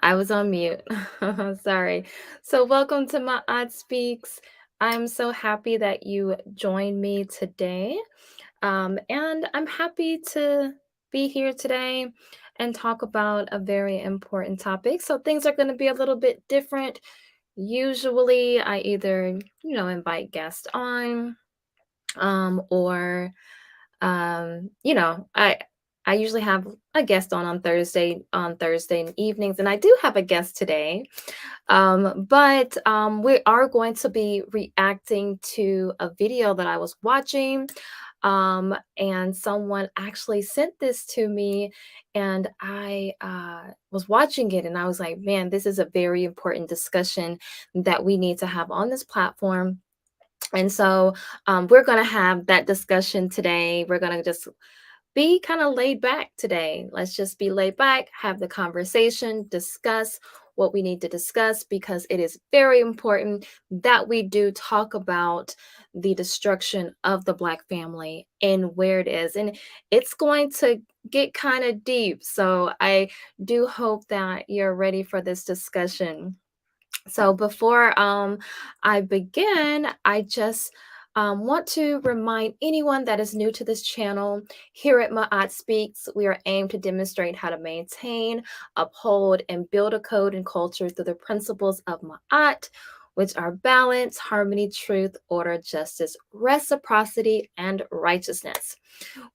I was on mute. Sorry. So, welcome to my Odd Speaks. I'm so happy that you joined me today. And I'm happy to be here today and talk about a very important topic. So, things are going to be a little bit different. Usually, I either, invite guests on or I usually have a guest on Thursday evenings, and I do have a guest today. But we are going to be reacting to a video that I was watching. And someone actually sent this to me, and I was watching it, and I was like, man, this is a very important discussion that we need to have on this platform. And so we're going to have that discussion today. We're going to just be kind of laid back today. Let's just be laid back, have the conversation, discuss what we need to discuss because it is very important that we do talk about the destruction of the Black family and where it is. And it's going to get kind of deep. So I do hope that you're ready for this discussion. So before I begin, I just want to remind anyone that is new to this channel. Here at Ma'at Speaks, we are aimed to demonstrate how to maintain, uphold, and build a code and culture through the principles of Ma'at, which are balance, harmony, truth, order, justice, reciprocity, and righteousness.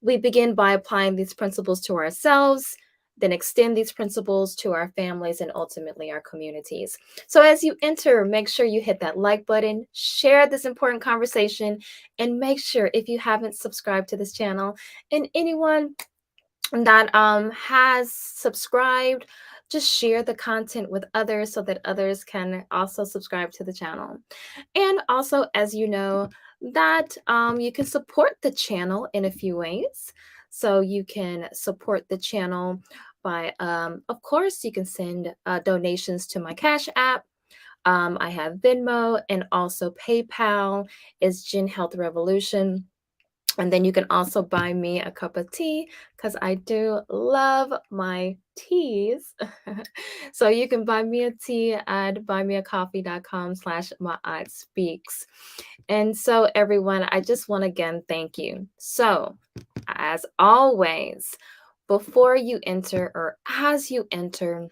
We begin by applying these principles to ourselves, then extend these principles to our families and ultimately our communities. So, as you enter, make sure you hit that like button, share this important conversation, and make sure if you haven't subscribed to this channel and anyone that has subscribed, just share the content with others so that others can also subscribe to the channel. And also, as you know, that you can support the channel in a few ways. So you can support the channel by, of course, you can send donations to my Cash App. I have Venmo and also PayPal is Gen Health Revolution. And then you can also buy me a cup of tea because I do love my teas. So you can buy me a tea at buymeacoffee.com/myaaunt And so, everyone, I just want to again thank you. So, as always, before you enter or as you enter,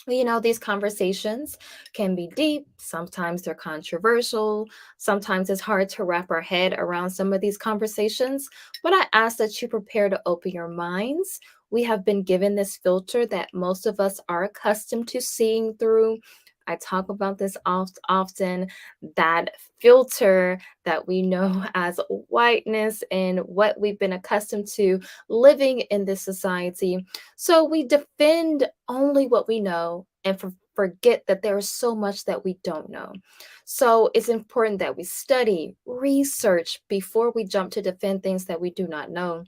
these conversations can be deep. Sometimes they're controversial. Sometimes it's hard to wrap our head around some of these conversations. But I ask that you prepare to open your minds. We have been given this filter that most of us are accustomed to seeing through. I talk about this often, that filter that we know as whiteness and what we've been accustomed to living in this society. So we defend only what we know and forget that there is so much that we don't know. So it's important that we study, research before we jump to defend things that we do not know,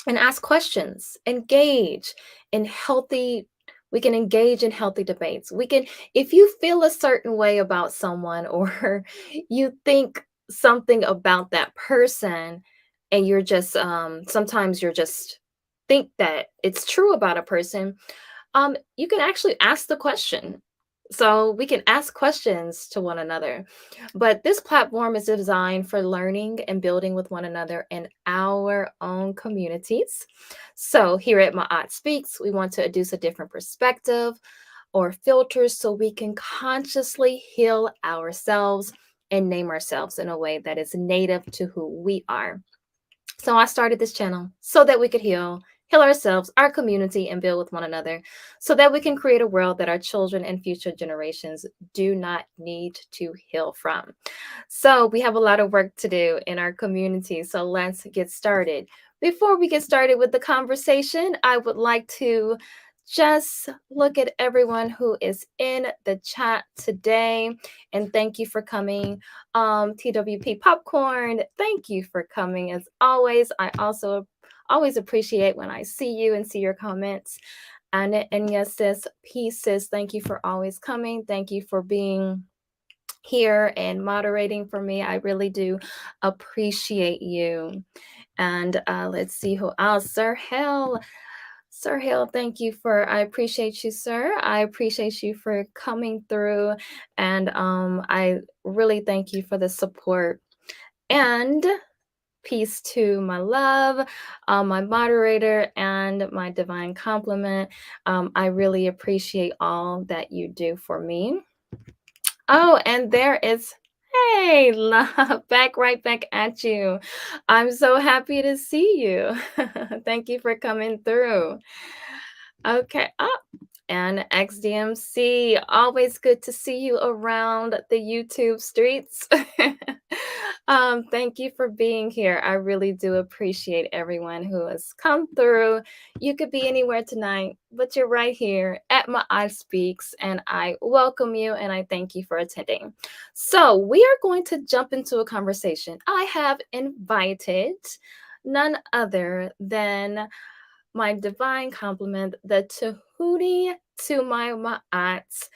and ask questions, engage in healthy. We can engage in healthy debates. We can, if you feel a certain way about someone or you think something about that person, and you're just sometimes you're just think that it's true about a person, you can actually ask the question. So we can ask questions to one another. But this platform is designed for learning and building with one another in our own communities. So here at Ma'at Speaks, we want to introduce a different perspective or filters so we can consciously heal ourselves and name ourselves in a way that is native to who we are. So I started this channel so that we could heal ourselves, our community, and build with one another so that we can create a world that our children and future generations do not need to heal from. So we have a lot of work to do in our community. So let's get started. Before we get started with the conversation, I would like to just look at everyone who is in the chat today and thank you for coming. TWP Popcorn, thank you for coming as always. I also always appreciate when I see you and see your comments. And yes, sis, peace, sis, thank you for always coming. Thank you for being here and moderating for me. I really do appreciate you. And let's see who else. Sir Hell. Sir Hill, I appreciate you, sir. I appreciate you for coming through. And I really thank you for the support. And peace to my love, my moderator, and my divine compliment. I really appreciate all that you do for me. Oh, and there is, hey, love, right back at you. I'm so happy to see you. Thank you for coming through. Okay. Oh, and XDMC, always good to see you around the YouTube streets. Thank you for being here. I really do appreciate everyone who has come through. You could be anywhere tonight, but you're right here at MaatSpeaks, and I welcome you and I thank you for attending. So, we are going to jump into a conversation. I have invited none other than my divine compliment, the Tahuti to my Ma'at.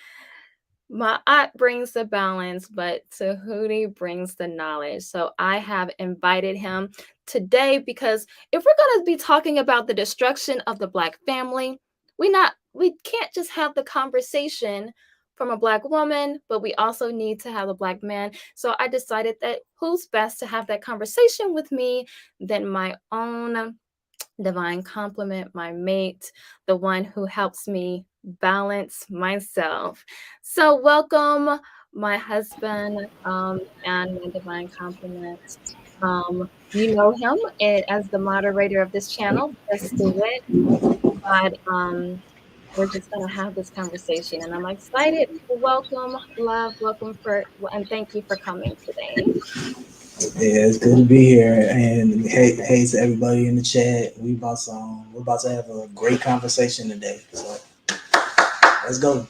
Ma'at brings the balance, but Tahuti brings the knowledge. So I have invited him today because if we're going to be talking about the destruction of the Black family, we can't just have the conversation from a Black woman, but we also need to have a Black man. So I decided that who's best to have that conversation with me than my own divine complement, my mate, the one who helps me balance myself. So, welcome, my husband, and my divine complement. You know him as the moderator of this channel. Just do it. But we're just gonna have this conversation, and I'm excited. Welcome, love, and thank you for coming today. Yeah, it's good to be here. And hey to everybody in the chat. We're about to have a great conversation today. So let's go.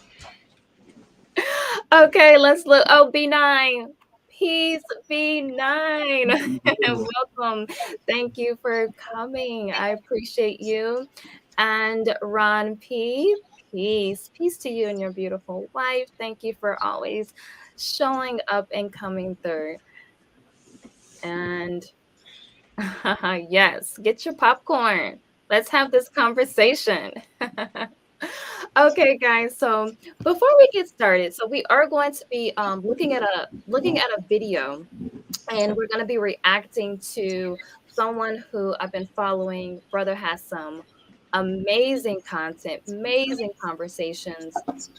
Okay, let's look. Oh, B9. Peace, B9. Welcome. Thank you for coming. I appreciate you. And Ron P. Peace. Peace to you and your beautiful wife. Thank you for always showing up and coming through. And yes, get your popcorn. Let's have this conversation. Okay, guys. So before we get started, so we are going to be looking at a video, and we're going to be reacting to someone who I've been following. Brother has some amazing content, amazing conversations,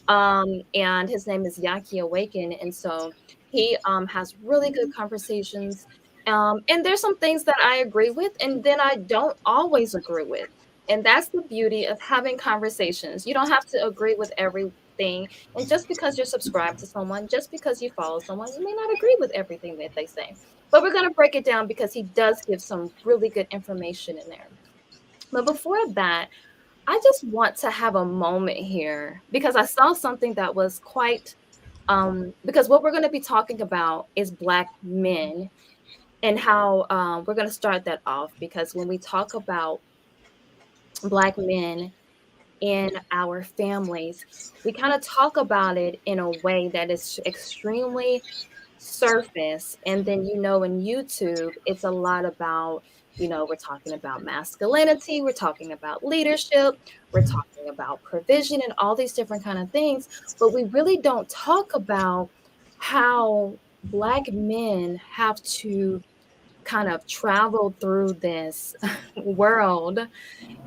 and his name is Yahki Awaken, and so he has really good conversations. And there's some things that I agree with, and then I don't always agree with. And that's the beauty of having conversations. You don't have to agree with everything. And just because you're subscribed to someone, just because you follow someone, you may not agree with everything that they say. But we're going to break it down because he does give some really good information in there. But before that, I just want to have a moment here because I saw something that was quite because what we're going to be talking about is Black men and how we're going to start that off because when we talk about Black men in our families, we kind of talk about it in a way that is extremely surface. And then, in YouTube, it's a lot about, we're talking about masculinity, we're talking about leadership, we're talking about provision and all these different kind of things. But we really don't talk about how Black men have to kind of travel through this world,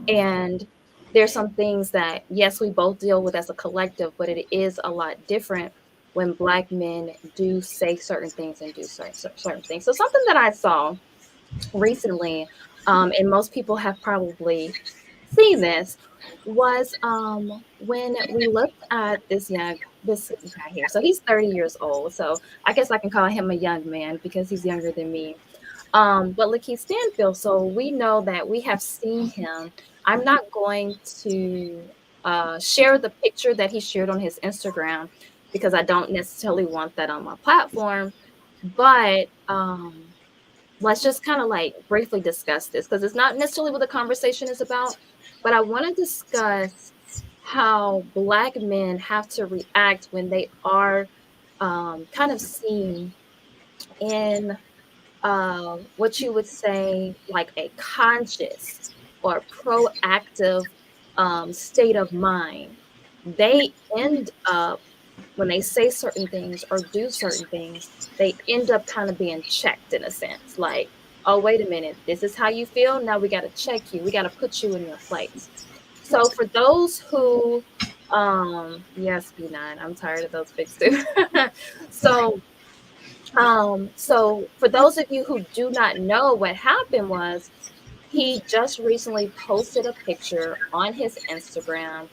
and there's some things that, yes, we both deal with as a collective, but it is a lot different when Black men do say certain things and do certain things. So something that I saw recently, and most people have probably seen this, was when we looked at this guy here. So he's 30 years old. So I guess I can call him a young man because he's younger than me. But LaKeith Stanfield, so we know that we have seen him. I'm not going to share the picture that he shared on his Instagram because I don't necessarily want that on my platform. But let's just kind of like briefly discuss this because it's not necessarily what the conversation is about. But I want to discuss how Black men have to react when they are kind of seen in what you would say like a conscious or proactive state of mind, they end up, when they say certain things or do certain things, they end up kind of being checked in a sense. Like, oh, wait a minute, this is how you feel. Now we got to check you. We got to put you in your place. So for those who, yes, B9, I'm tired of those pics too. so, so for those of you who do not know, what happened was he just recently posted a picture on his Instagram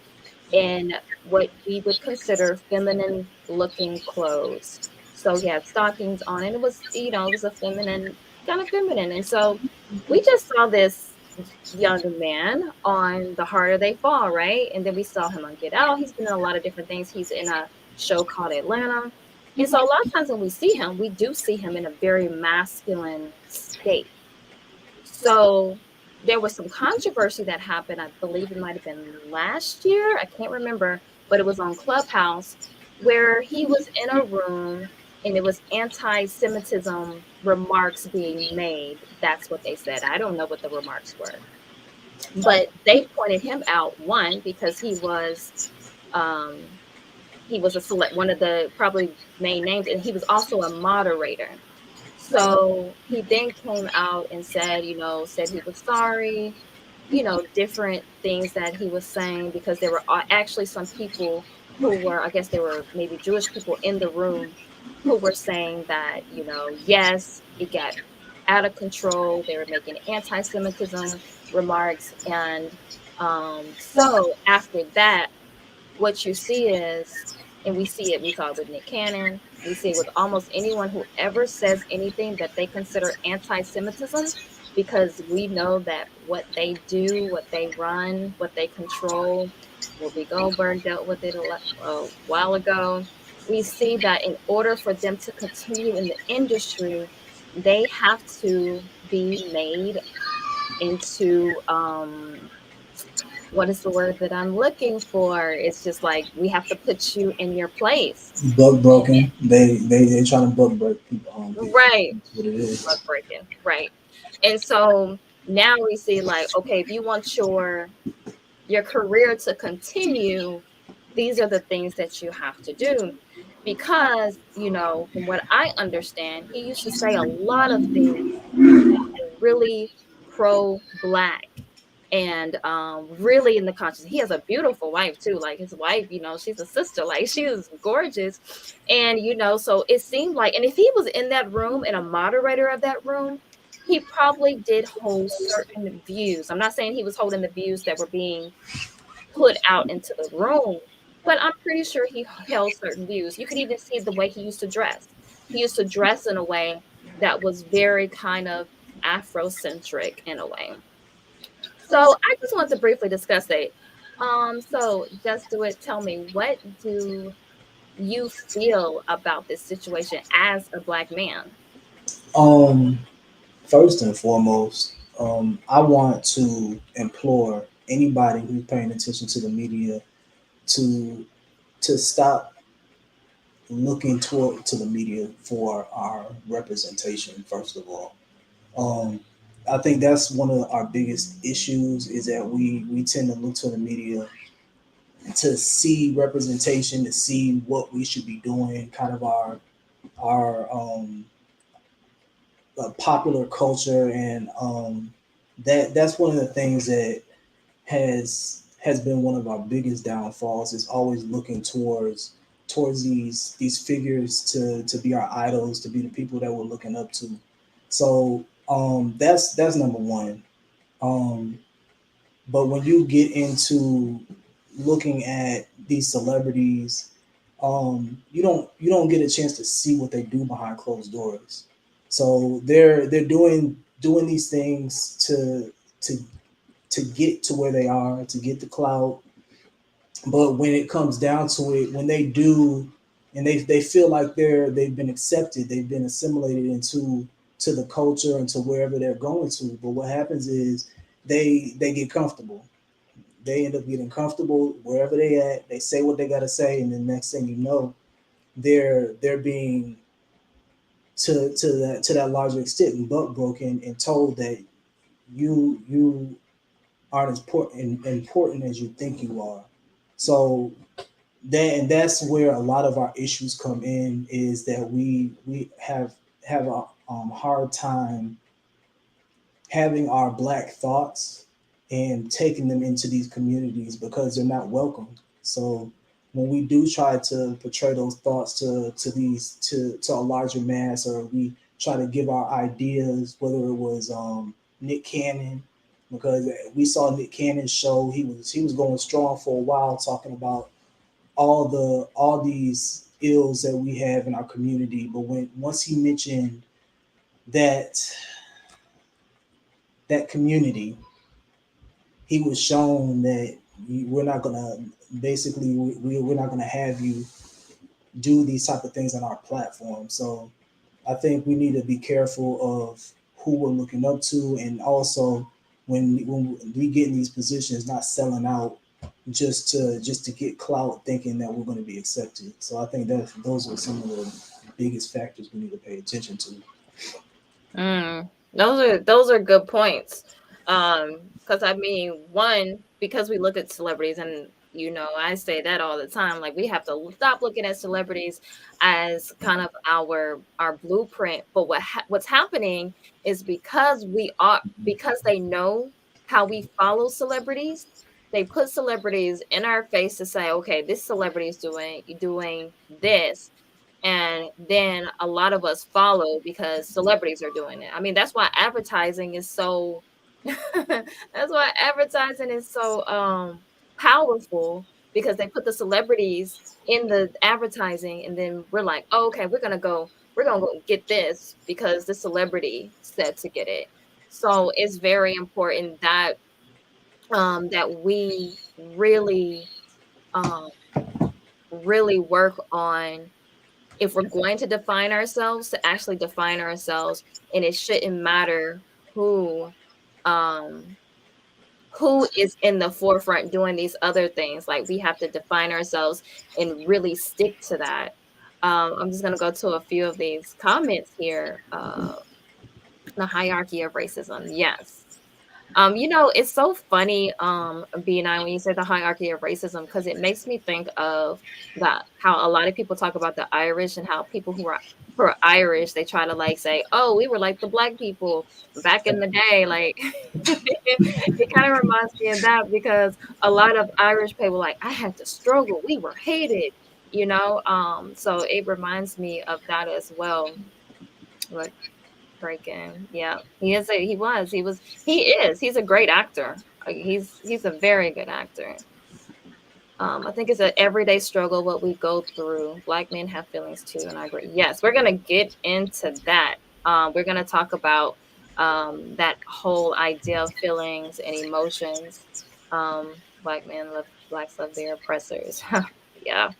in what we would consider feminine looking clothes. So he had stockings on, and it was, it was a feminine, kind of feminine. And so we just saw this young man on The Harder They Fall, right? And then we saw him on Get Out. He's been in a lot of different things. He's in a show called Atlanta. And so a lot of times when we see him, we do see him in a very masculine state. So there was some controversy that happened. I believe it might have been last year. I can't remember, but it was on Clubhouse where he was in a room and it was anti-Semitism remarks being made. That's what they said. I don't know what the remarks were, but they pointed him out, one, because um, he was a select, one of the probably main names, and he was also a moderator. So he then came out and said, said he was sorry, different things that he was saying, because there were actually some people who were, I guess they were maybe Jewish people in the room, who were saying that, yes, it got out of control. They were making anti-Semitism remarks. And so after that, what you see is, and we saw it with Nick Cannon, we see it with almost anyone who ever says anything that they consider anti-Semitism, because we know that what they do, what they run, what they control, Whoopi Goldberg dealt with it a while ago. We see that in order for them to continue in the industry, they have to be made into what is the word that I'm looking for? It's just like, we have to put you in your place. Buck broken. They trying to buck break people. People. Right. That's what it Buck is. breaking. Right. And so now we see, like, okay, if you want your career to continue, these are the things that you have to do. Because, from what I understand, he used to say a lot of things really pro-black, and really in the conscious. He has a beautiful wife too. Like, his wife, she's a sister. Like, she is gorgeous. And so it seemed like, and if he was in that room and a moderator of that room, he probably did hold certain views. I'm not saying he was holding the views that were being put out into the room, but I'm pretty sure he held certain views. You could even see the way he used to dress. He used to dress in a way that was very kind of Afrocentric in a way. So I just want to briefly discuss it. So just do it. Tell me, what do you feel about this situation as a Black man? Um, First and foremost, I want to implore anybody who's paying attention to the media to stop looking toward to the media for our representation. First of all, um, I think that's one of our biggest issues is that we tend to look to the media to see representation, to see what we should be doing, kind of our popular culture, and that's one of the things that has been one of our biggest downfalls. Is always looking towards these figures to be our idols, to be the people that we're looking up to. So that's number one. Um, but when you get into looking at these celebrities, you don't get a chance to see what they do behind closed doors. So they're doing these things to to get to where they are, to get the clout. But when it comes down to it, when they do, and they feel like they've been accepted, they've been assimilated to the culture and to wherever they're going to. But what happens is they get comfortable. They end up getting comfortable wherever they at. They say what they got to say, and then next thing you know, they're being to that larger extent buck broken and told that you aren't as important as you think you are. So that's where a lot of our issues come in, is that we have a hard time having our black thoughts and taking them into these communities because they're not welcomed. So when we do try to portray those thoughts to a larger mass, or we try to give our ideas, whether it was Nick Cannon, because we saw Nick Cannon's show, he was going strong for a while, talking about all these ills that we have in our community. But once he mentioned that community, he was shown that we're not gonna basically we're not gonna have you do these type of things on our platform. So I think we need to be careful of who we're looking up to, and also when we get in these positions, not selling out just to get clout, thinking that we're going to be accepted. So I think that those are some of the biggest factors we need to pay attention to. Those are good points. Because I mean, one, because we look at celebrities, and I say that all the time. Like, we have to stop looking at celebrities as kind of our blueprint. But what's happening is, because they know how we follow celebrities, they put celebrities in our face to say, okay, this celebrity is doing this, and then a lot of us follow because celebrities are doing it. I mean, that's why advertising is so that's why advertising is so powerful, because they put the celebrities in the advertising, and then we're like, oh, okay, we're gonna go get this because the celebrity said to get it. So it's very important that we um really work on, if we're going to define ourselves, to actually define ourselves. And it shouldn't matter who um who is in the forefront doing these other things. Like, we have to define ourselves and really stick to that. I'm just going to go to a few of these comments here. The hierarchy of racism, yes. It's so funny, B9, when you say the hierarchy of racism, because it makes me think of that, how a lot of people talk about the Irish, and how people who are Irish, they try to like say, oh, we were like the black people back in the day. Like, it kind of reminds me of that, because a lot of Irish people, like, I had to struggle, we were hated. So it reminds me of that as well. Like, Breaking. Yeah. He's a great actor. He's a very good actor. I think it's an everyday struggle what we go through. Black men have feelings too, and I agree. Yes, we're gonna get into that. We're gonna talk about that whole idea of feelings and emotions. Blacks love their oppressors. Yeah.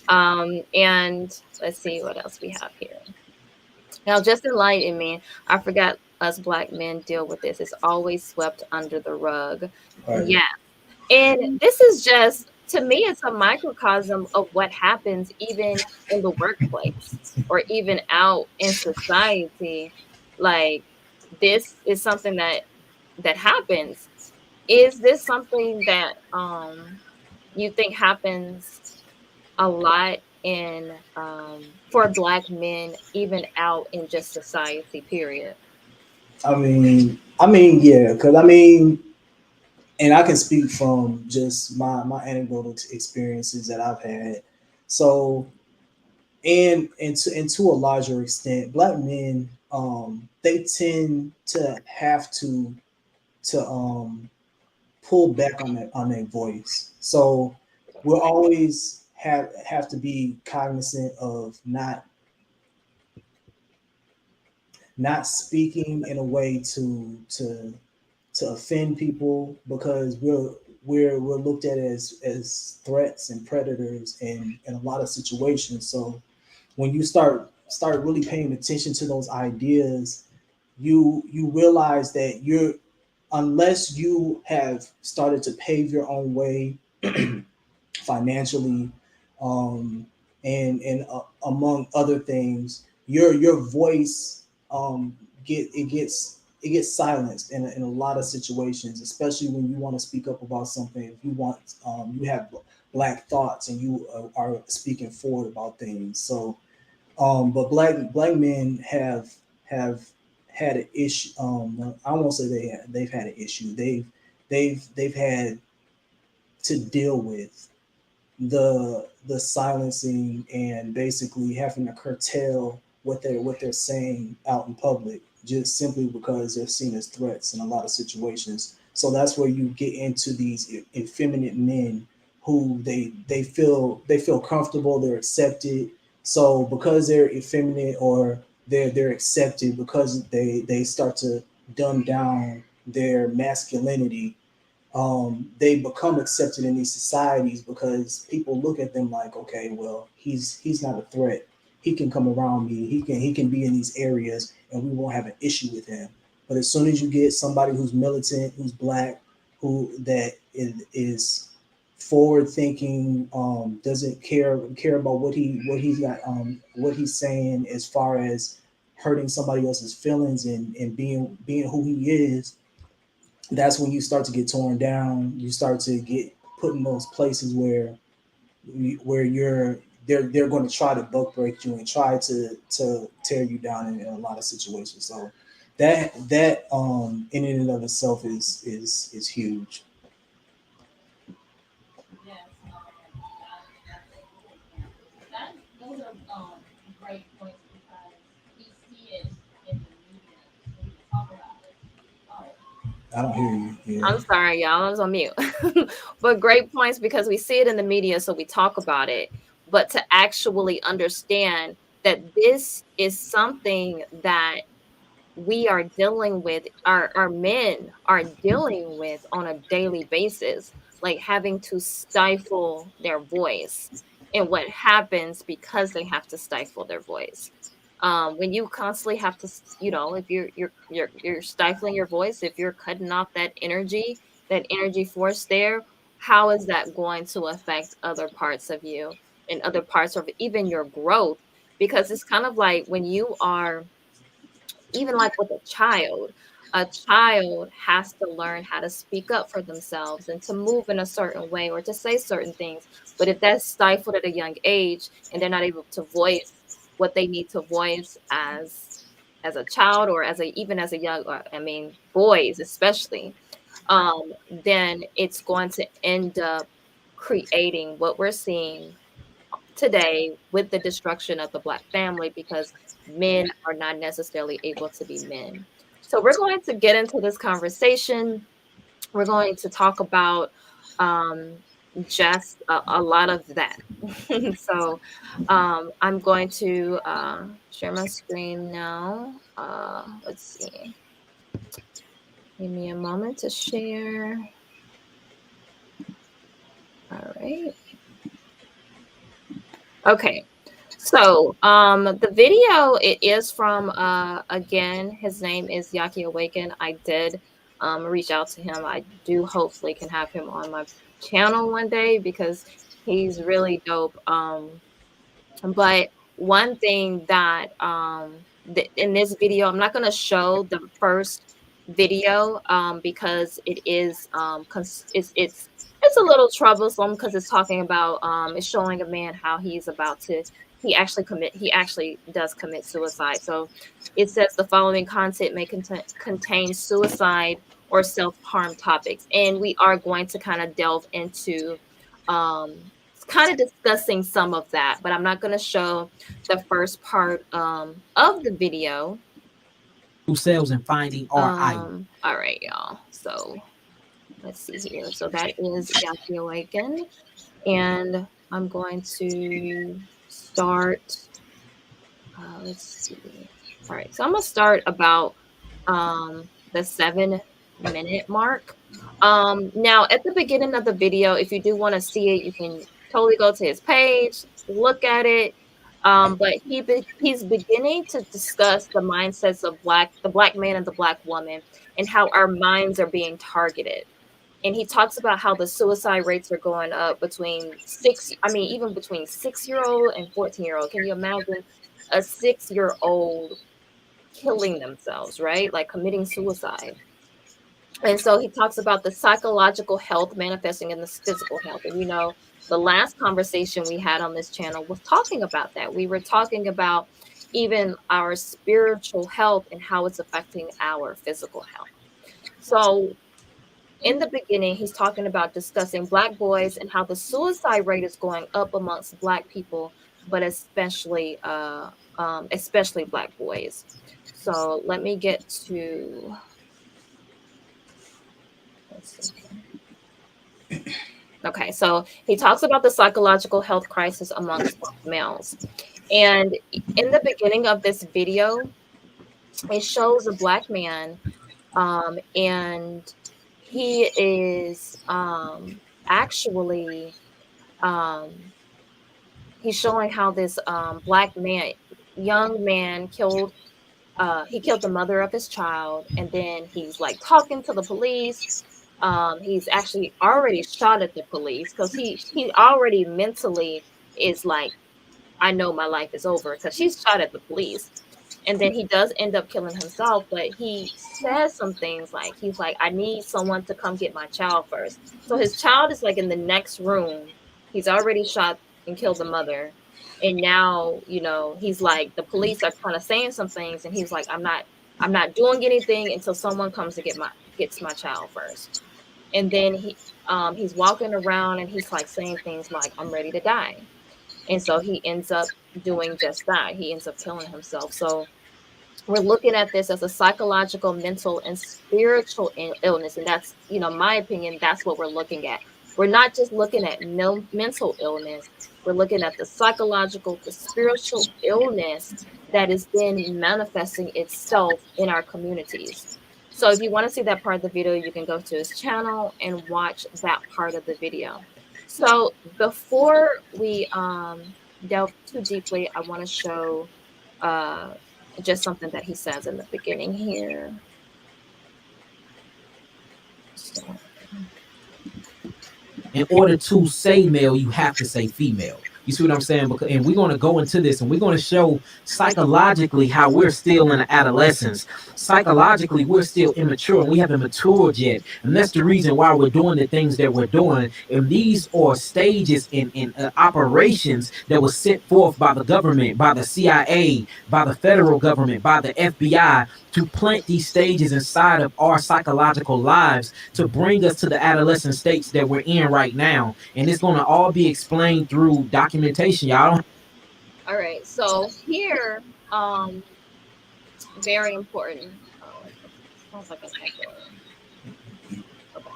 And let's see what else we have here. Now, just enlighten me. I forgot, us black men deal with this. It's always swept under the rug. Right. Yeah. And this is just, to me, it's a microcosm of what happens even in the workplace, or even out in society. Like, this is something that happens. Is this something that you think happens a lot in for black men, even out in just society, period? I mean, yeah, because I mean, and I can speak from just my anecdotal experiences that I've had. So, and to a larger extent, black men, they tend to have to pull back on their voice. So we'll always have to be cognizant of not speaking in a way to offend people, because we're looked at as threats and predators in a lot of situations. So when you start really paying attention to those ideas, you realize that unless you have started to pave your own way financially, um, and among other things, your voice, gets it gets silenced in a lot of situations, especially when you want to speak up about something. If you want, you have black thoughts and you are speaking forward about things. So, but black men have had an issue. I won't say they've had an issue. They've had to deal with the silencing and basically having to curtail what they're saying out in public just simply because they're seen as threats in a lot of situations. So that's where you get into these effeminate men who they feel comfortable, they're accepted. So because they're effeminate or they're accepted because they start to dumb down their masculinity, they become accepted in these societies because people look at them like, okay, well, he's not a threat. He can come around me. He can be in these areas, and we won't have an issue with him. But as soon as you get somebody who's militant, who's black, who that is forward thinking, doesn't care about what he's got, what he's saying as far as hurting somebody else's feelings and being who he is, that's when you start to get torn down. You start to get put in those places where you're they're going to try to buck break you and try to tear you down in a lot of situations. So that in and of itself is huge. Yes, that's a good point. That those are great points because we see it in the media when we talk about it. Oh, I don't hear you. Yeah. I'm sorry, y'all. I was on mute. But great points because we see it in the media, so we talk about it. But to actually understand that this is something that we are dealing with, our men are dealing with on a daily basis, like having to stifle their voice, and what happens because they have to stifle their voice. When you constantly have to, if you're stifling your voice, if you're cutting off that energy force there, how is that going to affect other parts of you and other parts of even your growth? Because it's kind of like when you are, even like with a child has to learn how to speak up for themselves and to move in a certain way or to say certain things. But if that's stifled at a young age and they're not able to voice what they need to voice as a child or as a even as a young, I mean boys especially, then it's going to end up creating what we're seeing today with the destruction of the Black family because men are not necessarily able to be men. So we're going to get into this conversation. We're going to talk about um, just a lot of that. So I'm going to share my screen now. Let's see. Give me a moment to share. All right. Okay. So, the video, it is from again, his name is Yahki Awaken. I did reach out to him. I do hopefully can have him on my channel one day because he's really dope. But one thing that in this video, I'm not going to show the first video because it is it's a little troublesome because it's talking about it's showing a man how he's about to he actually does commit suicide. So it says the following content may contain suicide or self-harm topics, and we are going to kind of delve into kind of discussing some of that, but I'm not going to show the first part of the video. All right, y'all. So let's see here. So that is Yahki Awaken, and I'm going to start. Let's see. All right, so I'm gonna start about the 7 minute mark. Now at the beginning of the video, if you do want to see it, you can totally go to his page, look at it. But he's beginning to discuss the mindsets of the black man and the black woman, and how our minds are being targeted. And he talks about how the suicide rates are going up even between 6-year old and 14-year old. Can you imagine a 6-year old killing themselves, right? Like committing suicide. And so he talks about the psychological health manifesting in this physical health. And the last conversation we had on this channel was talking about that. We were talking about even our spiritual health and how it's affecting our physical health. So in the beginning, he's talking about discussing Black boys and how the suicide rate is going up amongst Black people, but especially Black boys. So let me get to, let's see here. Okay, so he talks about the psychological health crisis amongst Black males. And in the beginning of this video, it shows a Black man, and he is actually um, he's showing how this Black man, young man, he killed the mother of his child, and then he's like talking to the police. He's actually already shot at the police because he already mentally is like, I know my life is over because she's shot at the police. And then he does end up killing himself, but he says some things like, he's like, I need someone to come get my child first. So his child is like in the next room. He's already shot and killed the mother. And now, he's like, the police are kind of saying some things, and he's like, I'm not doing anything until someone comes to gets my child first. And then he's walking around and he's like saying things like, I'm ready to die. And so he ends up doing just that. He ends up killing himself. So we're looking at this as a psychological, mental, and spiritual illness. And that's, my opinion, that's what we're looking at. We're not just looking at mental illness. We're looking at the psychological, the spiritual illness that is then manifesting itself in our communities. So if you want to see that part of the video, you can go to his channel and watch that part of the video. So before we delve too deeply, I want to show uh, just something that he says in the beginning here. So, in order to say male, you have to say female. You see what I'm saying? Because, and we're going to go into this and we're going to show psychologically how we're still in adolescence. Psychologically, we're still immature and we haven't matured yet. And that's the reason why we're doing the things that we're doing. And these are stages in operations that was set forth by the government, by the CIA, by the federal government, by the FBI to plant these stages inside of our psychological lives to bring us to the adolescent states that we're in right now. And it's going to all be explained through documentation. Y'all. all right. So here, very important. Oh, it sounds like an echo. Okay.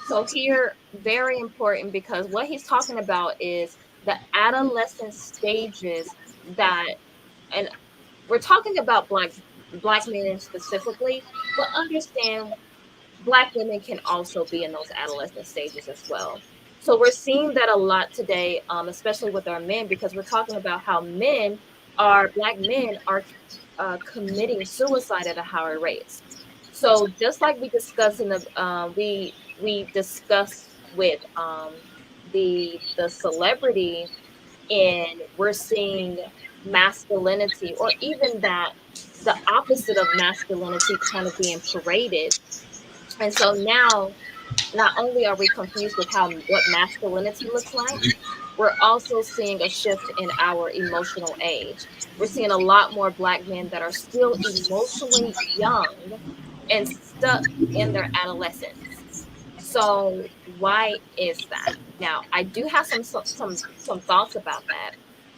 So here, very important because what he's talking about is the adolescent stages that, and we're talking about black men specifically, but understand Black women can also be in those adolescent stages as well. So we're seeing that a lot today, especially with our men, because we're talking about how Black men are committing suicide at a higher rate. So just like we discussed we discussed with the celebrity, and we're seeing masculinity, or even that the opposite of masculinity kind of being paraded. And so now, not only are we confused with what masculinity looks like, we're also seeing a shift in our emotional age. We're seeing a lot more Black men that are still emotionally young and stuck in their adolescence. So why is that? Now, I do have some thoughts about that,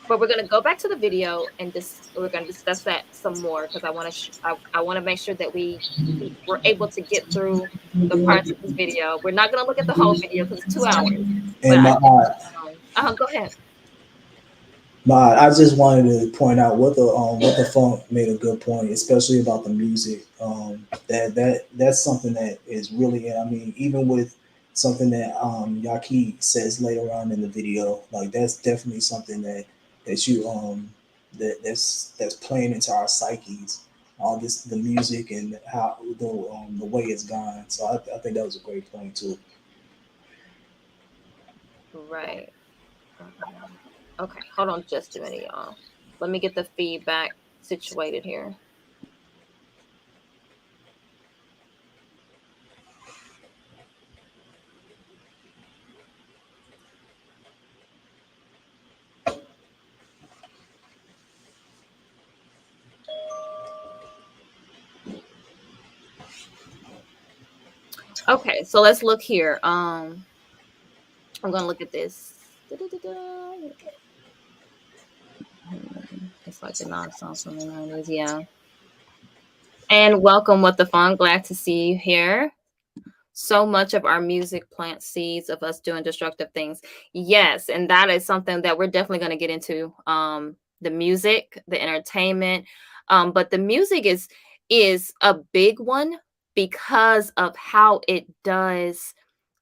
but we're going to go back to the video and we're going to discuss that some more because I want to make sure that we're able to get through the parts of this video. We're not going to look at the whole video because it's 2 hours, but And go ahead. I just wanted to point out what the funk made a good point, especially about the music. That's something that is really, I mean, even with something that Yahki says later on in the video, like that's definitely something that you that's playing into our psyches. All this, the music and how the way it's gone. So I think that was a great point too. Right. Okay, hold on just a minute, y'all. Let me get the feedback situated here. Okay, so let's look here. I'm gonna look at this. It's like a non-song from the 90s, yeah. And welcome, What the Fun. Glad to see you here. So much of our music plants seeds of us doing destructive things. Yes, and that is something that we're definitely going to get into. The music, the entertainment, but the music is a big one because of how it does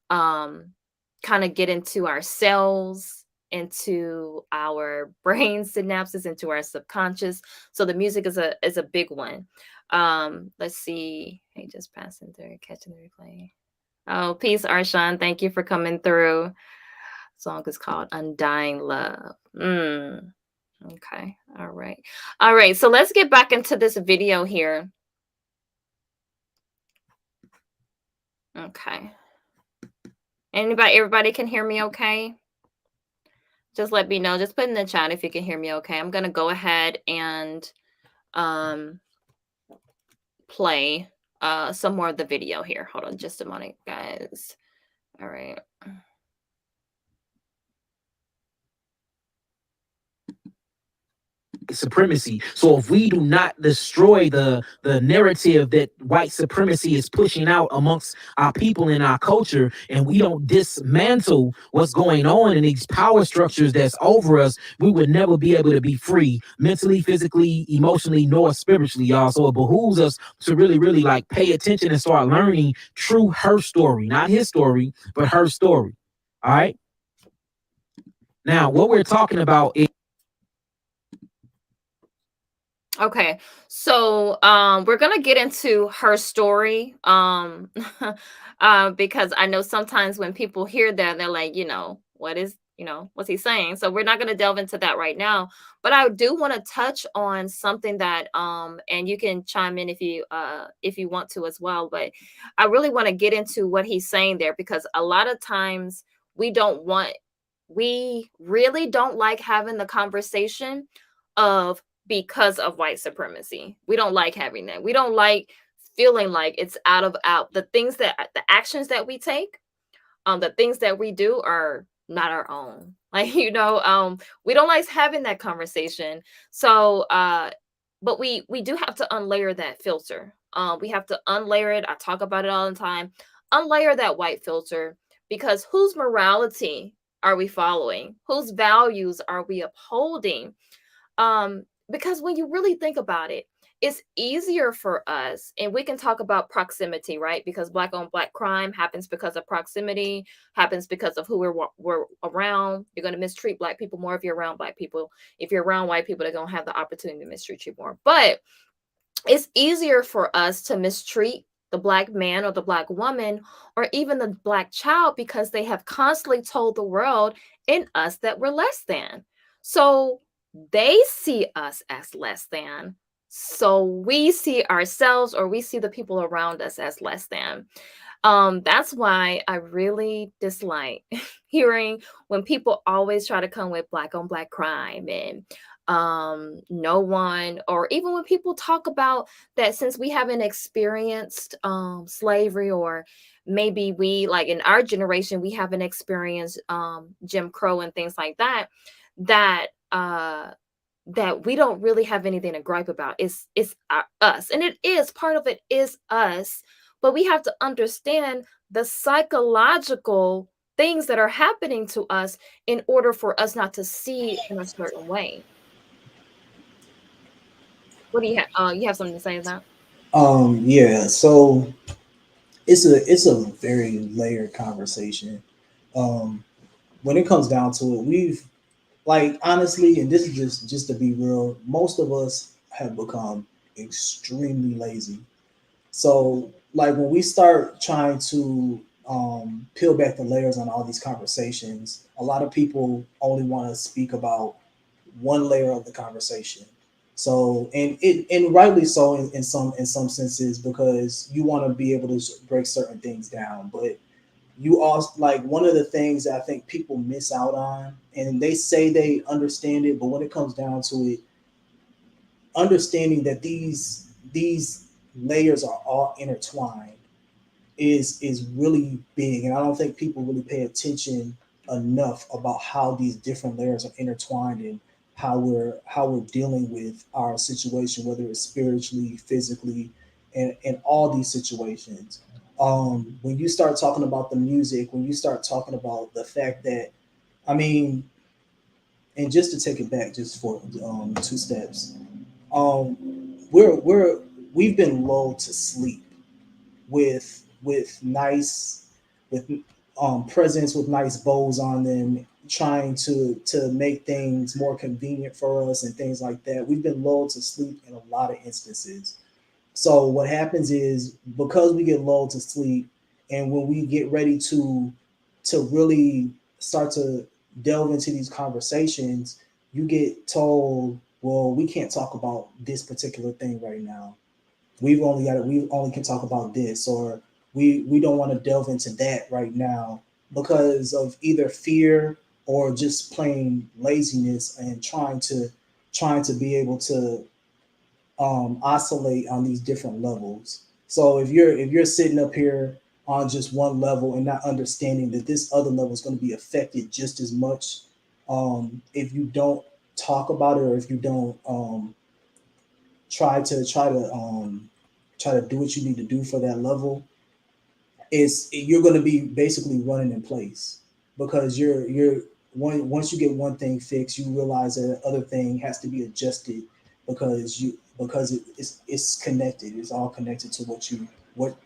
um, kind of get into our cells, into our brain synapses, into our subconscious. So the music is a big one. Let's see. Hey, just passing through, catching the replay. Oh, peace, Arshawn. Thank you for coming through. Song is called Undying Love. Okay. All right. All right. So let's get back into this video here. Okay. Everybody can hear me okay? Just let me know. Just put in the chat if you can hear me okay. I'm gonna go ahead and play some more of the video here. Hold on just a moment, guys. All right. Supremacy. So if we do not destroy the narrative that white supremacy is pushing out amongst our people in our culture, and we don't dismantle what's going on in these power structures that's over us, we would never be able to be free mentally, physically, emotionally, nor spiritually, y'all. So it behooves us to really, really like pay attention and start learning true her story, not his story, but her story. All right. Now, what we're talking about is Okay, so we're gonna get into her story, because I know sometimes when people hear that, they're like, what is, what's he saying? So we're not gonna delve into that right now, but I do want to touch on something that, and you can chime in if you want to as well, but I really want to get into what he's saying there because a lot of times we don't want, we really don't like having the conversation of because of white supremacy. We don't like having that. We don't like feeling like it's out the things that the actions that we take, the things that we do are not our own. Like, we don't like having that conversation. So but we do have to unlayer that filter. We have to unlayer it. I talk about it all the time. Unlayer that white filter because whose morality are we following? Whose values are we upholding? Because when you really think about it, it's easier for us, and we can talk about proximity, right? Because black on black crime happens because of proximity, happens because of who we're around. You're going to mistreat black people more if you're around black people. If you're around white people, they're going to have the opportunity to mistreat you more. But it's easier for us to mistreat the black man or the black woman or even the black child because they have constantly told the world and us that we're less than. So they see us as less than. So we see ourselves or we see the people around us as less than. That's why I really dislike hearing when people always try to come with black on black crime and no one, or even when people talk about that since we haven't experienced slavery, or maybe we, like in our generation, we haven't experienced Jim Crow and things like that, that that we don't really have anything to gripe about. It's us, and it is part of it is us, but we have to understand the psychological things that are happening to us in order for us not to see in a certain way. What do you have? You have something to say about? Yeah, so it's a very layered conversation. Um, when it comes down to it, we've like honestly, and this is just to be real, most of us have become extremely lazy. So like when we start trying to peel back the layers on all these conversations, a lot of people only want to speak about one layer of the conversation. So and rightly so in some senses because you want to be able to break certain things down, but you also like one of the things that I think people miss out on, and they say they understand it, but when it comes down to it, understanding that these layers are all intertwined is really big, and I don't think people really pay attention enough about how these different layers are intertwined and how we're dealing with our situation, whether it's spiritually, physically, and all these situations. When you start talking about the music, when you start talking about the fact that, I mean, and just to take it back just for two steps, um, we're we've been lulled to sleep with nice with presents with nice bows on them, trying to make things more convenient for us and things like that. We've been lulled to sleep in a lot of instances. So what happens is, because we get lulled to sleep, and when we get ready to really start to delve into these conversations, you get told, well, we can't talk about this particular thing right now. We only can talk about this, or we don't want to delve into that right now, because of either fear or just plain laziness, and trying to be able to oscillate on these different levels. So if you're sitting up here on just one level and not understanding that this other level is going to be affected just as much, if you don't talk about it, or if you don't try to do what you need to do for that level, is you're going to be basically running in place, because once you get one thing fixed, you realize that the other thing has to be adjusted, because it's connected. It's all connected to what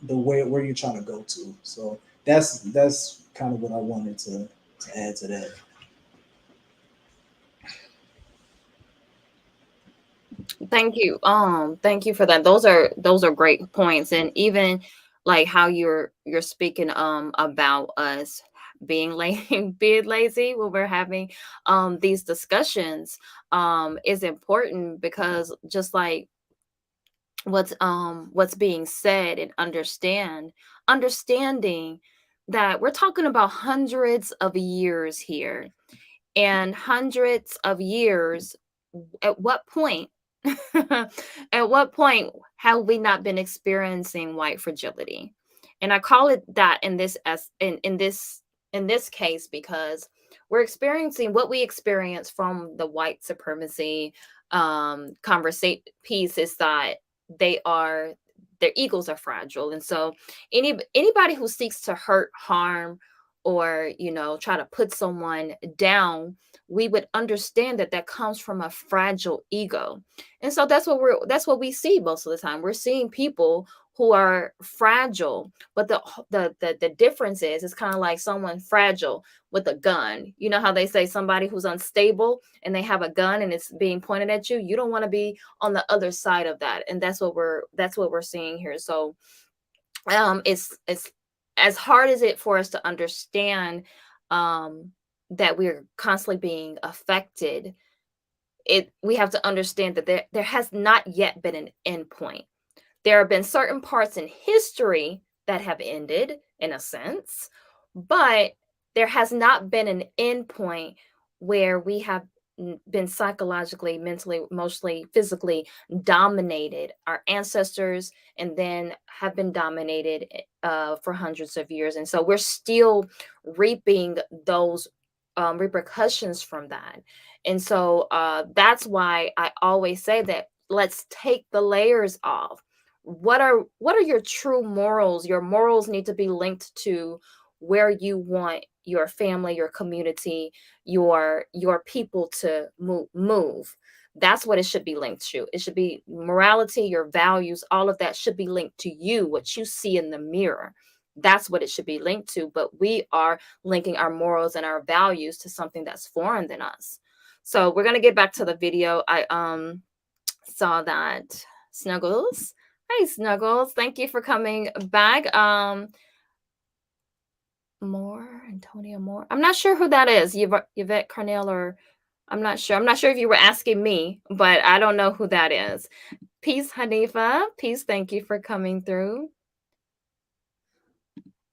the way where you're trying to go to. So that's kind of what I wanted to add to that. Thank you for that. Those are great points. And even like how you're speaking about us being lazy when we're having these discussions is important, because just like what's being said, and understanding that we're talking about hundreds of years here, and hundreds of years, at what point at what point have we not been experiencing white fragility? And I call it that in this as in this case, because we're experiencing what we experience from the white supremacy conversation piece, is that they are their egos are fragile. And so anybody who seeks to hurt, harm, or try to put someone down, we would understand that that comes from a fragile ego. And so that's what we see most of the time. We're seeing people who are fragile, but the difference is, it's kind of like someone fragile with a gun. You know how they say somebody who's unstable and they have a gun and it's being pointed at you? You don't want to be on the other side of that. And that's what we're seeing here. So it's as hard as it for us to understand um that we're constantly being affected. We have to understand that there has not yet been an end point. There have been certain parts in history that have ended, in a sense, but there has not been an end point where we have been psychologically, mentally, emotionally, physically dominated. Our ancestors, and then have been dominated for hundreds of years. And so we're still reaping those repercussions from that. And so that's why I always say that let's take the layers off. What are your true morals? Your morals need to be linked to where you want your family, your community, your people to move. That's what it should be linked to. It should be morality, your values, all of that should be linked to you, what you see in the mirror. That's what it should be linked to. But we are linking our morals and our values to something that's foreign than us. So we're gonna get back to the video. I saw that Snuggles. Hey Snuggles, thank you for coming back. Moore, Antonia Moore. I'm not sure who that is. Yvette Carnell, or I'm not sure. I'm not sure if you were asking me, but I don't know who that is. Peace, Hanifa. Peace. Thank you for coming through.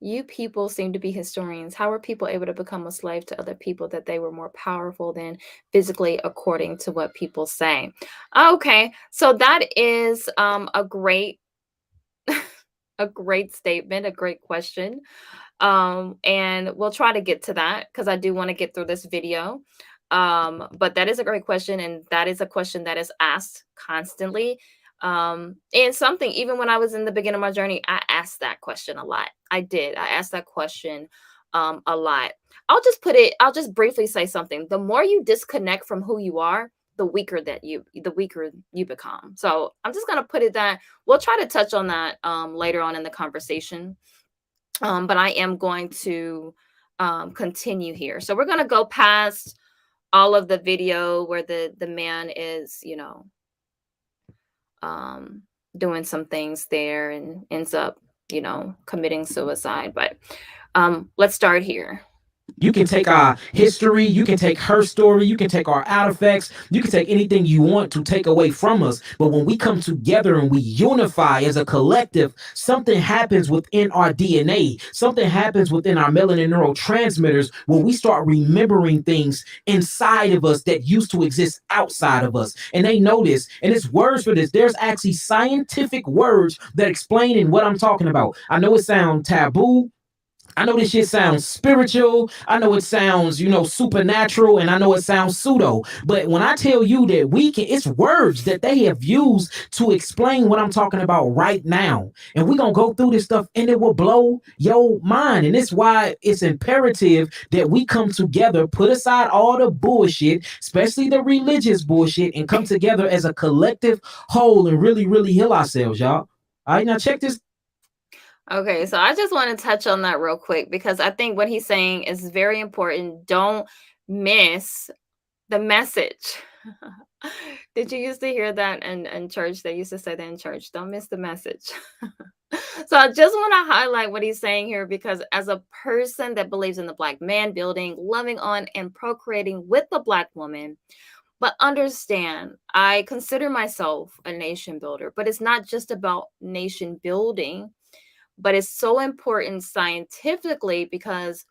You people seem to be historians. How were people able to become a slave to other people that they were more powerful than physically, according to what people say? Okay, so that is a great a great statement, a great question. And we'll try to get to that because I do want to get through this video. But that is a great question, and that is a question that is asked constantly. And something, even when I was in the beginning of my journey, I asked that question a lot. I did. I asked that question a lot. I'll just briefly say something. The more you disconnect from who you are, the weaker you become. So I'm just gonna put it that we'll try to touch on that later on in the conversation. But I am going to continue here. So we're going to go past all of the video where the man is, um, doing some things there and ends up, committing suicide. But let's start here. You can take our history, you can take her story, you can take our artifacts, you can take anything you want to take away from us. But when we come together and we unify as a collective, something happens within our DNA, something happens within our melanin neurotransmitters when we start remembering things inside of us that used to exist outside of us. And they know this, and it's words for this. There's actually scientific words that explain in what I'm talking about. I know it sounds taboo. I know this shit sounds spiritual. I know it sounds, supernatural, and I know it sounds pseudo. But when I tell you that it's words that they have used to explain what I'm talking about right now. And we're going to go through this stuff and it will blow your mind. And it's why it's imperative that we come together, put aside all the bullshit, especially the religious bullshit, and come together as a collective whole and really, really heal ourselves, y'all. All right, now check this. Okay, so I just want to touch on that real quick because I think what he's saying is very important. Don't miss the message. Did you used to hear that in church? They used to say that in church. Don't miss the message. So I just want to highlight what he's saying here because as a person that believes in the Black man building, loving on and procreating with the Black woman, but understand, I consider myself a nation builder, but it's not just about nation building, but it's so important scientifically because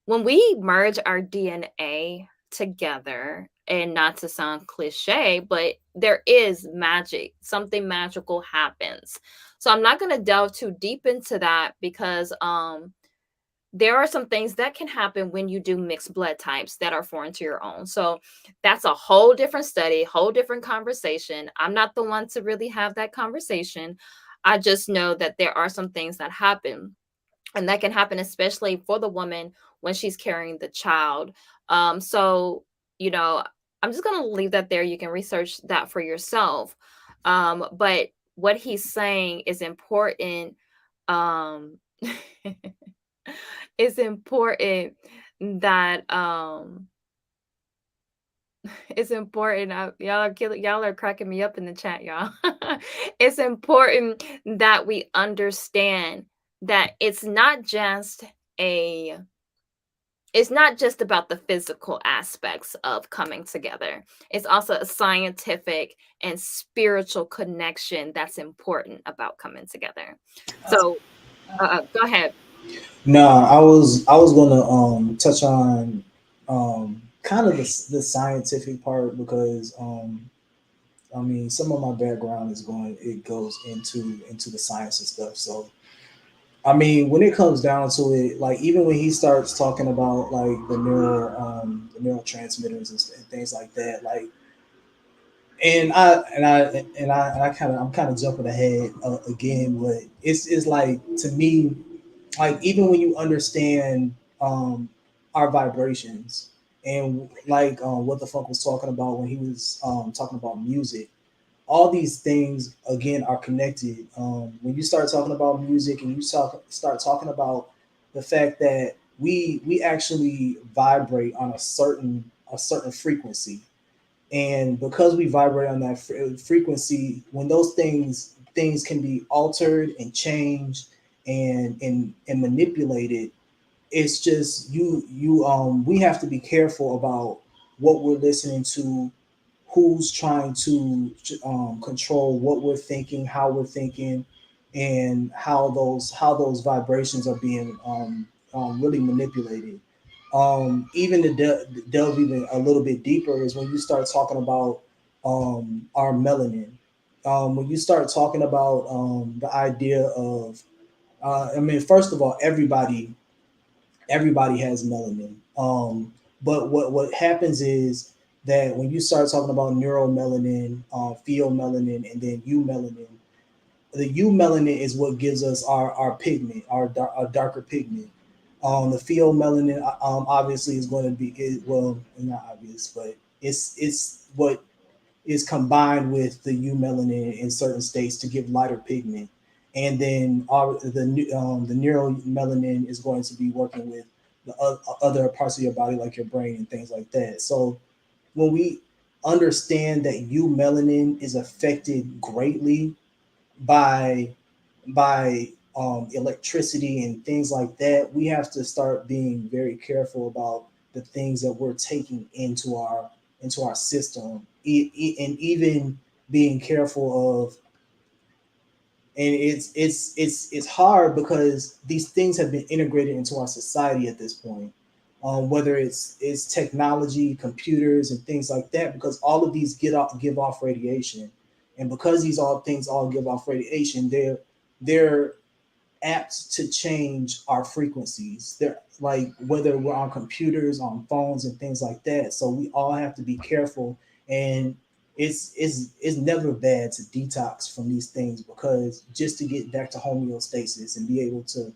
when we merge our DNA together, and not to sound cliche, but there is magic, something magical happens. So I'm not going to delve too deep into that because there are some things that can happen when you do mixed blood types that are foreign to your own. So that's a whole different study, whole different conversation. I'm not the one to really have that conversation. I just know that there are some things that happen, and that can happen especially for the woman when she's carrying the child. So, you know, I'm just going to leave that there. You can research that for yourself. But what he's saying is important. Um, it's important that it's important. Y'all are cracking me up in the chat, y'all. It's important that we understand that a it's not just about the physical aspects of coming together. It's also a scientific and spiritual connection that's important about coming together. So, go ahead. No, I was gonna touch on kind of the scientific part because I mean some of my background it goes into the science and stuff. So I mean when it comes down to it, like even when he starts talking about like the neurotransmitters and things like that, like I'm kind of jumping ahead again, but it's like to me, like even when you understand um, our vibrations and like what the funk was talking about when he was talking about music, all these things again are connected. When you start talking about music and start talking about the fact that we actually vibrate on a certain frequency, and because we vibrate on that frequency, when those things can be altered and changed and manipulated, it's just we have to be careful about what we're listening to, who's trying to control what we're thinking, how we're thinking, and how those vibrations are being really manipulated. Even to delve even a little bit deeper is when you start talking about our melanin when you start talking about the idea of, I mean, first of all, everybody has melanin. But what happens is that when you start talking about neuromelanin, pheomelanin, and then eumelanin, the eumelanin is what gives us our pigment, our darker pigment. The pheomelanin, obviously, is going to be well, not obvious, but it's what is combined with the eumelanin in certain states to give lighter pigment, and then the neuromelanin is going to be working with the other parts of your body, like your brain and things like that. So when we understand that eumelanin is affected greatly by electricity and things like that, we have to start being very careful about the things that we're taking into our system, and even being careful of. And it's hard because these things have been integrated into our society at this point. Whether it's technology, computers, and things like that, because all of these give off radiation, and because these all things all give off radiation, they're apt to change our frequencies. They're like, whether we're on computers, on phones, and things like that. So we all have to be careful, and it's never bad to detox from these things, because just to get back to homeostasis and be able to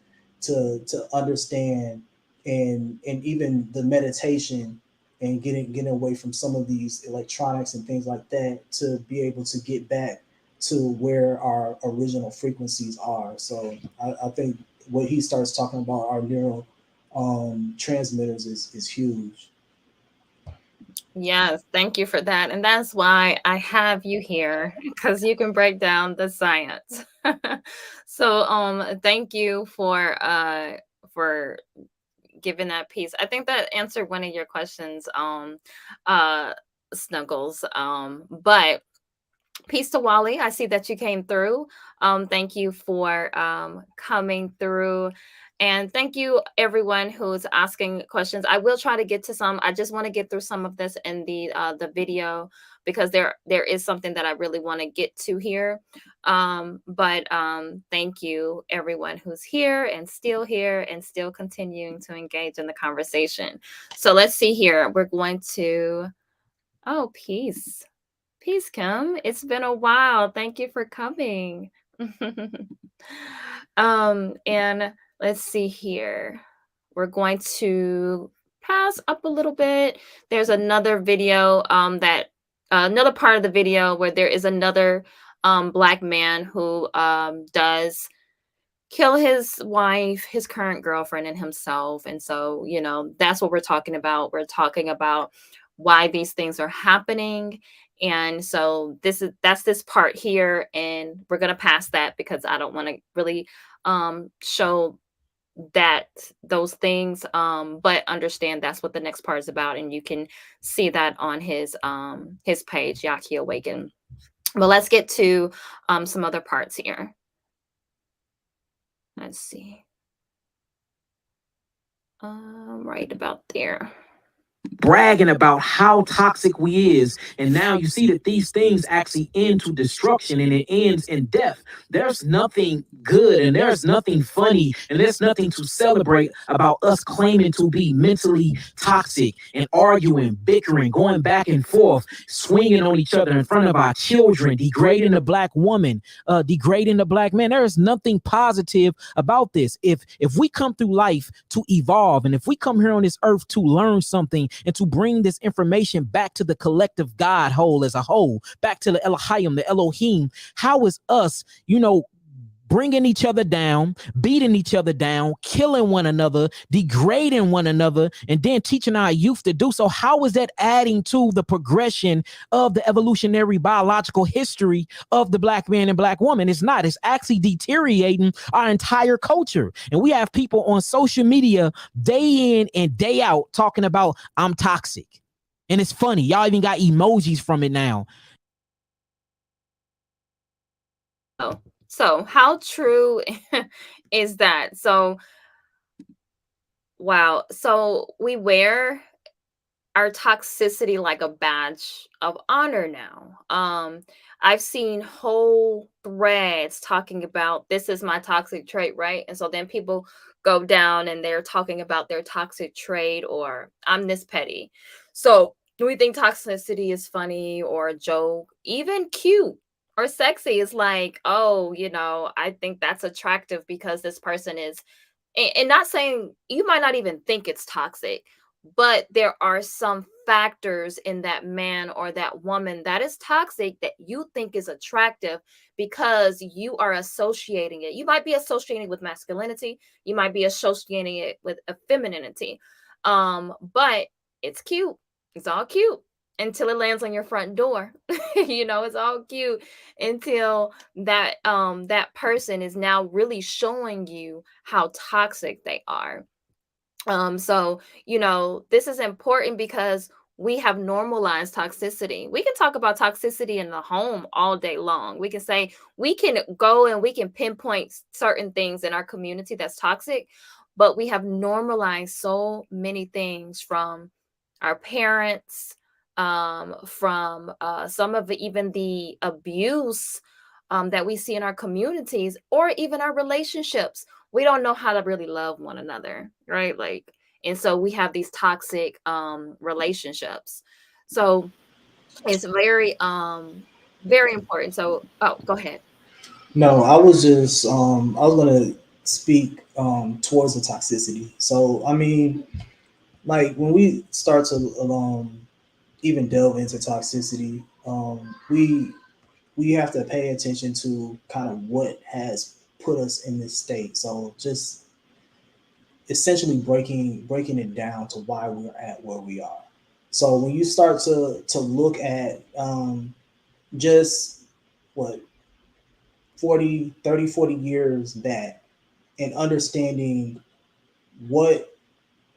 understand, and even the meditation, and getting away from some of these electronics and things like that, to be able to get back to where our original frequencies are. So I think what he starts talking about, our neural transmitters, is huge. Yes, thank you for that. And that's why I have you here, because you can break down the science. So thank you for giving that piece. I think that answered one of your questions, uh Snuggles. But peace to Wally. I see that you came through. Thank you for coming through. And thank you, everyone who's asking questions. I will try to get to some. I just want to get through some of this in the video, because there is something that I really want to get to here. But thank you, everyone who's here and still continuing to engage in the conversation. So let's see here. We're going to. Oh, peace. Peace, Kim. It's been a while. Thank you for coming. And let's see here. We're going to pass up a little bit. There's another video that another part of the video where there is another black man who does kill his wife, his current girlfriend, and himself. And so, that's what we're talking about. We're talking about why these things are happening. And so that's this part here, and we're going to pass that because I don't want to really show that those things, but understand that's what the next part is about, and you can see that on his page, Yahki Awaken. But let's get to some other parts here. Let's see. Right about there. Bragging about how toxic we is, and now you see that these things actually end to destruction, and it ends in death. There's nothing good, and there's nothing funny, and there's nothing to celebrate about us claiming to be mentally toxic and arguing, bickering, going back and forth, swinging on each other in front of our children, degrading the black woman, degrading the black man. There is nothing positive about this. If we come through life to evolve, and if we come here on this earth to learn something and to bring this information back to the collective God whole as a whole, back to the Elohim, the Elohim, how is us, bringing each other down, beating each other down, killing one another, degrading one another, and then teaching our youth to do so? How is that adding to the progression of the evolutionary biological history of the black man and black woman? It's not. It's actually deteriorating our entire culture. And we have people on social media day in and day out talking about, I'm toxic. And it's funny. Y'all even got emojis from it now. Oh, so how true is that? So, wow. So we wear our toxicity like a badge of honor now. I've seen whole threads talking about this is my toxic trait, right? And so then people go down and they're talking about their toxic trait, or I'm this petty. So we think toxicity is funny or a joke, even cute or sexy is like, oh, I think that's attractive because this person is, and not saying you might not even think it's toxic, but there are some factors in that man or that woman that is toxic that you think is attractive because you are associating it. You might be associating it with masculinity, you might be associating it with femininity, but it's cute. It's all cute until it lands on your front door. It's all cute until that person is now really showing you how toxic they are. So, this is important because we have normalized toxicity. We can talk about toxicity in the home all day long. We can say we can go and we can pinpoint certain things in our community that's toxic, but we have normalized so many things from our parents, from some of even the abuse that we see in our communities, or even our relationships. We don't know how to really love one another, right? Like, and so we have these toxic relationships. So it's very important. So, oh, go ahead. No, I was just I was gonna speak towards the toxicity. So I mean, like when we start to even delve into toxicity, we have to pay attention to kind of what has put us in this state. So just essentially breaking it down to why we're at where we are. So when you start to look at just what 40 years back and understanding what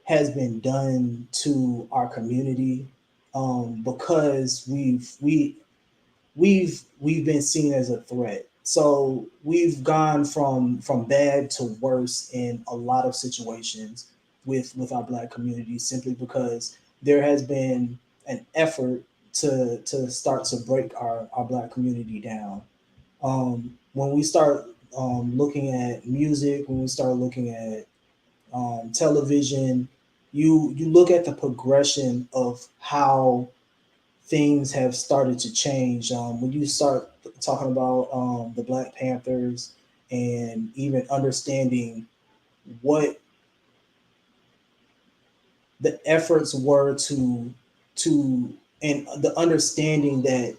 has been done to our community, because we've been seen as a threat. So we've gone from bad to worse in a lot of situations with our black community, simply because there has been an effort to start to break our black community down. When we start looking at music, when we start looking at television, you look at the progression of how things have started to change. When you start talking about the Black Panthers, and even understanding what the efforts were to and the understanding that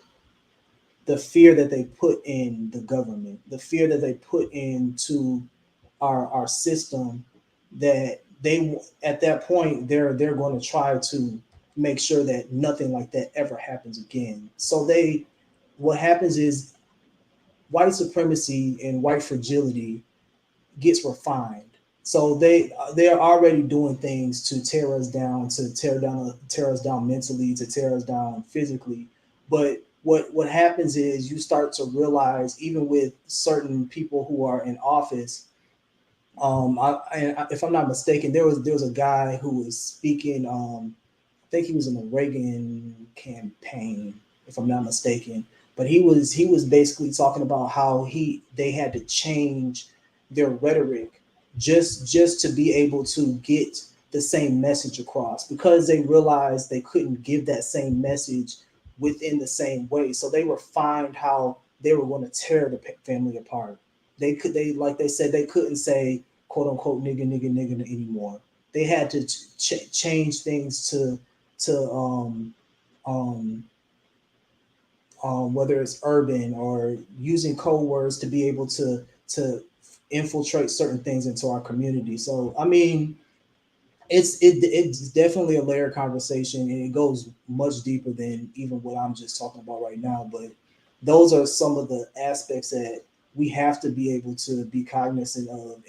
the fear that they put in the government, the fear that they put into our system, that they at that point they're going to try to make sure that nothing like that ever happens again. So they what happens is white supremacy and white fragility gets refined. So they're already doing things to tear us down, to tear us down mentally, to tear us down physically. But what happens is you start to realize, even with certain people who are in office, if I'm not mistaken, there was a guy who was speaking. I think he was in the Reagan campaign, if I'm not mistaken. But he was basically talking about how they had to change their rhetoric just to be able to get the same message across, because they realized they couldn't give that same message within the same way. So they refined how they were going to tear the family apart. Like they said, they couldn't say quote unquote nigga nigga nigga anymore. They had to change things to um, whether it's urban or using code words to be able to infiltrate certain things into our community. So I mean, it's definitely a layered conversation, and it goes much deeper than even what I'm just talking about right now. But those are some of the aspects that we have to be able to be cognizant of,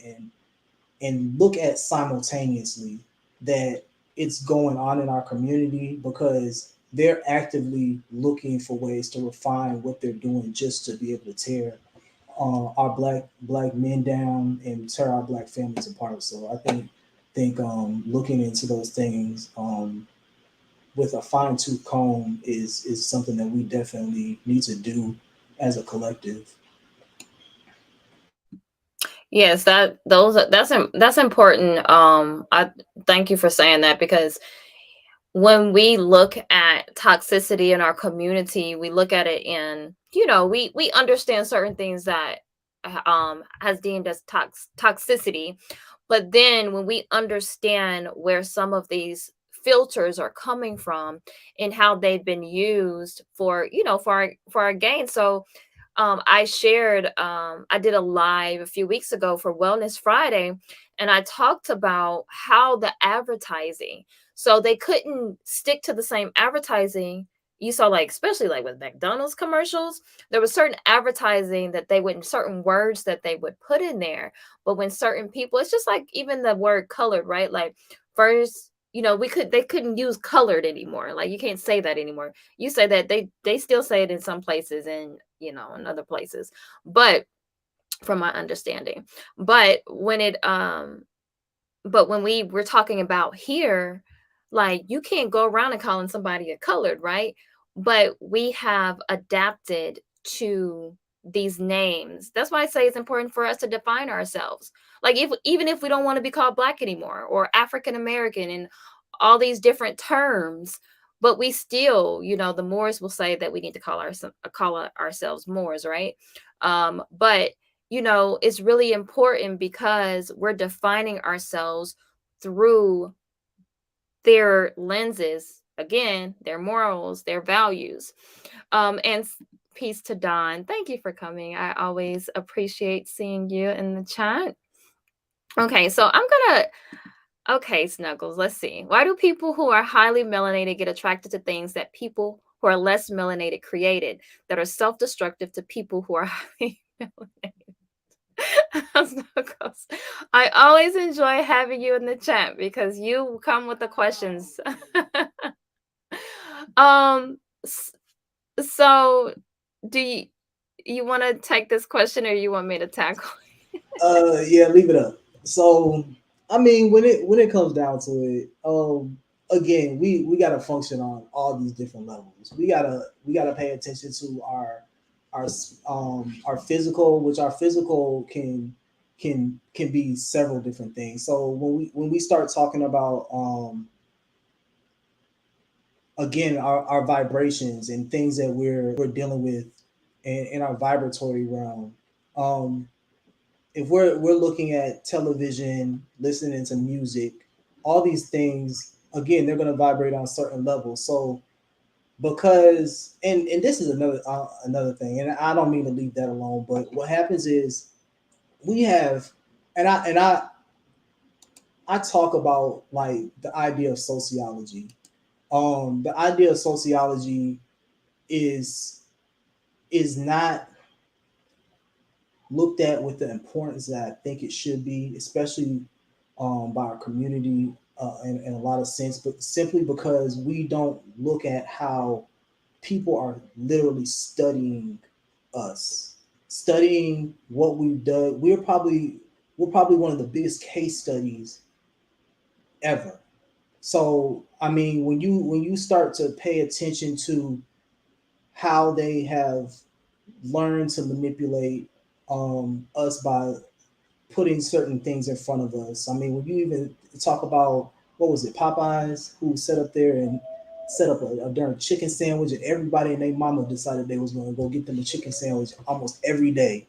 and look at simultaneously, that it's going on in our community, because they're actively looking for ways to refine what they're doing just to be able to tear our black men down and tear our black families apart. So I think looking into those things with a fine tooth comb is something that we definitely need to do as a collective. Yes, that's important. I thank you for saying that, because when we look at toxicity in our community, we look at it in, we understand certain things that has deemed as toxicity, but then when we understand where some of these filters are coming from and how they've been used for, for our gain. So I did a live a few weeks ago for Wellness Friday, and I talked about how the advertising, so they couldn't stick to the same advertising. You saw, like, especially like with McDonald's commercials, there was certain advertising that they wouldn't, certain words that they would put in there. But when certain people, it's just like even the word colored, right? Like first, they couldn't use colored anymore. Like you can't say that anymore. You say that, they still say it in some places, and in other places, but from my understanding. But when we were talking about here, like you can't go around and calling somebody a colored, right? But we have adapted to these names. That's why I say it's important for us to define ourselves. Like, if even if we don't want to be called black anymore, or African American, and all these different terms, but we still, the Moors will say that we need to call ourselves Moors, right? But it's really important because we're defining ourselves through their lenses, again, their morals, their values. And peace to Don. Thank you for coming. I always appreciate seeing you in the chat. Okay, so okay, Snuggles, let's see. Why do people who are highly melanated get attracted to things that people who are less melanated created, that are self-destructive to people who are highly melanated? Snuggles, I always enjoy having you in the chat because you come with the questions. um, so do you want to take this question, or you want me to tackle? Yeah, leave it up. So, I mean, when it comes down to it, again, we gotta function on all these different levels. We gotta pay attention to our our physical, which our physical can be several different things. So when we start talking about again our vibrations and things that we're dealing with in our vibratory realm. Um, if we're looking at television, listening to music, all these things, again, they're going to vibrate on certain levels. So because and this is another thing, and I don't mean to leave that alone, but what happens is we have, and I talk about like the idea of sociology. The idea of sociology is is not looked at with the importance that I think it should be, especially by our community in a lot of sense, but simply because we don't look at how people are literally studying us, studying what we've done. We're probably one of the biggest case studies ever. So I mean, when you start to pay attention to how they have learned to manipulate us by putting certain things in front of us. I mean, when you even talk about what was it, Popeyes, who set up there and set up a darn chicken sandwich, and everybody and their mama decided they was going to go get them a chicken sandwich almost every day.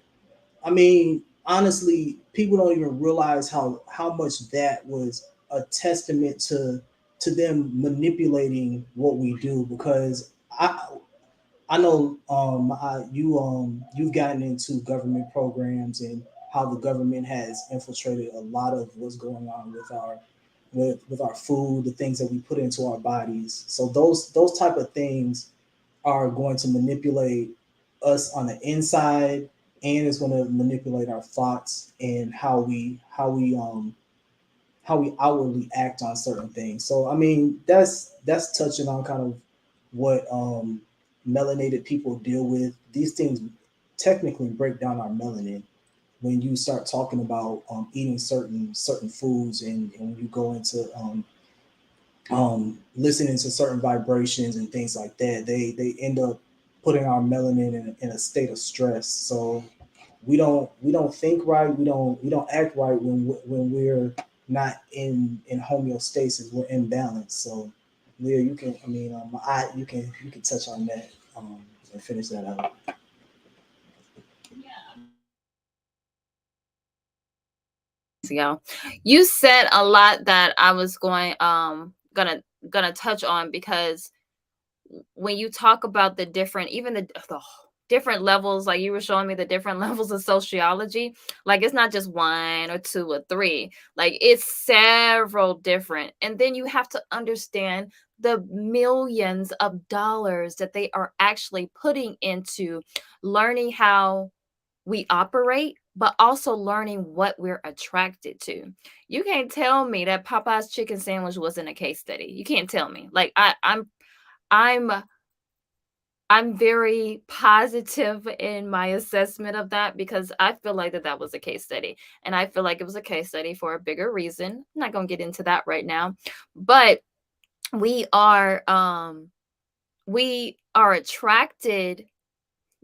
I mean, honestly, people don't even realize how much that was a testament to them manipulating what we do because I know you've gotten into government programs and how the government has infiltrated a lot of what's going on with our food, the things that we put into our bodies. So those type of things are going to manipulate us on the inside, and it's going to manipulate our thoughts and how we outwardly act on certain things. So I mean, that's touching on kind of what melanated people deal with. These things technically break down our melanin when you start talking about eating certain foods, and when you go into listening to certain vibrations and things like that, they end up putting our melanin in a state of stress. So we don't think right, we don't act right when we're not in homeostasis, we're imbalanced. So Leah, you can, I mean, I you can touch on that, and finish that out. Y'all, you said a lot that I was gonna touch on, because when you talk about the different, even the different levels, like you were showing me the different levels of sociology, like it's not just one or two or three, like it's several different. And then you have to understand the millions of dollars that they are actually putting into learning how we operate, but also learning what we're attracted to. You can't tell me that Popeye's chicken sandwich wasn't a case study. You can't tell me. Like I'm I'm very positive in my assessment of that, because I feel like that was a case study, and I feel like it was a case study for a bigger reason. I'm not going to get into that right now, but we are um we are attracted,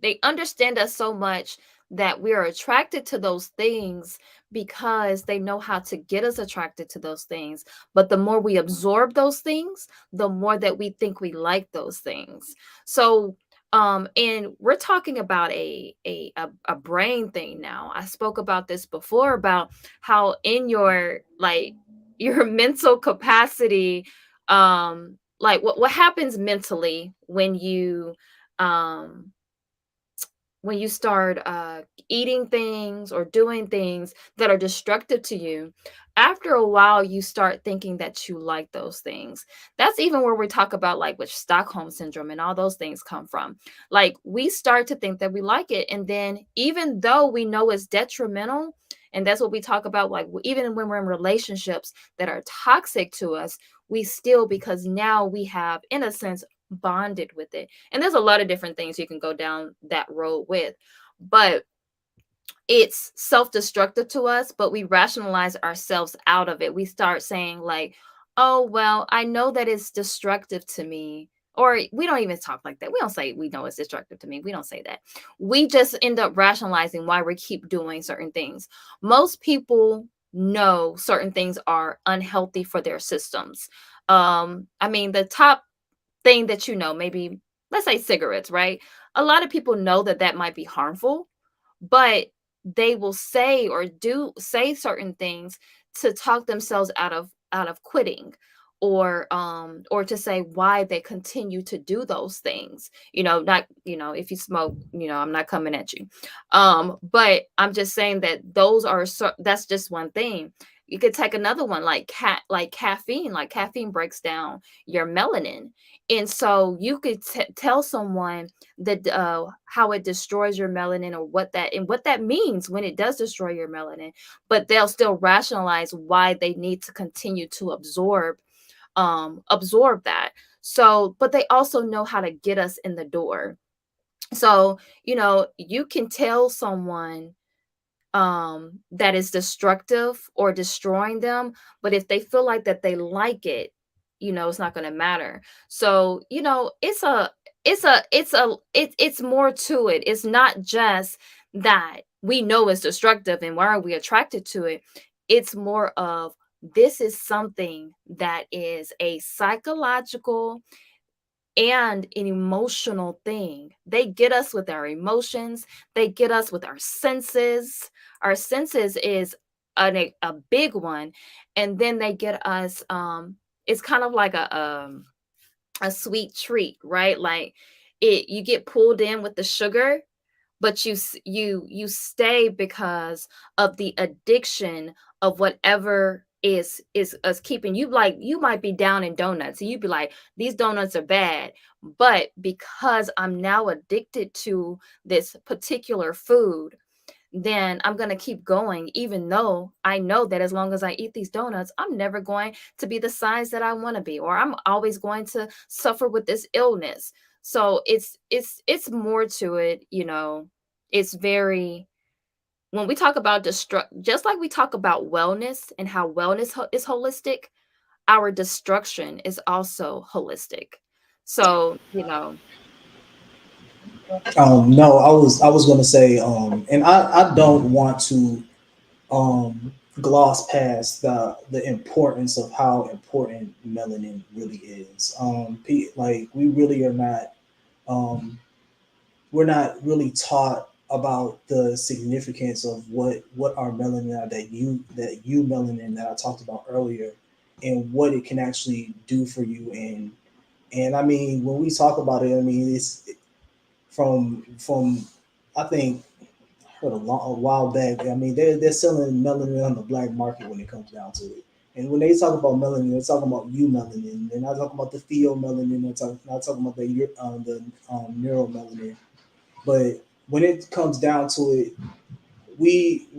they understand us so much that we are attracted to those things because they know how to get us attracted to those things. But the more we absorb those things, the more that we think we like those things. So and we're talking about a brain thing now. I spoke about this before, about how in your, like, your mental capacity, like what happens mentally um when you start eating things or doing things that are destructive to you. After a while, you start thinking that you like those things. That's even where we talk about, like, which Stockholm syndrome and all those things come from. Like, we start to think that we like it, and then even though we know it's detrimental, and that's what we talk about, like, even when we're in relationships that are toxic to us, we still, because now we have, in a sense, bonded with it. And there's a lot of different things you can go down that road with, but it's self-destructive to us, but we rationalize ourselves out of it. We start saying, like, oh well, I know that it's destructive to me. Or we don't even talk like that. We don't say we know it's destructive to me. We don't say that. We just end up rationalizing why we keep doing certain things. Most people know certain things are unhealthy for their systems. I mean, the top thing that, maybe, let's say cigarettes, right? A lot of people know that that might be harmful, but they will say or do say certain things to talk themselves out of quitting, or to say why they continue to do those things. Not, if you smoke, I'm not coming at you. But I'm just saying that that's just one thing. You could take another one, like caffeine. Like, caffeine breaks down your melanin, and so you could tell someone that how it destroys your melanin, or what that means when it does destroy your melanin, but they'll still rationalize why they need to continue to absorb that. So, but they also know how to get us in the door. So, you can tell someone that is destructive or destroying them, but if they feel like that they like it, it's not going to matter. So, it's more to it. It's not just that we know it's destructive and why are we attracted to it. It's more of, this is something that is a psychological and an emotional thing. They get us with our emotions, they get us with our senses. Our senses is a big one. And then they get us, it's kind of like a sweet treat, right? Like, you get pulled in with the sugar, but you stay because of the addiction of whatever is keeping you. Like, you might be down in donuts and you'd be like, these donuts are bad, but because I'm now addicted to this particular food, then I'm going to keep going, even though I know that as long as I eat these donuts, I'm never going to be the size that I want to be, or I'm always going to suffer with this illness. So it's more to it. It's very, when we talk about just like we talk about wellness and how wellness is holistic, our destruction is also holistic. So, No, I was gonna say, and I don't want to gloss past the importance of how important melanin really is. Like we really are not, um, we're not really taught about the significance of what our melanin are, that you melanin that I talked about earlier, and what it can actually do for you. And I mean, when we talk about it, I mean it's from I think I heard a while back. I mean, they're selling melanin on the black market when it comes down to it. And when they talk about melanin, they're talking about you melanin. They're not talking about the theomelanin. They're not talking about the neuromelanin. But when it comes down to it, we've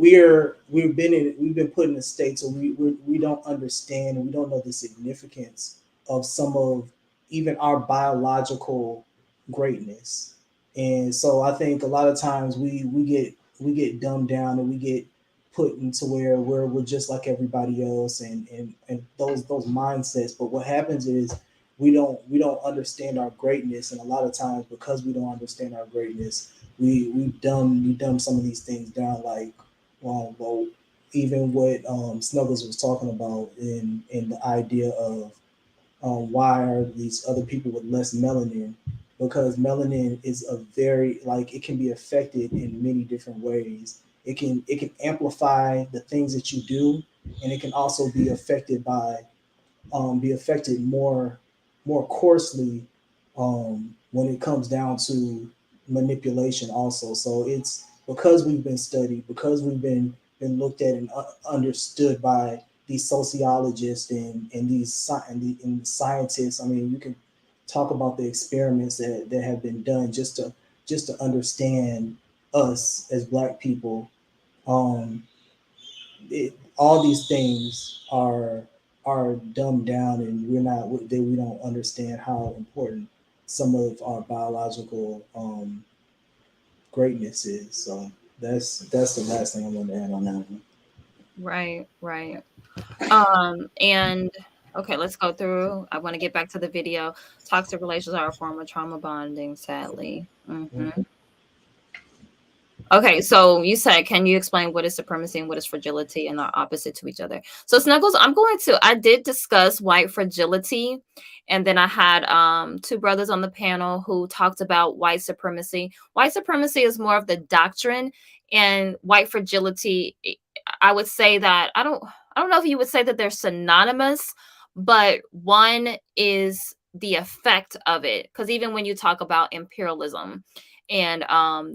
been put in a state so we don't understand, and we don't know the significance of some of even our biological greatness. And so I think a lot of times we get dumbed down, and we get put into where we're just like everybody else, and those mindsets. But what happens is we don't understand our greatness, and a lot of times because we don't understand our greatness, we dumb some of these things down, like, well, even what Snuggles was talking about in the idea of why are these other people with less melanin? Because melanin is a very, like, it can be affected in many different ways. It can amplify the things that you do, and it can also be affected more coarsely when it comes down to manipulation also. So it's because we've been studied, because we've been looked at and understood by these sociologists and and the scientists. I mean, you can talk about the experiments that have been done just to understand us as Black people. um, all these things are dumbed down, and we don't understand how important some of our biological greatness is. So that's the last thing I want to add on that one. right, right. And okay, let's go through. I want to get back to the video. Toxic relations are a form of trauma bonding, sadly. Okay, so you said, can you explain what is supremacy and what is fragility and are opposite to each other? So Snuggles, I did discuss white fragility, and then I had two brothers on the panel who talked about white supremacy. White supremacy is more of the doctrine, and white fragility, I would say that I don't know if you would say that they're synonymous, but one is the effect of it. Because even when you talk about imperialism, and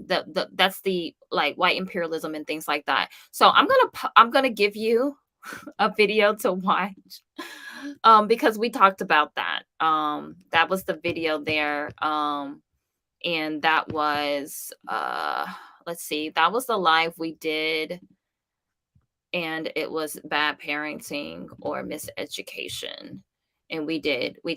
that's the like white imperialism and things like that. So I'm gonna give you a video to watch, because we talked about that. That was the video there. And that was let's see, that was the live we did, and it was bad parenting or miseducation. And we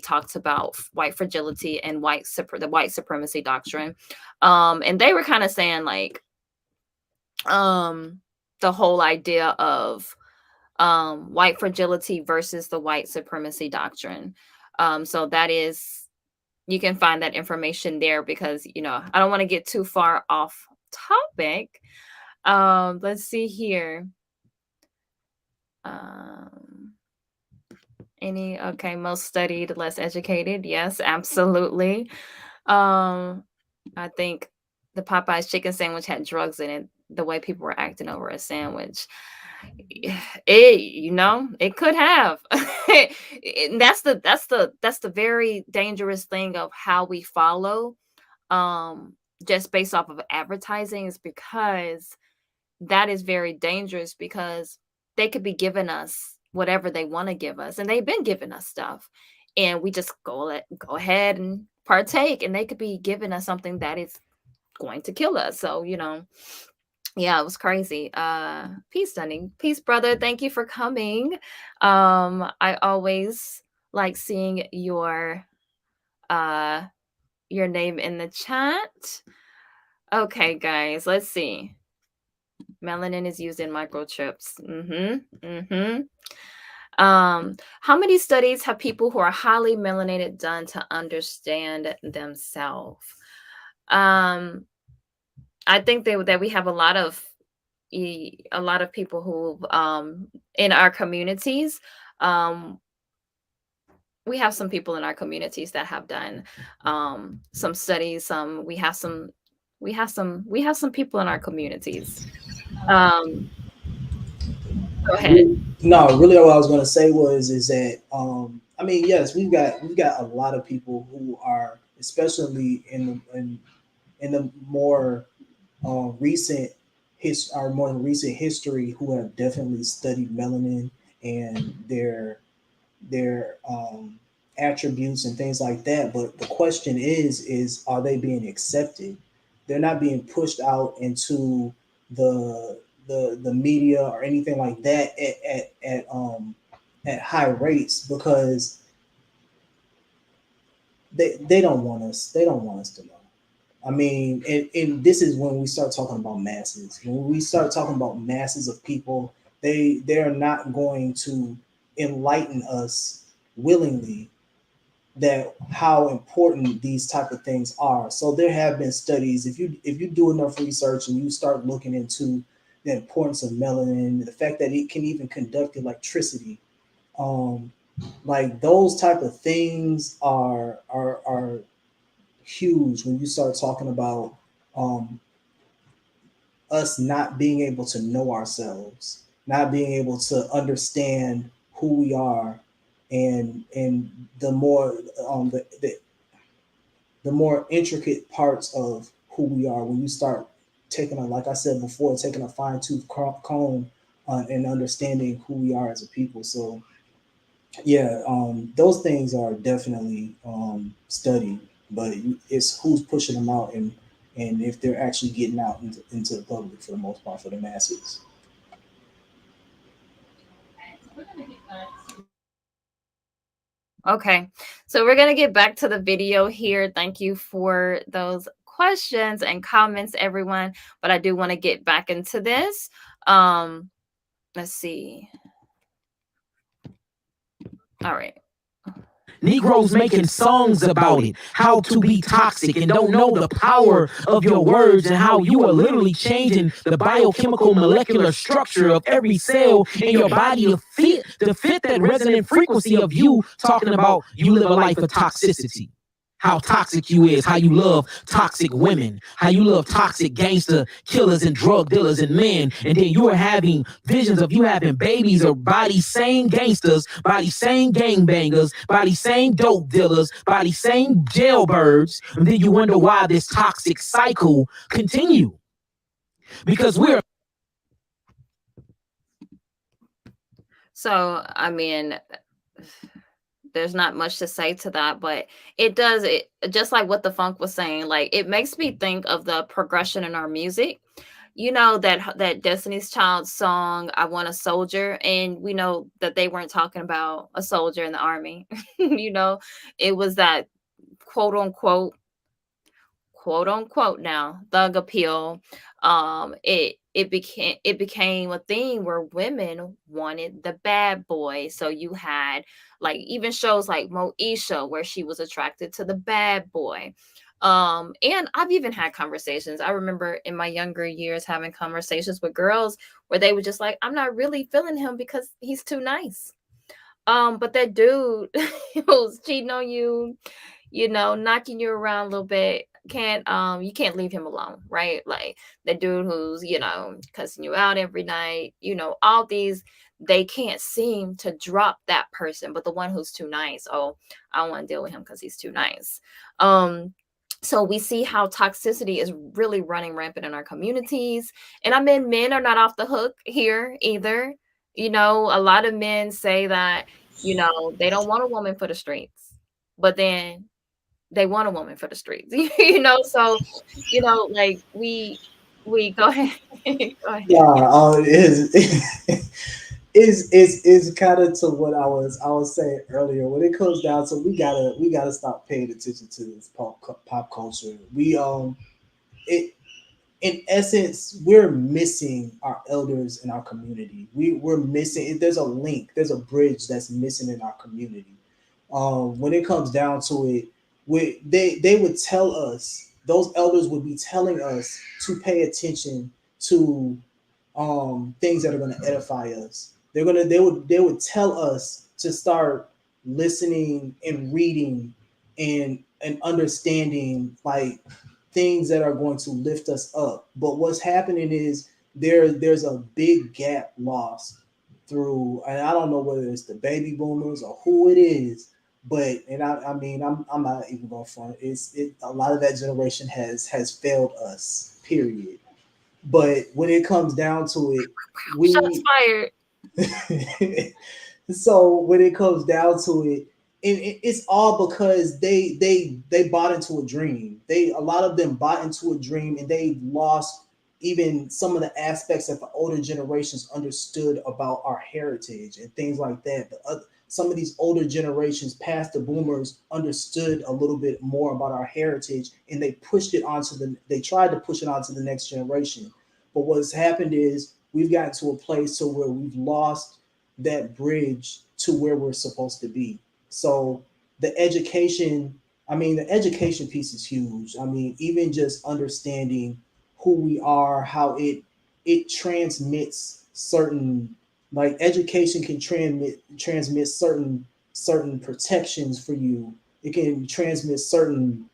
talked about white fragility and the white supremacy doctrine. And they were kind of saying like, the whole idea of white fragility versus the white supremacy doctrine. So that is, you can find that information there, because I don't want to get too far off topic. Let's see here. Um, most studied, less educated. Yes, absolutely. I think the Popeyes chicken sandwich had drugs in it. The way people were acting over a sandwich, it could have. That's the very dangerous thing of how we follow, just based off of advertising, is because that is very dangerous, because they could be giving us whatever they want to give us, and they've been giving us stuff, and we just go ahead and partake, and they could be giving us something that is going to kill us. So yeah, it was crazy. Peace, Stunning. Peace, brother. Thank you for coming. I always like seeing uh your name in the chat. Okay, guys, let's see. Melanin is used in microchips. How many studies have people who are highly melanated done to understand themselves? Um, I think that we have a lot of people who in our communities. Um, we have some people in our communities that have done some studies. We have some people in our communities. Um, go ahead. No, really, what I was going to say was is that I mean, yes, we've got a lot of people who are, especially in the more recent our more recent history, who have definitely studied melanin and their attributes and things like that. But the question is are they being accepted? They're not being pushed out into the the media or anything like that at high rates, because they don't want us. They don't want us to know. I mean, and this is when we start talking about masses. When we start talking about masses of people, they're not going to enlighten us willingly that how important these type of things are. So there have been studies. If you do enough research and you start looking into the importance of melanin, the fact that it can even conduct electricity, um, like those type of things are huge when you start talking about um, us not being able to know ourselves, not being able to understand who we are, and the more the more intricate parts of who we are, when you start taking a, like I said before, taking a fine tooth comb and understanding who we are as a people. So yeah, those things are definitely studied, but it's who's pushing them out, and if they're actually getting out into the public for the most part, for the masses. Okay, so we're gonna get back to the video here. Thank you for those questions and comments, everyone. But I do want to get back into this. Let's see. All right. Negroes making songs about it, how to be toxic, and don't know the power of your words and how you are literally changing the biochemical molecular structure of every cell in your body to fit that resonant frequency of you talking about you live a life of toxicity. How toxic you is, how you love toxic women, how you love toxic gangster killers and drug dealers and men, and then you are having visions of you having babies or by these same gangsters, by these same gangbangers, by these same dope dealers, by these same jailbirds, and then you wonder why this toxic cycle continue. Because we're So, I mean, there's not much to say to that, but it does it just like what the funk was saying. Like it makes me think of the progression in our music. You know that Destiny's Child song "I Want a Soldier," and we know that they weren't talking about a soldier in the army. You know, it was that quote unquote now thug appeal. It became a thing where women wanted the bad boy. So you had like even shows like Moesha where she was attracted to the bad boy. And I've even had conversations. I remember in my younger years having conversations with girls where they were just like, I'm not really feeling him because he's too nice. But that dude who's cheating on you, knocking you around a little bit, can't you can't leave him alone, right? Like the dude who's, cussing you out every night, all these, they can't seem to drop that person. But the one who's too nice, oh, I don't want to deal with him because he's too nice. So we see how toxicity is really running rampant in our communities. And I mean, men are not off the hook here either. A lot of men say that, they don't want a woman for the streets, but then they want a woman for the streets. So, like we go ahead. Go ahead. Yeah, it is. Is kind of to what I was saying earlier. When it comes down to, we gotta stop paying attention to this pop culture. We it in essence, we're missing our elders in our community. We're missing. There's a link. There's a bridge that's missing in our community. When it comes down to it, they would tell us, those elders would be telling us to pay attention to things that are going to edify us. They would tell us to start listening and reading and understanding, like, things that are going to lift us up. But what's happening is there's a big gap lost through, and I don't know whether it's the baby boomers or who it is, but and I mean I'm not even going front. A lot of that generation has failed us. Period. But when it comes down to it, Shots we fired. so when it comes down to it, it's all because they bought into a dream. A lot of them bought into a dream, and they lost even some of the aspects that the older generations understood about our heritage and things like that. Some of these older generations past the boomers understood a little bit more about our heritage, and they tried to push it onto the next generation. But what's happened is we've gotten to a place to where we've lost that bridge to where we're supposed to be. So the education, the education piece is huge. I mean, even just understanding who we are, how it transmits certain, like, education can transmit certain protections for you. It can transmit certain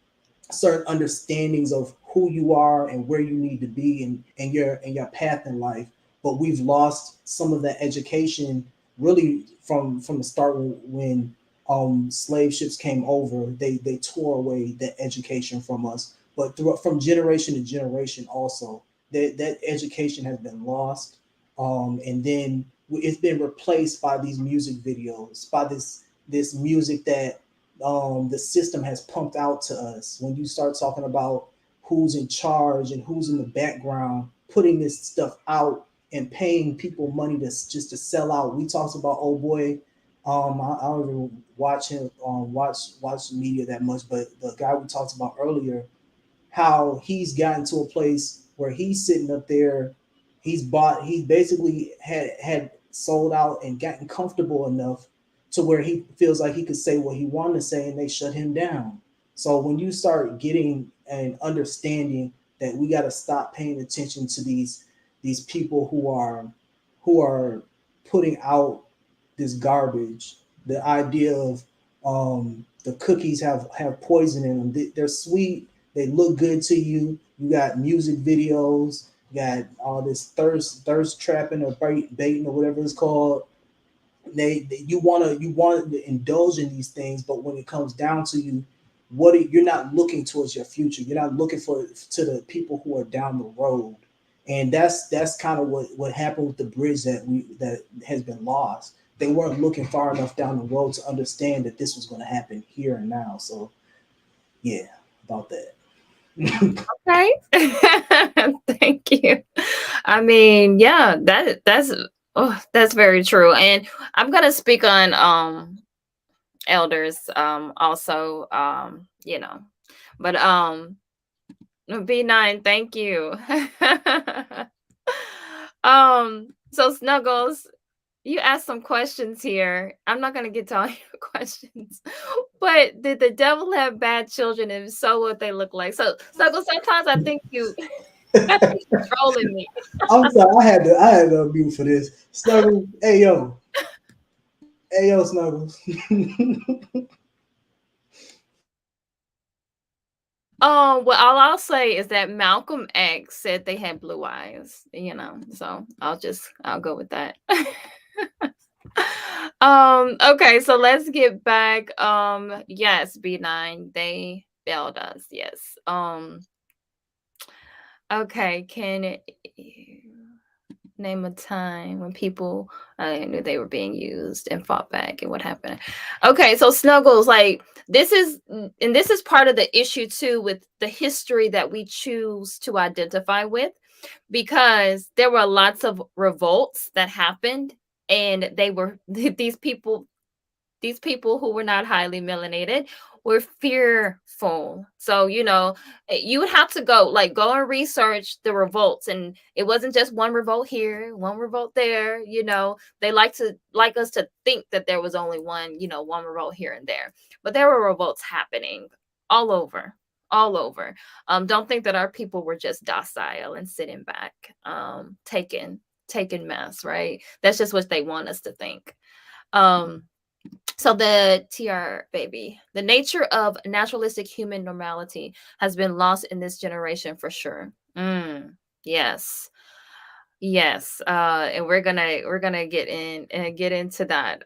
understandings of who you are and where you need to be, and your path in life. But we've lost some of that education, really, from the start. When slave ships came over, they tore away that education from us. But from generation to generation also, that education has been lost. And then it's been replaced by these music videos, by this music that the system has pumped out to us. When you start talking about who's in charge and who's in the background putting this stuff out and paying people money to just to sell out. We talked about old boy. I don't even watch him watch media that much, but the guy we talked about earlier, how he's gotten to a place where he's sitting up there, he basically had sold out and gotten comfortable enough to where he feels like he could say what he wanted to say, and they shut him down. So when you start getting and understanding that we got to stop paying attention to these people who are putting out this garbage, the idea of the cookies have poison in them. They're sweet, they look good to you. You got music videos, you got all this thirst trapping or baiting or whatever it's called. You want to indulge in these things, but when it comes down to you're not looking towards your future. You're not looking to the people who are down the road, and that's kind of what happened with the bridge that has been lost. They weren't looking far enough down the road to understand that this was going to happen here and now. So yeah, about that. Okay. Thank you. I mean, yeah, that's very true. And I'm gonna speak on elders also, but B9, thank you. So Snuggles, you asked some questions here. I'm not gonna get to all your questions, but did the devil have bad children? And if so, what they look like? So Snuggles, sometimes I think I think you're trolling me. I'm sorry, I had to unmute for this. Snuggles, hey yo, Snuggles. Well, all I'll say is that Malcolm X said they had blue eyes, so I'll go with that. Okay, so let's get back. Yes, B9, they failed us. Yes. Okay, can you name a time when people knew they were being used and fought back, and what happened? Okay, so Snuggles, like, this is part of the issue too, with the history that we choose to identify with, because there were lots of revolts that happened, and they were these people who were not highly melanated we're fearful. So, you would have to go and research the revolts. And it wasn't just one revolt here, one revolt there. They like us to think that there was only one revolt here and there. But there were revolts happening all over, all over. Don't think that our people were just docile and sitting back, taking mess, right? That's just what they want us to think. So the TR baby, the nature of naturalistic human normality has been lost in this generation for sure. Yes. Yes. And we're gonna get into that.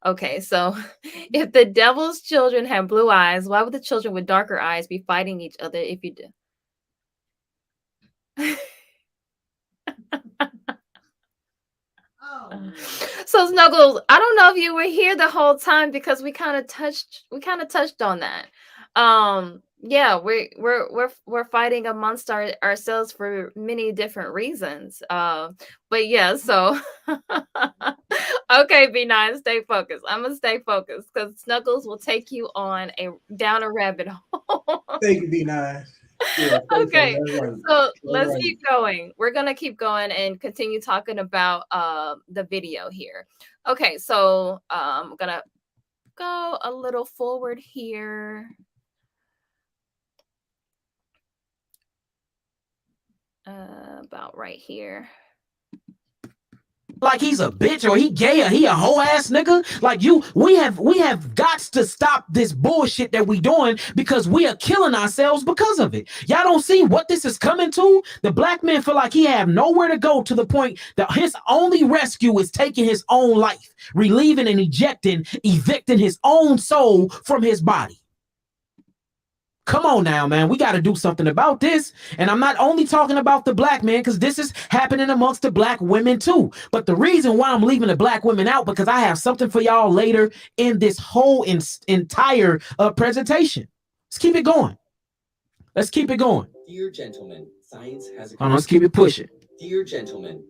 Okay, so if the devil's children had blue eyes, why would the children with darker eyes be fighting each other if you do? So Snuggles, I don't know if you were here the whole time because we kind of touched on that. Yeah, we're fighting amongst ourselves for many different reasons. But yeah, so okay, B9, stay focused. I'm gonna stay focused because Snuggles will take you on down a rabbit hole. Thank you, B9. Yeah, Okay, right. so let's keep going. We're gonna keep going and continue talking about the video here. Okay, so I'm gonna go a little forward here. About right here. Like he's a bitch or he gay or he a whole ass nigga. Like we have got to stop this bullshit that we doing because we are killing ourselves because of it. Y'all don't see what this is coming to? The black man feel like he have nowhere to go to the point that his only rescue is taking his own life, relieving and evicting his own soul from his body. Come on now, man. We got to do something about this. And I'm not only talking about the black man because this is happening amongst the black women too. But the reason why I'm leaving the black women out because I have something for y'all later in this whole entire presentation. Let's keep it going. Let's keep it going. Dear gentlemen, science has a... let's keep it pushing. Dear gentlemen.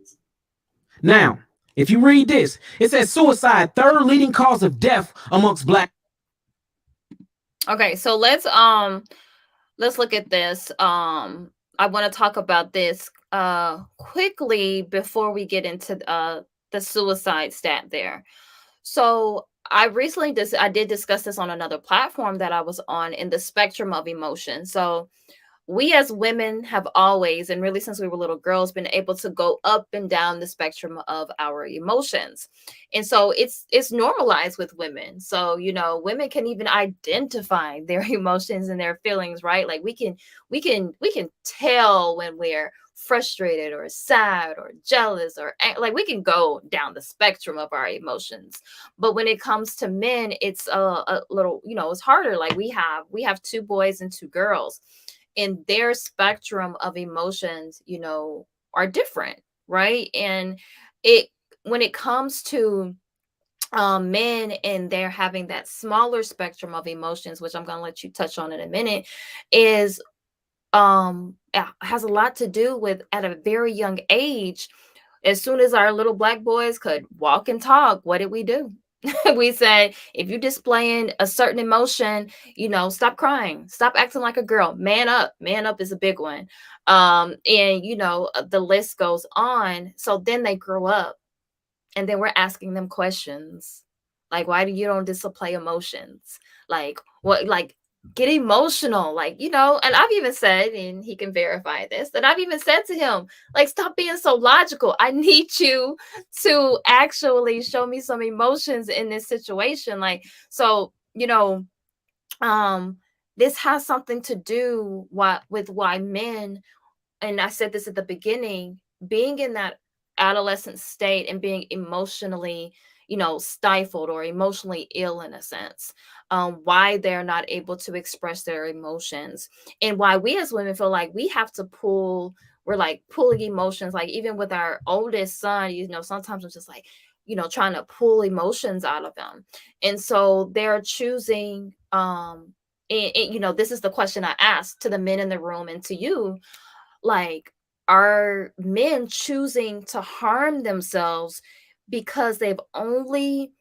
Now, if you read this, it says suicide, third leading cause of death amongst black. Okay, so let's look at this. I want to talk about this quickly before we get into the suicide stat there. So I recently I did discuss this on another platform that I was on in the spectrum of emotion. So we as women have always, and really since we were little girls, been able to go up and down the spectrum of our emotions. And so it's normalized with women. So, women can even identify their emotions and their feelings, right? Like we can tell when we're frustrated or sad or jealous or like we can go down the spectrum of our emotions. But when it comes to men, it's a little, it's harder. Like we have 2 boys and 2 girls. And their spectrum of emotions, are different, right? And when it comes to men and they're having that smaller spectrum of emotions, which I'm going to let you touch on in a minute, is has a lot to do with at a very young age. As soon as our little black boys could walk and talk, what did we do? We said, if you're displaying a certain emotion, stop crying, stop acting like a girl, man up is a big one. And the list goes on. So then they grow up and then we're asking them questions like, why do you don't display emotions? Like what, like get emotional, and I've even said, and he can verify this, that I've even said to him, like, stop being so logical. I need you to actually show me some emotions in this situation. Like, so this has something to do with why men, and I said this at the beginning, being in that adolescent state and being emotionally stifled or emotionally ill in a sense, why they're not able to express their emotions, and why we as women feel like we have to we're like pulling emotions, like even with our oldest son, sometimes it's just like, trying to pull emotions out of them. And so they're choosing, this is the question I asked to the men in the room and to you, like, are men choosing to harm themselves because they've only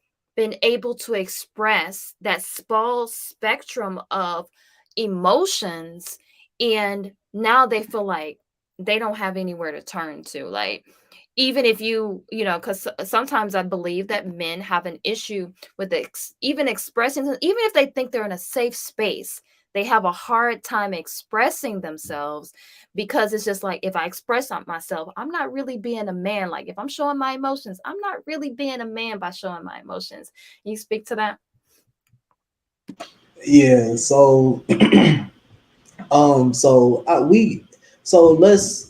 been able to express that small spectrum of emotions, and now they feel like they don't have anywhere to turn to. Like, even if you know, because sometimes I believe that men have an issue with even expressing, even if they think they're in a safe space, they have a hard time expressing themselves, because it's just like, if I express myself, I'm not really being a man. Like, if I'm showing my emotions, I'm not really being a man by showing my emotions. You speak to that? Yeah. So we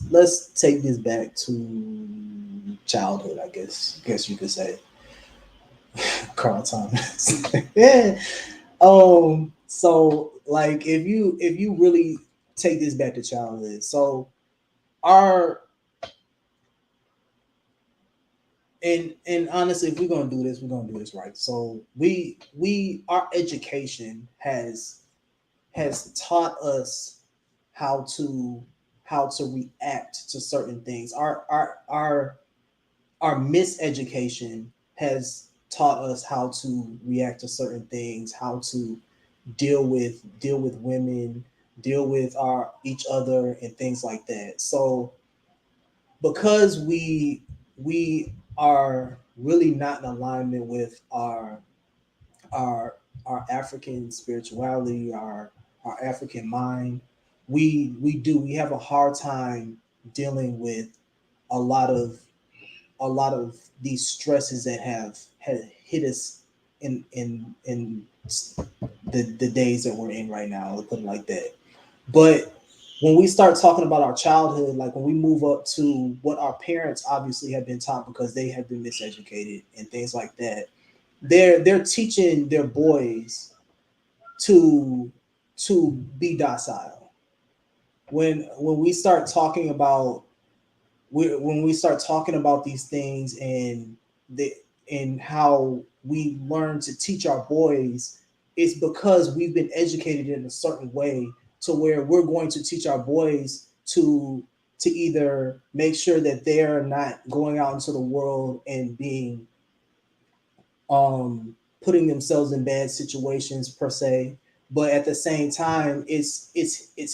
let's take this back to childhood. I guess you could say Carl Thomas. Yeah. So like if you really take this back to childhood, so our and honestly, if we're gonna do this, we're gonna do this right. So we our education has taught us how to how to react to certain things. Our miseducation has taught us how to react to certain things, how to deal with women, deal with our each other and things like that. So because we are really not in alignment with our our African spirituality, our African mind, we have a hard time dealing with a lot of a lot of these stresses that have hit us in the days that we're in right now, let's put it like that. But when we start talking about our childhood, like when we move up to what our parents obviously have been taught because they have been miseducated and things like that, they're teaching their boys to to be docile. When we start talking about when we start talking about these things the and how we learn to teach our boys, it's because we've been educated in a certain way to where we're going to teach our boys to either make sure that they're not going out into the world and being um putting themselves in bad situations per se, but at the same time it's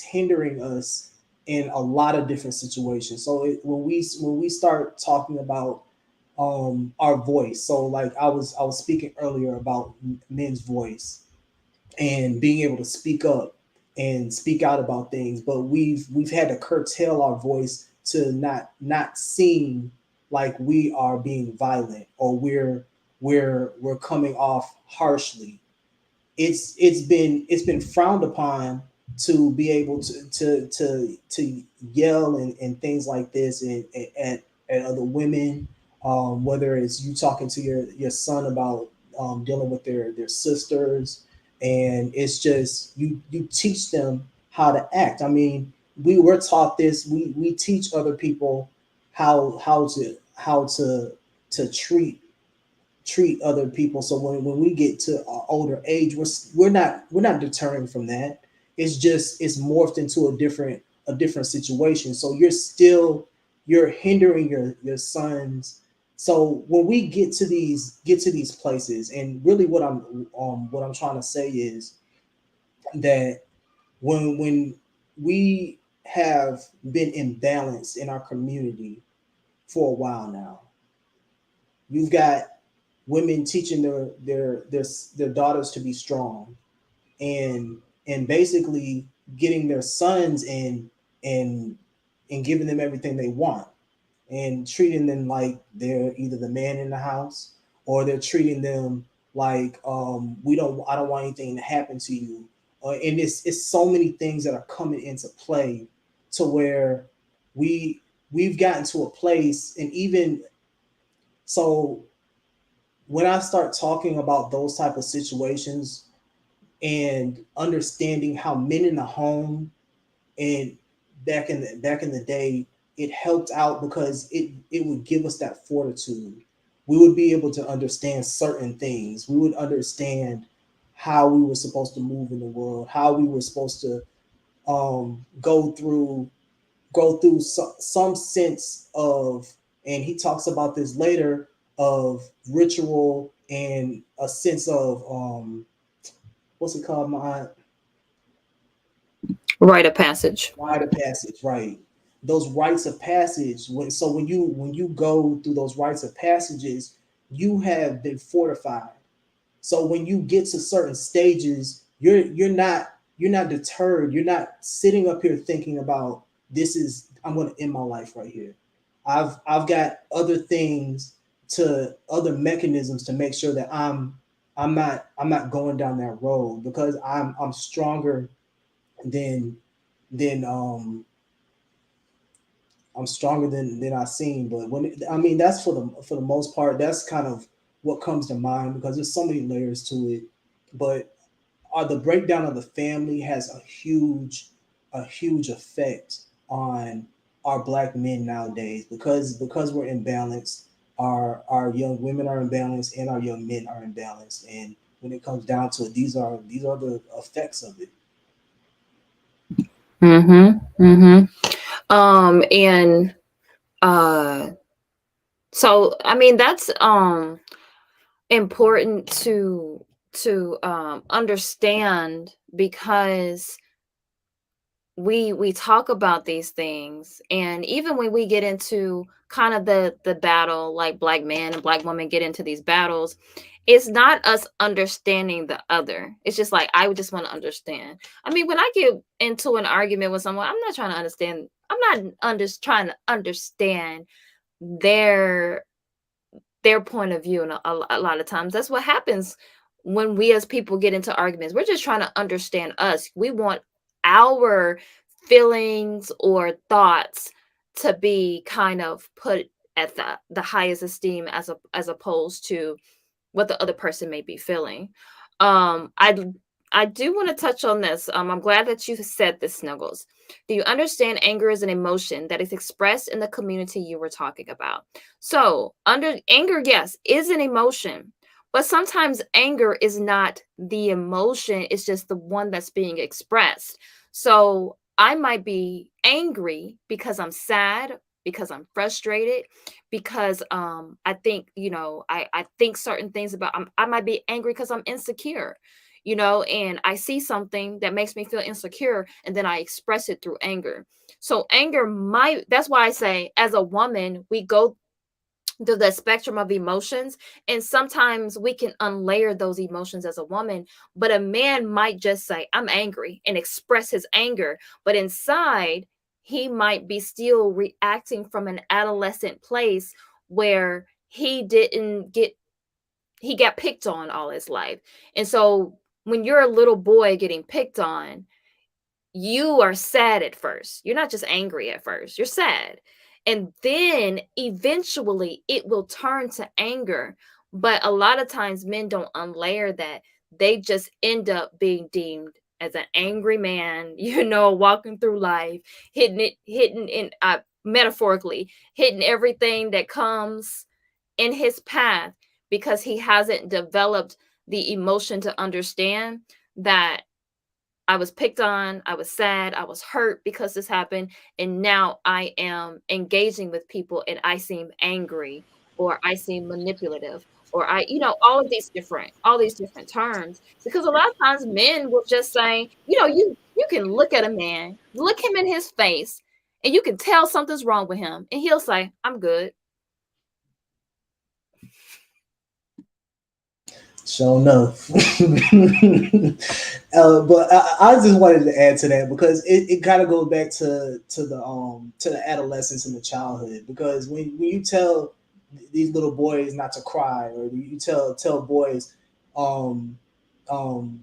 hindering us in a lot of different situations. So when we start talking about our voice, so like I was speaking earlier about men's voice and being able to speak up and speak out about things, but we've had to curtail our voice to not seem like we are being violent or we're coming off harshly. It's been frowned upon to be able to yell and things like this at other women, whether it's you talking to your son about dealing with their sisters, and it's just you teach them how to act. I mean, we were taught this. We teach other people how to treat other people. So when we get to our older age, we're not deterring from that. It's just it's morphed into a different situation. So you're hindering your sons. So when we get to these places, and really what I'm trying to say is that when we have been imbalanced in our community for a while now, you've got women teaching their daughters to be strong, and basically getting their sons and and giving them everything they want, and treating them like they're either the man in the house, or they're treating them like I don't want anything to happen to you. And it's so many things that are coming into play to where we we've gotten to a place. And even so, when I start talking about those type of situations and understanding how men in the home and back in the day, it helped out because it would give us that fortitude. We would be able to understand certain things. We would understand how we were supposed to move in the world, how we were supposed to go through some sense of, and he talks about this later, of ritual and a sense of what's it called, my Rite of passage. rite of passage, right? Those rites of passage. When you go through those rites of passages, you have been fortified. So when you get to certain stages, you're not deterred. You're not sitting up here thinking about this is I'm going to end my life right here. I've got other mechanisms to make sure that I'm not going down that road because I'm stronger than than I'm stronger than I seem. But I mean, that's for the most part. That's kind of what comes to mind because there's so many layers to it. But the breakdown of the family has a huge effect on our black men nowadays because we're imbalanced. Our young women are imbalanced and our young men are imbalanced. And when it comes down to it, these are the effects of it. Mm-hmm. Mm-hmm. And uh so I mean that's important to understand because we talk about these things, and even when we get into kind of the battle, like black man and black woman get into these battles, it's not us understanding the other. It's just like I would just want to understand. I mean, when I get into an argument with someone, I'm not trying to understand. I'm not trying to understand their their point of view. And a lot of times that's what happens when we as people get into arguments. We're just trying to understand us. We want our feelings or thoughts to be kind of put at the highest esteem as opposed to what the other person may be feeling. I do want to touch on this. I'm glad that you said this, Snuggles. Do you understand anger is an emotion that is expressed in the community you were talking about? So, under anger, yes, is an emotion, but sometimes anger is not the emotion, it's just the one that's being expressed. So, I might be angry because I'm sad, because I'm frustrated, because I think, I think certain things about I might be angry because I'm insecure, and I see something that makes me feel insecure and then I express it through anger. So anger might that's why I say as a woman, we go through the spectrum of emotions, and sometimes we can unlayer those emotions as a woman, but a man might just say I'm angry and express his anger, but inside he might be still reacting from an adolescent place where he got picked on all his life. And so when you're a little boy getting picked on, you are sad at first. You're not just angry at first, you're sad. And then eventually it will turn to anger. But a lot of times men don't unlayer that. They just end up being deemed as an angry man, walking through life, hitting in metaphorically, hitting everything that comes in his path because he hasn't developed the emotion to understand that I was picked on, I was sad, I was hurt because this happened, and now I am engaging with people and I seem angry or I seem manipulative or all these different terms, because a lot of times men will just say, you can look at a man, look him in his face, and you can tell something's wrong with him and he'll say, I'm good. Sure enough. But I just wanted to add to that because it kind of goes back to the adolescence and the childhood. Because when you tell these little boys not to cry, or you tell boys um um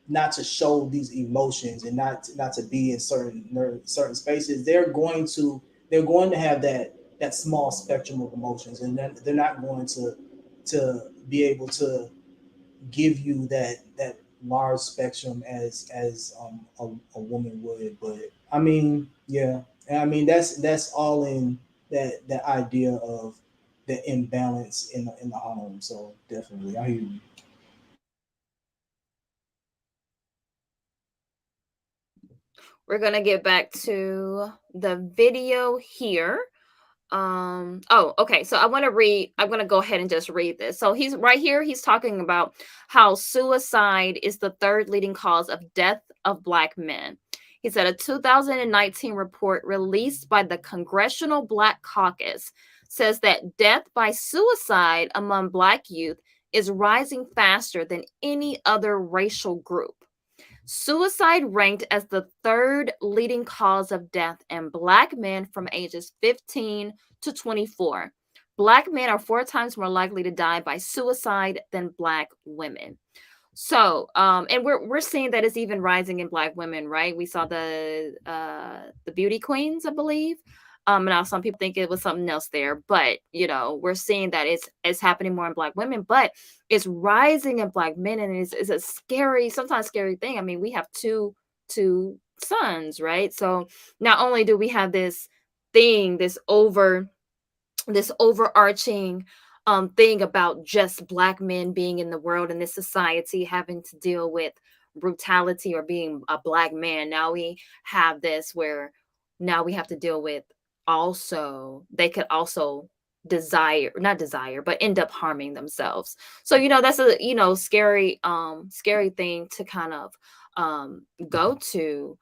not to show these emotions and not to be in certain spaces, they're going to have that small spectrum of emotions, and then they're not going to be able to give you that large spectrum as a woman would. But I mean, yeah, and I mean that's all in that idea of the imbalance in the home. So definitely, I hear you. We're going to get back to the video here. Oh, okay. So I'm going to go ahead and just read this. So he's right here, he's talking about how suicide is the third leading cause of death of Black men. He said a 2019 report released by the Congressional Black Caucus says that death by suicide among Black youth is rising faster than any other racial group. Suicide ranked as the third leading cause of death in Black men from ages 15 to 24. Black men are 4 times more likely to die by suicide than Black women. So, and we're seeing that it's even rising in Black women, right? We saw the beauty queens, I believe. Now some people think it was something else there, but we're seeing that it's happening more in Black women, but it's rising in Black men, and it's a sometimes scary thing. I mean, we have two sons, right? So not only do we have this thing, this overarching thing about just Black men being in the world in this society, having to deal with brutality or being a Black man. Now we have this where now we have to deal with also, they could also not desire, but end up harming themselves. So, that's a, scary thing to kind of go to.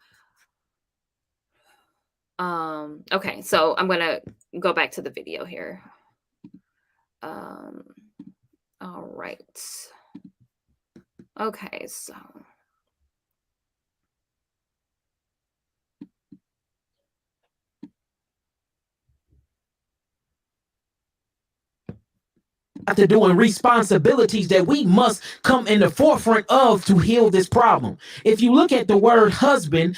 Okay, so I'm going to go back to the video here. All right. Okay, so to doing responsibilities that we must come in the forefront of to heal this problem. If you look at the word husband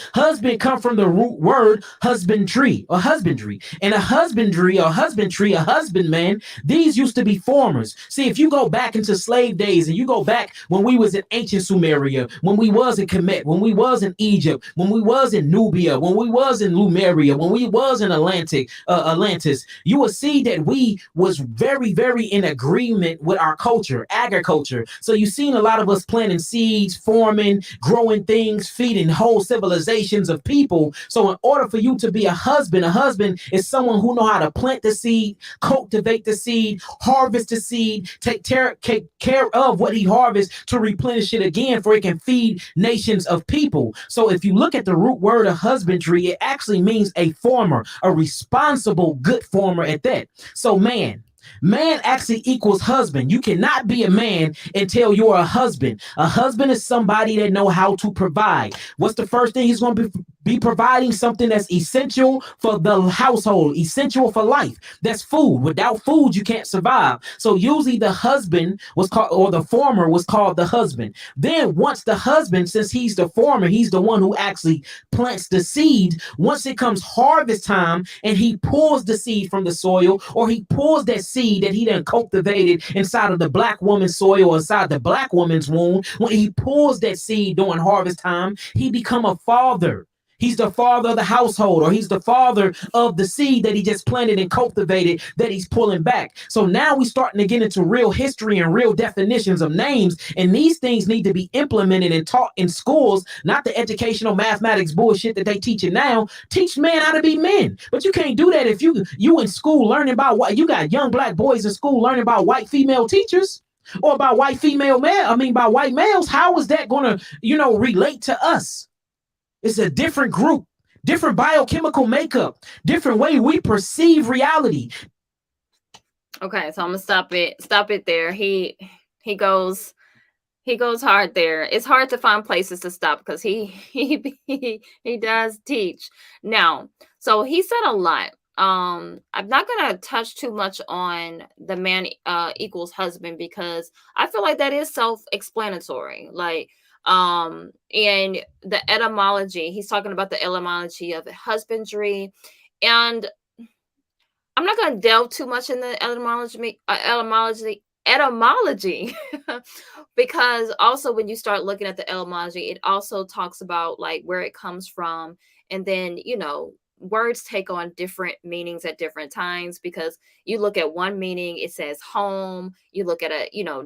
come from the root word husbandry, and a husbandman, these used to be farmers. See, if you go back into slave days and you go back when we was in ancient Sumeria, when we was in Kemet, when we was in Egypt, when we was in Nubia, when we was in Lemuria, when we was in Atlantis, you will see that we was very, very in agreement with our culture, agriculture. So you've seen a lot of us planting seeds, forming, growing things, feeding whole civilizations of people. So in order for you to be a husband is someone who know how to plant the seed, cultivate the seed, harvest the seed, take care of what he harvests to replenish it again, for it can feed nations of people. So if you look at the root word of husbandry, it actually means a farmer, a responsible, good farmer at that. So man actually equals husband. You cannot be a man until you're a husband. A husband is somebody that know how to provide. What's the first thing he's going to be providing? Something that's essential for the household, essential for life. That's food. Without food, you can't survive. So usually the husband was called, or the farmer was called the husband. Then once the husband, since he's the farmer, he's the one who actually plants the seed. Once it comes harvest time and he pulls the seed from the soil, or he pulls that seed that he done cultivated inside of the Black woman's soil or inside the Black woman's womb, when he pulls that seed during harvest time, he become a father. He's the father of the household, or he's the father of the seed that he just planted and cultivated that he's pulling back. So now we're starting to get into real history and real definitions of names. And these things need to be implemented and taught in schools, not the educational mathematics bullshit that they teaching now. Teach men how to be men. But you can't do that if you in school learning about what you got young Black boys in school learning about white female teachers. Or about white males. How is that going to, relate to us? It's a different group, different biochemical makeup, different way we perceive reality. Okay, so I'm gonna stop it there. He goes hard there. It's hard to find places to stop because he does teach. Now, so he said a lot. I'm not gonna touch too much on the man equals husband, because I feel like that is self-explanatory. Like, and the etymology, he's talking about the etymology of husbandry, and I'm not going to delve too much in the etymology because also when you start looking at the etymology, it also talks about like where it comes from, and then words take on different meanings at different times, because you look at one meaning, it says home, you look at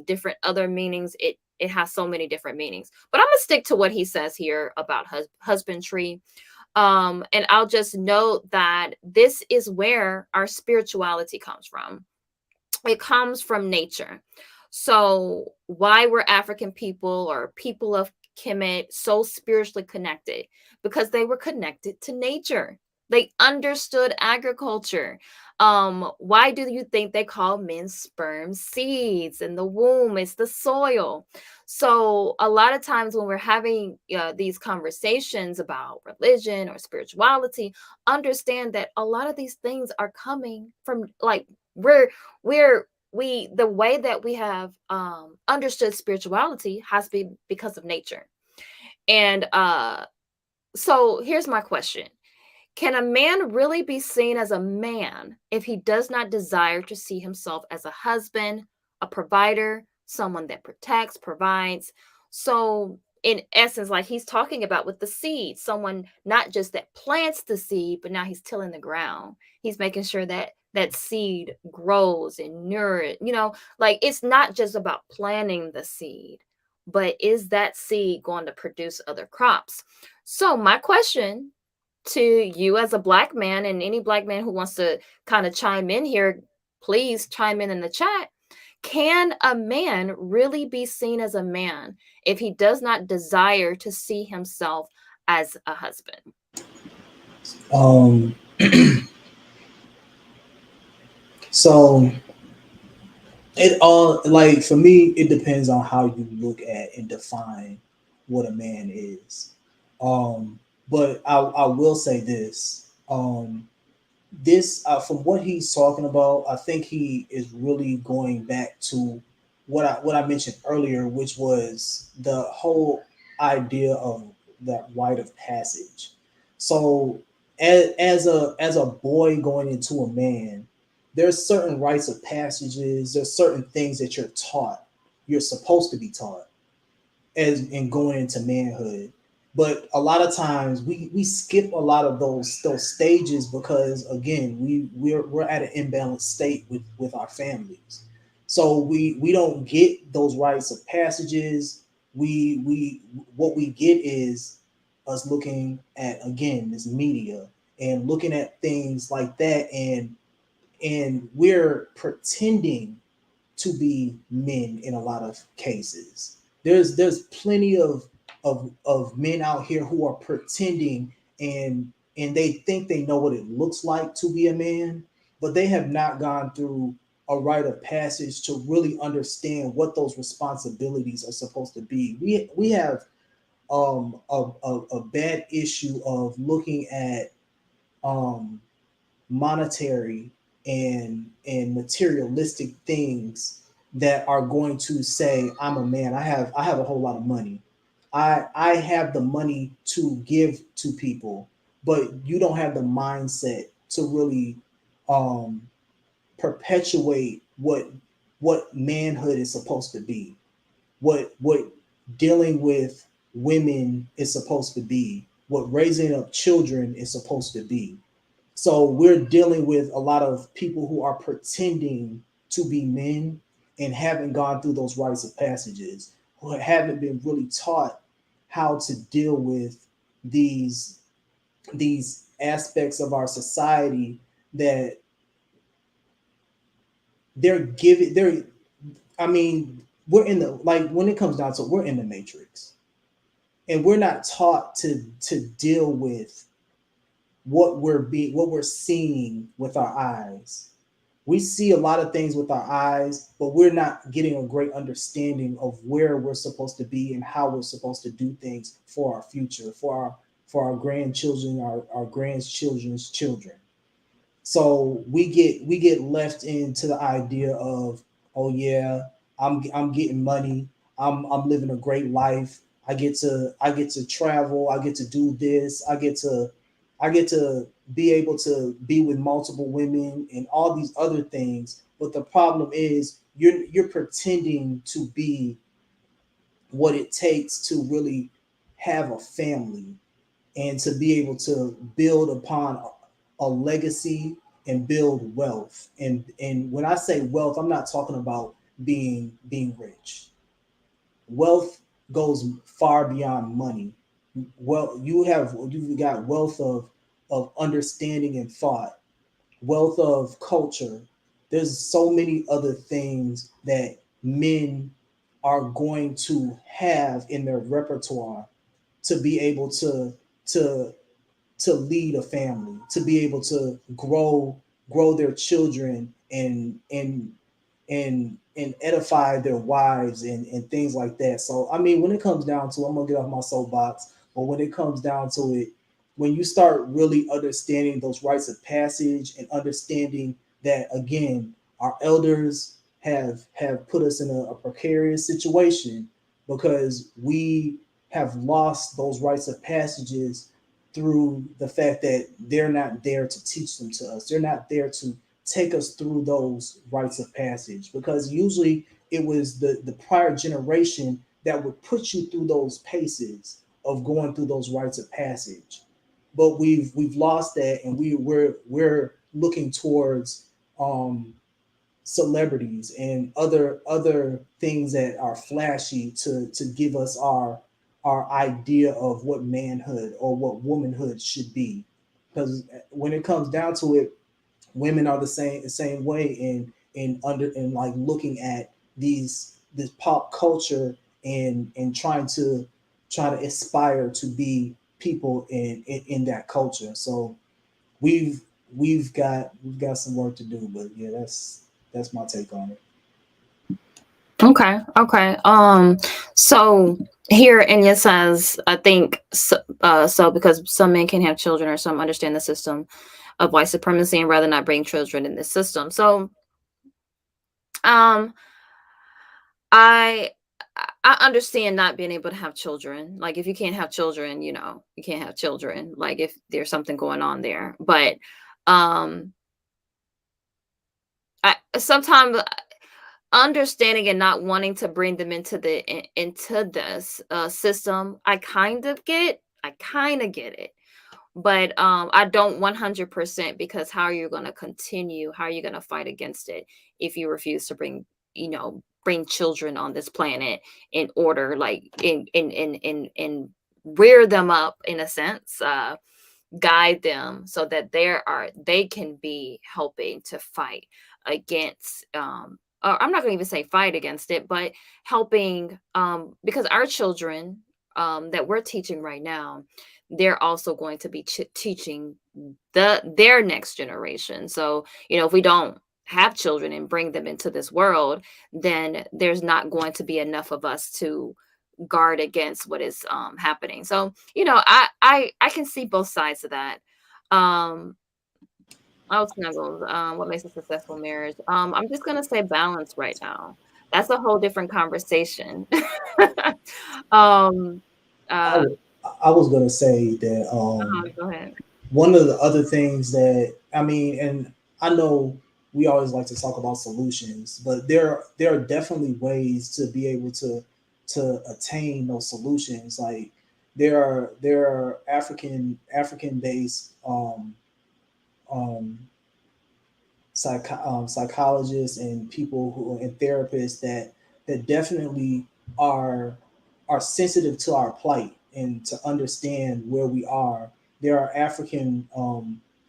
different other meanings, it has so many different meanings. But I'm gonna stick to what he says here about husbandry. And I'll just note that this is where our spirituality comes from. It comes from nature. So why were African people or people of Kemet so spiritually connected? Because they were connected to nature. They understood agriculture. Why do you think they call men's sperm seeds, and the womb is the soil? So a lot of times when we're having these conversations about religion or spirituality, understand that a lot of these things are coming from, like, we're we the way that we have understood spirituality has been because of nature. And so here's my question: can a man really be seen as a man if he does not desire to see himself as a husband, a provider, someone that protects, provides? So, in essence, like he's talking about with the seed, someone not just that plants the seed, but now he's tilling the ground. He's making sure that that seed grows and nourishes. Like it's not just about planting the seed, but is that seed going to produce other crops? So, my question to you as a black man, and any black man who wants to kind of chime in here, please chime in the chat. Can a man really be seen as a man if he does not desire to see himself as a husband? Um, so it all, like, for me, it depends on how you look at and define what a man is. But I will say this. This from what he's talking about, I think he is really going back to what I mentioned earlier, which was the whole idea of that rite of passage. So as a boy going into a man, there's certain rites of passages, there's certain things that you're taught, you're supposed to be taught as in going into manhood. But a lot of times we skip a lot of those stages because again we're at an imbalanced state with our families. So we don't get those rites of passages. We what we get is us looking at again this media and looking at things like that, and we're pretending to be men in a lot of cases. There's plenty of men out here who are pretending, and they think they know what it looks like to be a man, but they have not gone through a rite of passage to really understand what those responsibilities are supposed to be. We have a bad issue of looking at um monetary and materialistic things that are going to say I'm a man. I have a whole lot of money. I have the money to give to people, but you don't have the mindset to really um perpetuate what manhood is supposed to be, what dealing with women is supposed to be, what raising up children is supposed to be. So we're dealing with a lot of people who are pretending to be men and haven't gone through those rites of passages, who haven't been really taught how to deal with these these aspects of our society that they're giving they're I mean, we're in the, like, when it comes down to it, we're in the matrix. And we're not taught to deal with what we're seeing with our eyes. We see a lot of things with our eyes, but we're not getting a great understanding of where we're supposed to be and how we're supposed to do things for our future, for our grandchildren, our grandchildren's children. So we get left into the idea of, oh yeah, I'm getting money, I'm living a great life, I get to travel, I get to do this, I get to be able to be with multiple women and all these other things. But the problem is you're pretending to be what it takes to really have a family and to be able to build upon a legacy and build wealth. And when I say wealth, I'm not talking about being rich. Wealth goes far beyond money. well, you've got wealth of understanding and thought, wealth of culture. There's so many other things that men are going to have in their repertoire to be able to to lead a family, to be able to grow their children and edify their wives and things like that. So I mean, when it comes down to, I'm gonna get off my soapbox, but when it comes down to it, when you start really understanding those rites of passage and understanding that again, our elders have put us in a precarious situation because we have lost those rites of passages through the fact that they're not there to teach them to us. They're not there to take us through those rites of passage because usually it was the prior generation that would put you through those paces of going through those rites of passage. But we've lost that, and we're looking towards celebrities and other things that are flashy to give us our idea of what manhood or what womanhood should be. Because when it comes down to it, women are the same way in like looking at this pop culture and trying to aspire to be people in that culture. So we've we've got some work to do, but yeah, that's my take on it. Okay. Okay. So here Enya says, I think so, so because some men can have children or some understand the system of white supremacy and rather not bring children in this system. So um I I understand not being able to have children. Like if you can't have children, you can't have children. Like if there's something going on there. But um I sometimes understanding and not wanting to bring them into this system, I kind of get it, but I don't 100%, because how are you going to fight against it if you refuse to bring children on this planet in order, like in rear them up in a sense, guide them so that they can be helping to fight against, or I'm not going to even say fight against it, but helping, because our children, that we're teaching right now, they're also going to be teaching their next generation. So if we don't have children and bring them into this world, then there's not going to be enough of us to guard against what is happening. So I can see both sides of that. um oh, Snuggles, what makes a successful marriage? I'm just gonna say balance right now. That's a whole different conversation. um I, uh w- I was gonna say that Go ahead. one of the other things that I mean, and I know we always like to talk about solutions, but there are definitely ways to be able to attain those solutions. Like there are African based um, psychologists and people who and therapists that definitely are are sensitive to our plight and to understand where we are. There are African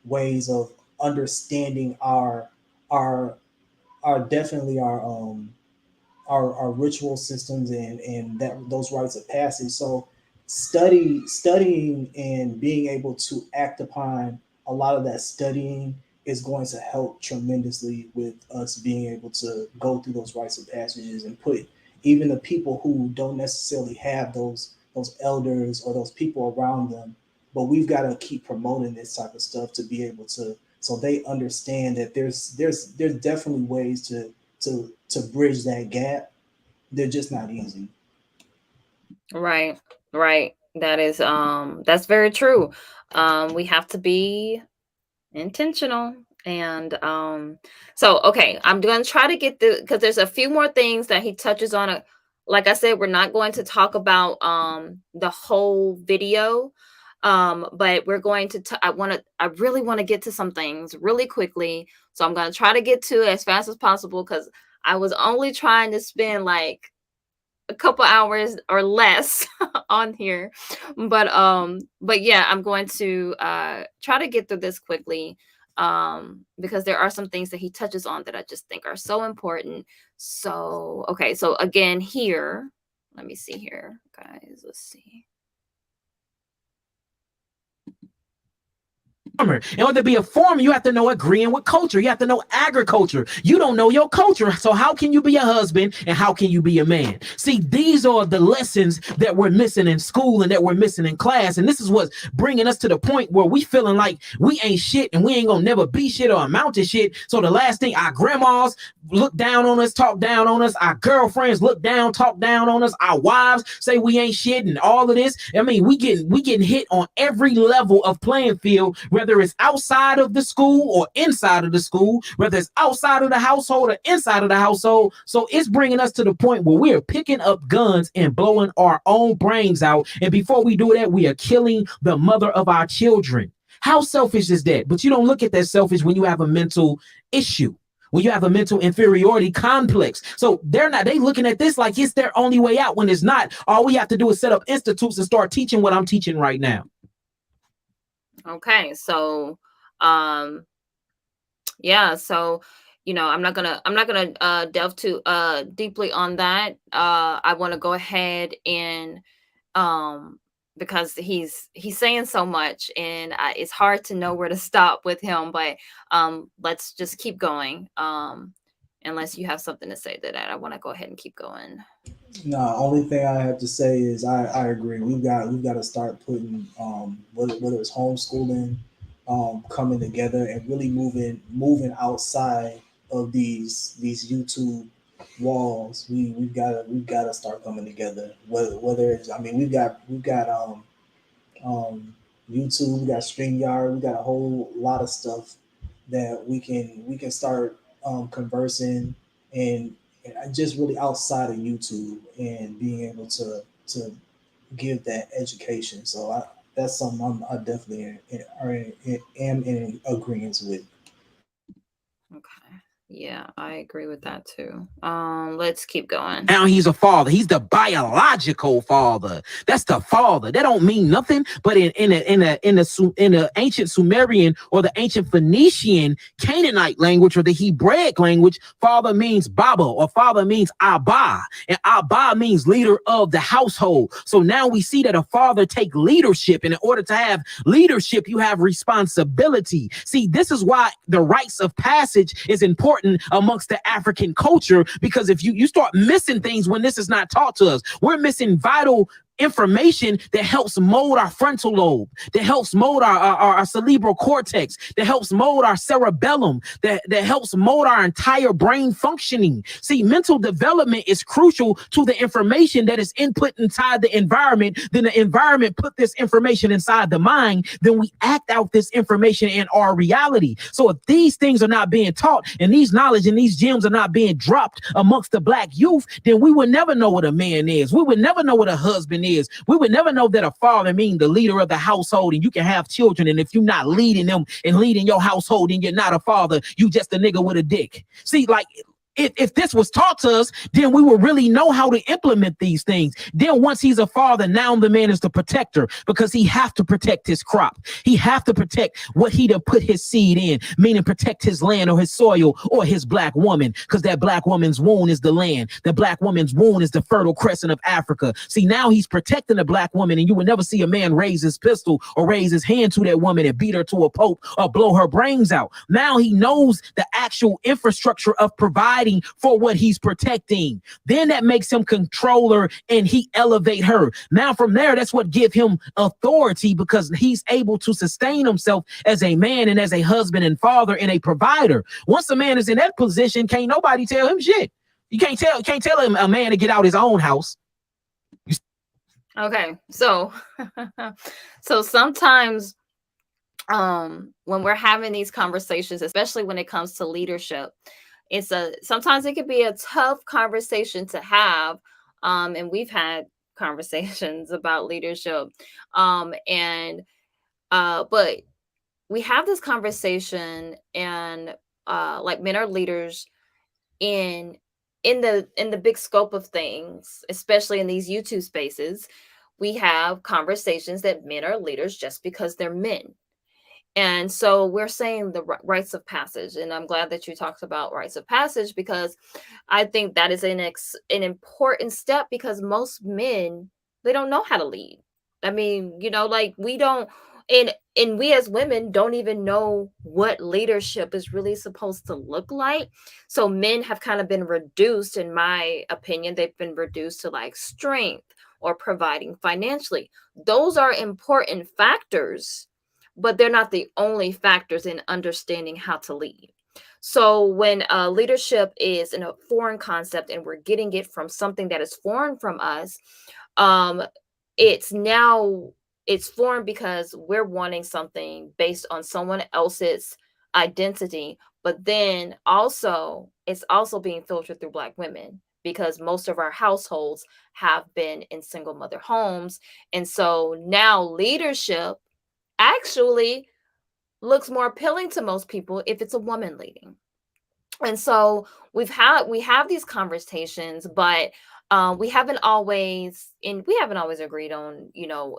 ways of understanding our our definitely our ritual systems and that those rites of passage. So studying and being able to act upon a lot of that studying is going to help tremendously with us being able to go through those rites of passages and put even the people who don't necessarily have those elders or those people around them, but we've got to keep promoting this type of stuff to be able to so they understand that there's definitely ways to bridge that gap. They're just not easy. Right, right. That's very true. We have to be intentional. And so okay, I'm going to try to get the, because there's a few more things that he touches on. Like I said, we're not going to talk about the whole video, but we're going to I really want to get to some things really quickly, so I'm going to try to get to it as fast as possible, because I was only trying to spend like a couple hours or less on here. But yeah, I'm going to try to get through this quickly, because there are some things that he touches on that I just think are so important. So okay, so again here, let me see here, guys. Let's see. In order to be a farmer, you have to know agreeing with culture. You have to know agriculture. You don't know your culture. So how can you be a husband and how can you be a man? See, these are the lessons that we're missing in school and that we're missing in class. And this is what's bringing us to the point where we feeling like we ain't shit and we ain't gonna never be shit or amount to shit. So the last thing, our grandmas look down on us, talk down on us. Our girlfriends look down, talk down on us. Our wives say we ain't shit and all of this. I mean, we getting hit on every level of playing field, whether it's outside of the school or inside of the school, whether it's outside of the household or inside of the household. So it's bringing us to the point where we're picking up guns and blowing our own brains out. And before we do that, we are killing the mother of our children. How selfish is that? But you don't look at that selfish when you have a mental issue, when you have a mental inferiority complex. So they looking at this like it's their only way out, when it's not. All we have to do is set up institutes and start teaching what I'm teaching right now. Okay, so yeah, so I'm not gonna delve too deeply on that. I want to go ahead and because he's saying so much, and it's hard to know where to stop with him, but let's just keep going, unless you have something to say to that. I want to go ahead and keep going. No, only thing I have to say is I agree. We've got to start putting whether it's homeschooling, coming together and really moving outside of these YouTube walls. We've got to start coming together. Whether it's, I mean, we've got YouTube, we got StreamYard, we got a whole lot of stuff that we can start conversing and just really outside of YouTube and being able to give that education. So that's something I definitely am in agreement with. Okay. Yeah, I agree with that too. Let's keep going. Now he's a father. He's the biological father. That's the father. That don't mean nothing. But in the ancient Sumerian or the ancient Phoenician Canaanite language or the Hebraic language, father means Baba or father means Abba, and Abba means leader of the household. So now we see that a father take leadership, and in order to have leadership, you have responsibility. See, this is why the rites of passage is important amongst the African culture, because if you start missing things when this is not taught to us, we're missing vital information that helps mold our frontal lobe, that helps mold our cerebral cortex, that helps mold our cerebellum, that helps mold our entire brain functioning. See, mental development is crucial to the information that is input inside the environment. Then the environment put this information inside the mind. Then we act out this information in our reality. So if these things are not being taught and these knowledge and these gems are not being dropped amongst the Black youth, then we would never know what a man is. We would never know what a husband is. We would never know that a father means the leader of the household, and you can have children, and if you're not leading them and leading your household, and you're not a father, you just a nigga with a dick. See, like, if this was taught to us, then we would really know how to implement these things. Then once he's a father, now the man is the protector, because he have to protect his crop. He have to protect what he to put his seed in, meaning protect his land or his soil or his Black woman, because that Black woman's womb is the land. The Black woman's womb is the fertile crescent of Africa. See, now he's protecting the Black woman, and you would never see a man raise his pistol or raise his hand to that woman and beat her to a pulp or blow her brains out. Now he knows the actual infrastructure of providing for what he's protecting. Then that makes him controller, and he elevate her. Now from there, that's what give him authority, because he's able to sustain himself as a man and as a husband and father and a provider. Once a man is in that position, can't nobody tell him shit. You can't tell him a man to get out his own house. Okay, so so sometimes when we're having these conversations, especially when it comes to leadership, sometimes it could be a tough conversation to have, and we've had conversations about leadership, and but we have this conversation, and like, men are leaders in in the big scope of things, especially in these YouTube spaces, we have conversations that men are leaders just because they're men. And so we're saying the rites of passage, and I'm glad that you talked about rites of passage, because I think that is an important step, because most men, they don't know how to lead. I mean, like, we don't, and we as women don't even know what leadership is really supposed to look like. So men have kind of been reduced, in my opinion, they've been reduced to like strength or providing financially. Those are important factors, but they're not the only factors in understanding how to lead. So when leadership is in a foreign concept and we're getting it from something that is foreign from us, um, it's now it's foreign because we're wanting something based on someone else's identity, but then also it's also being filtered through Black women, because most of our households have been in single mother homes. And so now leadership actually looks more appealing to most people if it's a woman leading. And so we have these conversations, but we haven't always agreed on,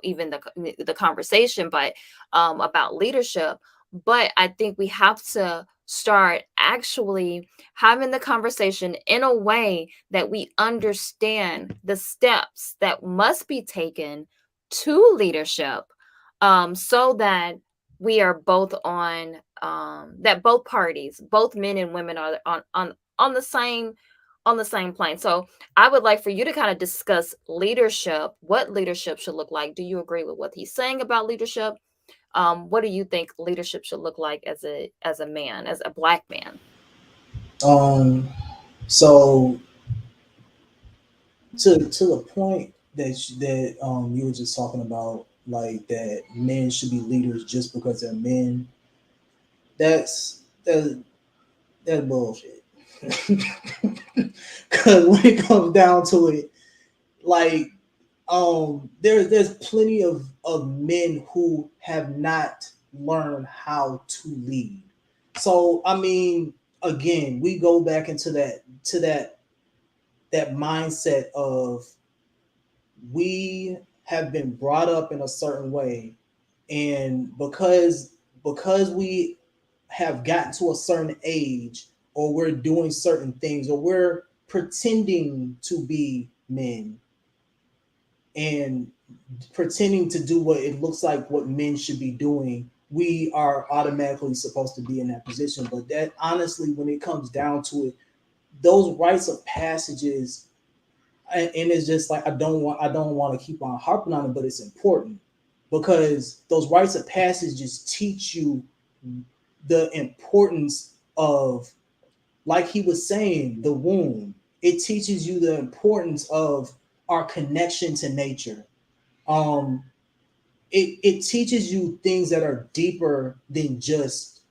even the conversation, but about leadership. But I think we have to start actually having the conversation in a way that we understand the steps that must be taken to leadership, so that we are both on, that both parties, both men and women, are on the same plane. So I would like for you to kind of discuss leadership, what leadership should look like. Do you agree with what he's saying about leadership? What do you think leadership should look like as a man, as a Black man? Um, so to the point that you were just talking about, like that men should be leaders just because they're men. That's that's bullshit. Because when it comes down to it, like there's plenty of men who have not learned how to lead. So I mean, again, we go back into that mindset of, we have been brought up in a certain way, and because we have gotten to a certain age, or we're doing certain things, or we're pretending to be men and pretending to do what it looks like what men should be doing, we are automatically supposed to be in that position. But that, honestly, when it comes down to it, those rites of passages, and it's just like, I don't want to keep on harping on it, but it's important, because those rites of passages teach you the importance of, like he was saying, the womb. It teaches you the importance of our connection to nature. um it teaches you things that are deeper than just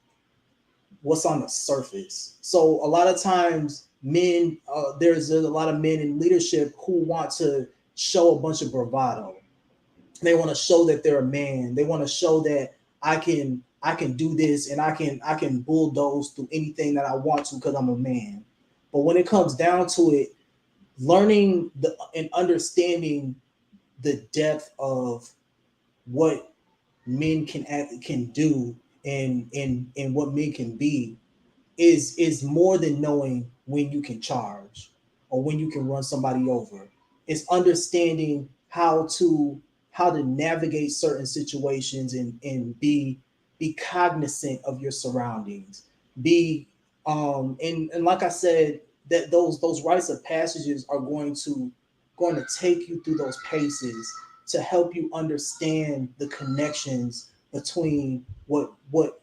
what's on the surface. So a lot of times, there's a lot of men in leadership who want to show a bunch of bravado. They want to show that they're a man. They want to show that I can do this, and I can bulldoze through anything that I want to because I'm a man. But when it comes down to it, learning and understanding the depth of what men can do, and what men can be, is more than knowing when you can charge or when you can run somebody over. It's understanding how to navigate certain situations, and be cognizant of your surroundings. Be and like I said, that those rites of passages are going to take you through those paces to help you understand the connections between what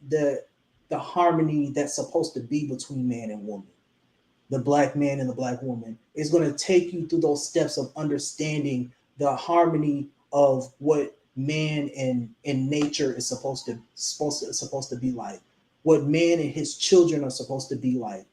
the harmony that's supposed to be between man and woman, the Black man and the Black woman. Is going to take you through those steps of understanding the harmony of what man and nature is supposed to be like, what man and his children are supposed to be like.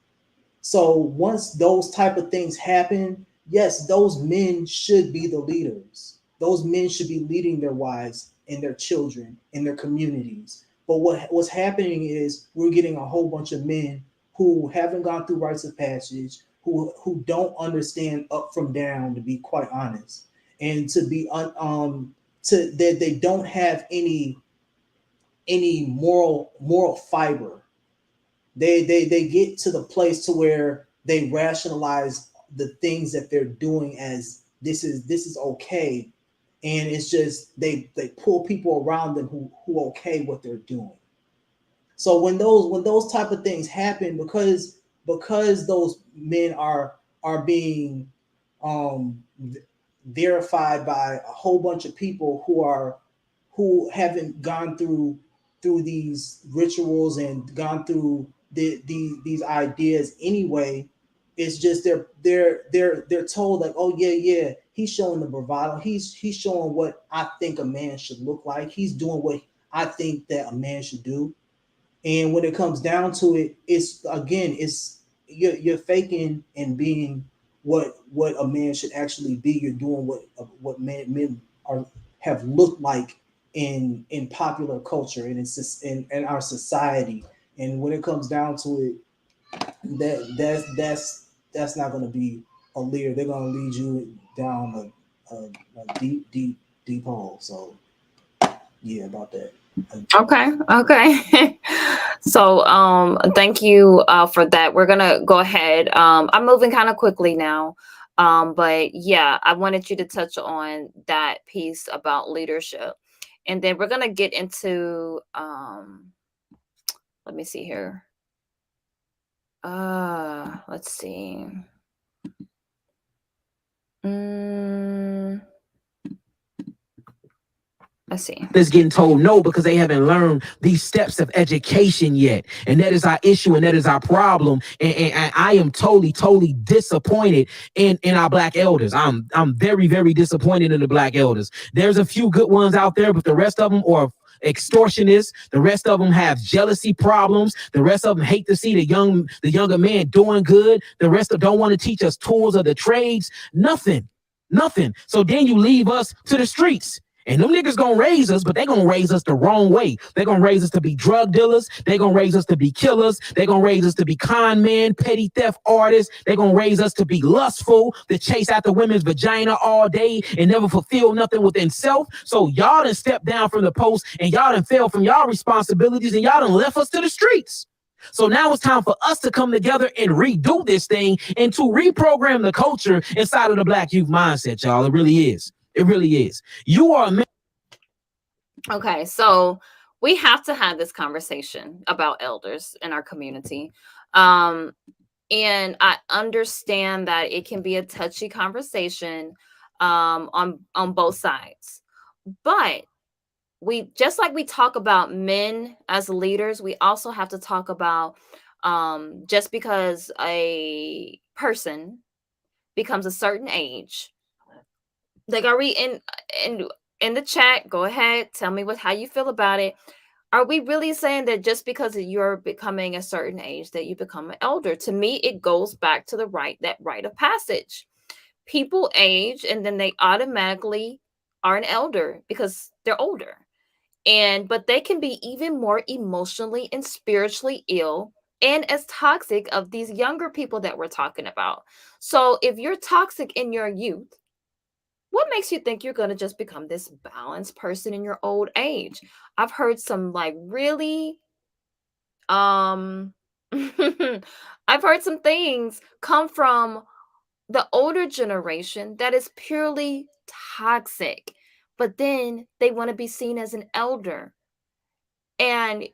So once those type of things happen, yes, those men should be the leaders. Those men should be leading their wives and their children and their communities. But what's happening is we're getting a whole bunch of men who haven't gone through rites of passage, who don't understand up from down, to be quite honest, and to be to that they don't have any moral fiber. They get to the place to where they rationalize the things that they're doing as this is okay, and it's just they pull people around them who okay what they're doing. So when those type of things happen, because those men are being um verified by a whole bunch of people who haven't gone through these rituals and gone through these ideas anyway. It's just they're told like, oh yeah, yeah, he's showing the bravado, he's showing what I think a man should look like, he's doing what I think that a man should do. And when it comes down to it, it's again, it's you're faking and being what a man should actually be. You're doing what men are have looked like in popular culture and in our society. And when it comes down to it, that's not going to be a leader. They're going to lead you down a deep hole. So yeah, about that. Okay, okay. So thank you for that. We're gonna go ahead. I'm moving kind of quickly now. But yeah, I wanted you to touch on that piece about leadership. And then we're gonna get into let me see here. Let's see. Mm, let's see. That's getting told no because they haven't learned these steps of education yet. And that is our issue and that is our problem. And I am totally disappointed in our black elders. I'm very disappointed in the black elders. There's a few good ones out there, but the rest of them are extortionists. The rest of them have jealousy problems. The rest of them hate to see the younger man doing good. The rest of them don't want to teach us tools of the trades. Nothing. So then you leave us to the streets. And them niggas gonna raise us, but they gonna raise us the wrong way. They gonna raise us to be drug dealers. They gonna raise us to be killers. They gonna raise us to be con men, petty theft artists. They gonna raise us to be lustful, to chase after women's vagina all day and never fulfill nothing within self. So y'all done stepped down from the post and y'all done fell from y'all responsibilities and y'all done left us to the streets. So now it's time for us to come together and redo this thing and to reprogram the culture inside of the black youth mindset, y'all. It really is. It really is. You are a man. Okay, so we have to have this conversation about elders in our community. Um, and I understand that it can be a touchy conversation on both sides. But we just like we talk about men as leaders, we also have to talk about just because a person becomes a certain age. Like, are we in the chat? Go ahead, tell me how you feel about it. Are we really saying that just because you're becoming a certain age that you become an elder? To me, it goes back to that rite of passage. People age and then they automatically are an elder because they're older. But they can be even more emotionally and spiritually ill and as toxic of these younger people that we're talking about. So if you're toxic in your youth, what makes you think you're going to just become this balanced person in your old age? I've heard some like really um I've heard some things come from the older generation that is purely toxic, but then they want to be seen as an elder. And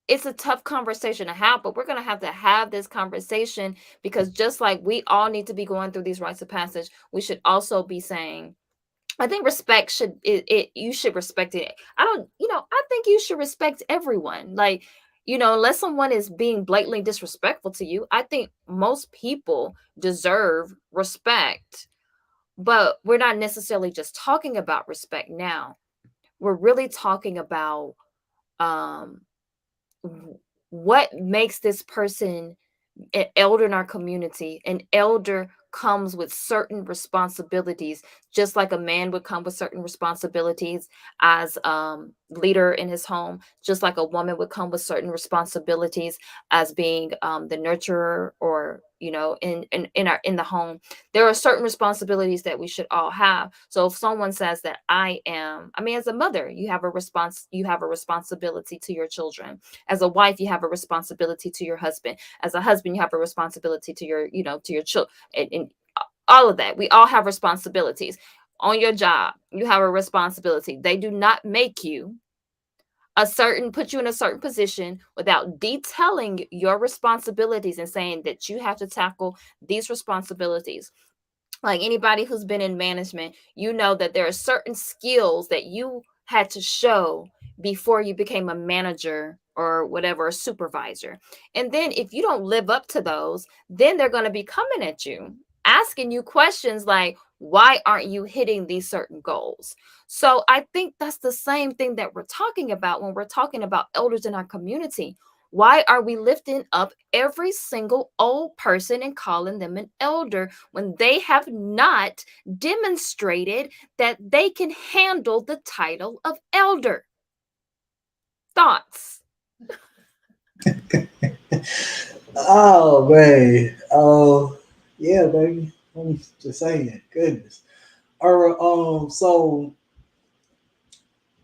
it's a tough conversation to have, but we're going to have this conversation because just like we all need to be going through these rites of passage, we should also be saying, I think respect you should respect it. I think you should respect everyone. Like, unless someone is being blatantly disrespectful to you, I think most people deserve respect. But we're not necessarily just talking about respect now. We're really talking about um what makes this person an elder in our community. An elder comes with certain responsibilities, just like a man would come with certain responsibilities as leader in his home, just like a woman would come with certain responsibilities as being the nurturer, or in the home. There are certain responsibilities that we should all have. So if someone says that I mean, as a mother, you have a responsibility to your children. As a wife, you have a responsibility to your husband. As a husband, you have a responsibility to your children, and all of that. We all have responsibilities. On your job, you have a responsibility. They do not make you put you in a certain position without detailing your responsibilities and saying that you have to tackle these responsibilities. Like anybody who's been in management, you know that there are certain skills that you had to show before you became a manager or whatever, a supervisor. And then if you don't live up to those, then they're going to be coming at you, asking you questions like, why aren't you hitting these certain goals? So I think that's the same thing that we're talking about when we're talking about elders in our community. Why are we lifting up every single old person and calling them an elder when they have not demonstrated that they can handle the title of elder? Thoughts? Oh man. Oh yeah, baby. I'm just saying. Goodness. All right. So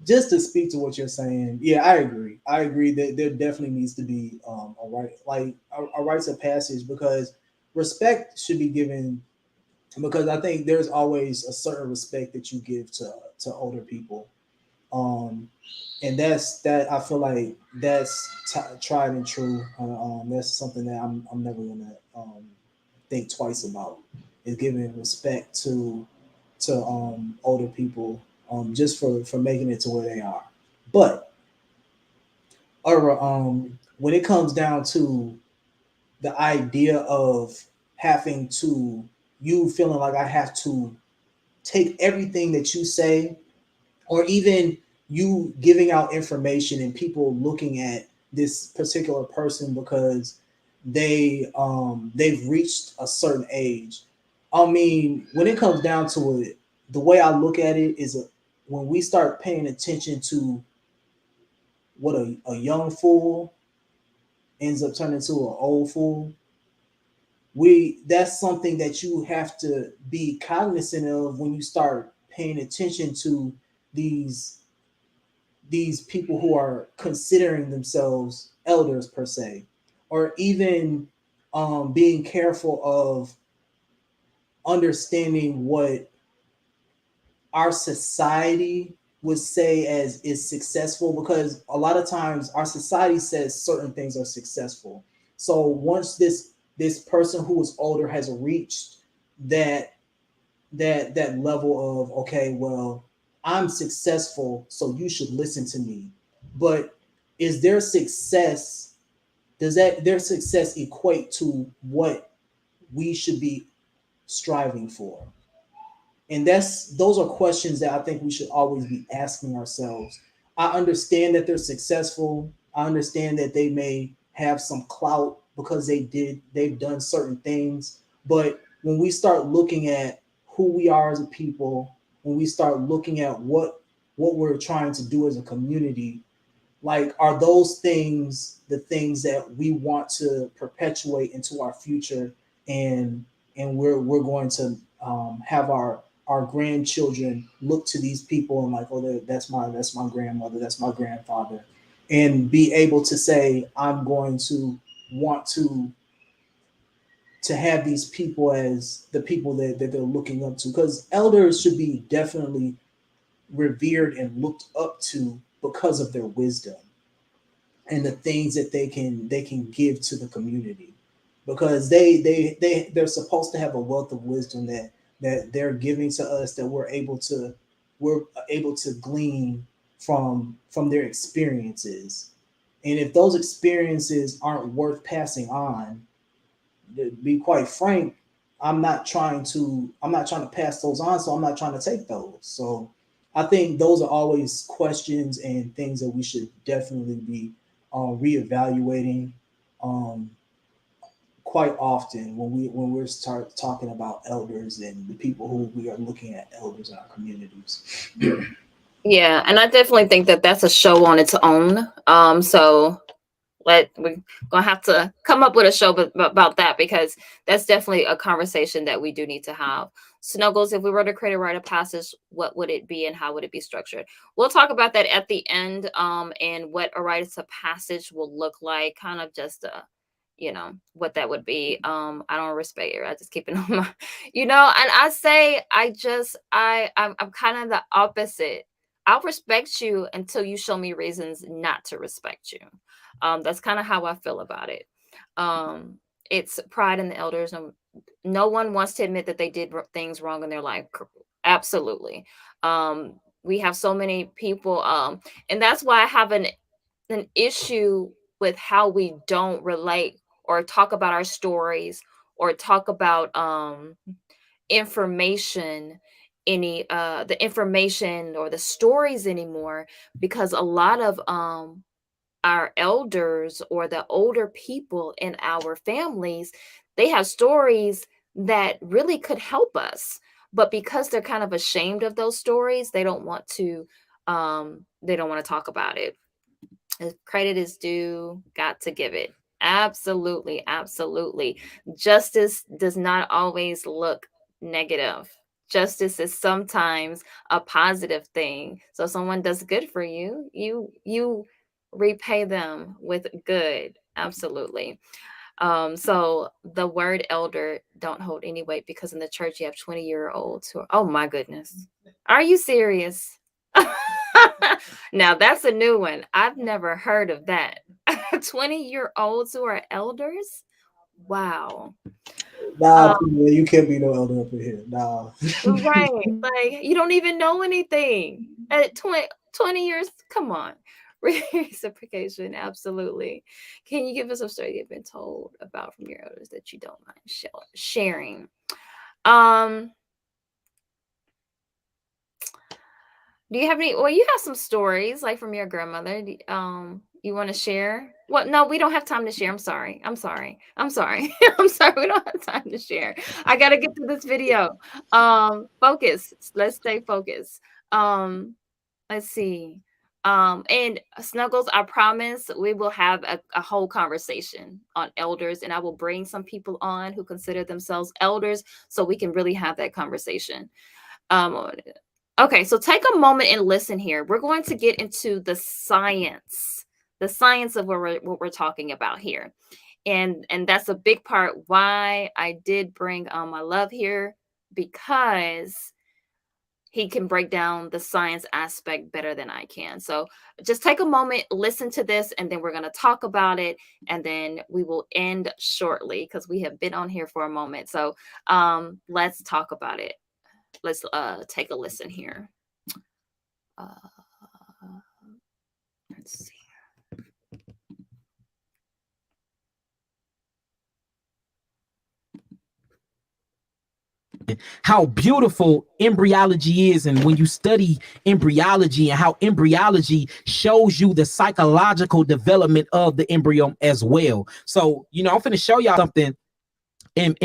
just to speak to what you're saying, yeah, I agree. I agree that there definitely needs to be a rites of passage, because respect should be given, because I think there's always a certain respect that you give to older people. Um, and that I feel like that's tried and true. That's something that I'm never gonna think twice about, is giving respect to older people, just for making it to where they are. But when it comes down to the idea of having to, you feeling like I have to take everything that you say, or even you giving out information and people looking at this particular person because they've reached a certain age. I mean, when it comes down to it, the way I look at it is, when we start paying attention to what a young fool ends up turning to an old fool, we that's something that you have to be cognizant of when you start paying attention to these these people who are considering themselves elders per se, or even being careful of understanding what our society would say as is successful, because a lot of times our society says certain things are successful. So once this person who is older has reached that that level of, okay, well, I'm successful, so you should listen to me. But is their success, does that their success equate to what we should be striving for? And those are questions that I think we should always be asking ourselves. I understand that they're successful. I understand that they may have some clout because they've done certain things. But when we start looking at who we are as a people, when we start looking at what we're trying to do as a community, like, are those things the things that we want to perpetuate into our future, and we're going to have our grandchildren look to these people and like, oh, that's my grandmother, that's my grandfather, and be able to say, I'm going to want to have these people as the people that they're looking up to, because elders should be definitely revered and looked up to because of their wisdom and the things that they can give to the community, because they're supposed to have a wealth of wisdom that they're giving to us, that we're able to glean from their experiences. And if those experiences aren't worth passing on, to be quite frank, I'm not trying to pass those on, so I'm not trying to take those. So I think those are always questions and things that we should definitely be reevaluating um, quite often when we're start talking about elders and the people who we are looking at elders in our communities. Yeah, and I definitely think that that's a show on its own. So we're gonna have to come up with a show about that, because that's definitely a conversation that we do need to have. Snuggles, if we were to create a rite of passage, what would it be and how would it be structured? We'll talk about that at the end, and what a rite of passage will look like, kind of just what that would be. I don't respect it. I just keep it on my, and I say I'm kind of the opposite. I'll respect you until you show me reasons not to respect you. That's kind of how I feel about it. Um, it's pride in the elders. No one wants to admit that they did things wrong in their life. Absolutely. We have so many people, and that's why I have an issue with how we don't relate or talk about our stories or talk about information any the information or the stories anymore, because a lot of our elders or the older people in our families, they have stories that really could help us, but because they're kind of ashamed of those stories, they don't want to talk about it. If credit is due, got to give it. Absolutely, absolutely. Justice does not always look negative. Justice is sometimes a positive thing. So if someone does good for you, you repay them with good. Absolutely. So the word elder don't hold any weight, because in the church you have 20-year-olds who are, oh my goodness. Are you serious? Now that's a new one. I've never heard of that. 20-year-olds who are elders? Wow. Nah, Um, P-Man, you can't be no elder up in here. Nah. right. Like you don't even know anything. At 20 years, come on. Reciprocation, absolutely. Can you give us a story you've been told about from your elders that you don't mind sharing? Um, do you have any? Well, you have some stories like from your grandmother. You want to share? Well, no, we don't have time to share. I'm sorry. I'm sorry. I'm sorry. I'm sorry. We don't have time to share. I gotta get through this video. Focus. Let's stay focused. Um, let's see. And Snuggles, I promise we will have a whole conversation on elders, and I will bring some people on who consider themselves elders so we can really have that conversation. Um, okay, so take a moment and listen here. We're going to get into the science of what we're talking about here. And that's a big part why I did bring my love here, because he can break down the science aspect better than I can. So just take a moment, listen to this, and then we're going to talk about it. And then we will end shortly because we have been on here for a moment. So let's talk about it. Let's take a listen here. Let's see. How beautiful embryology is, and when you study embryology and how embryology shows you the psychological development of the embryo as well. So I'm going to show y'all something. And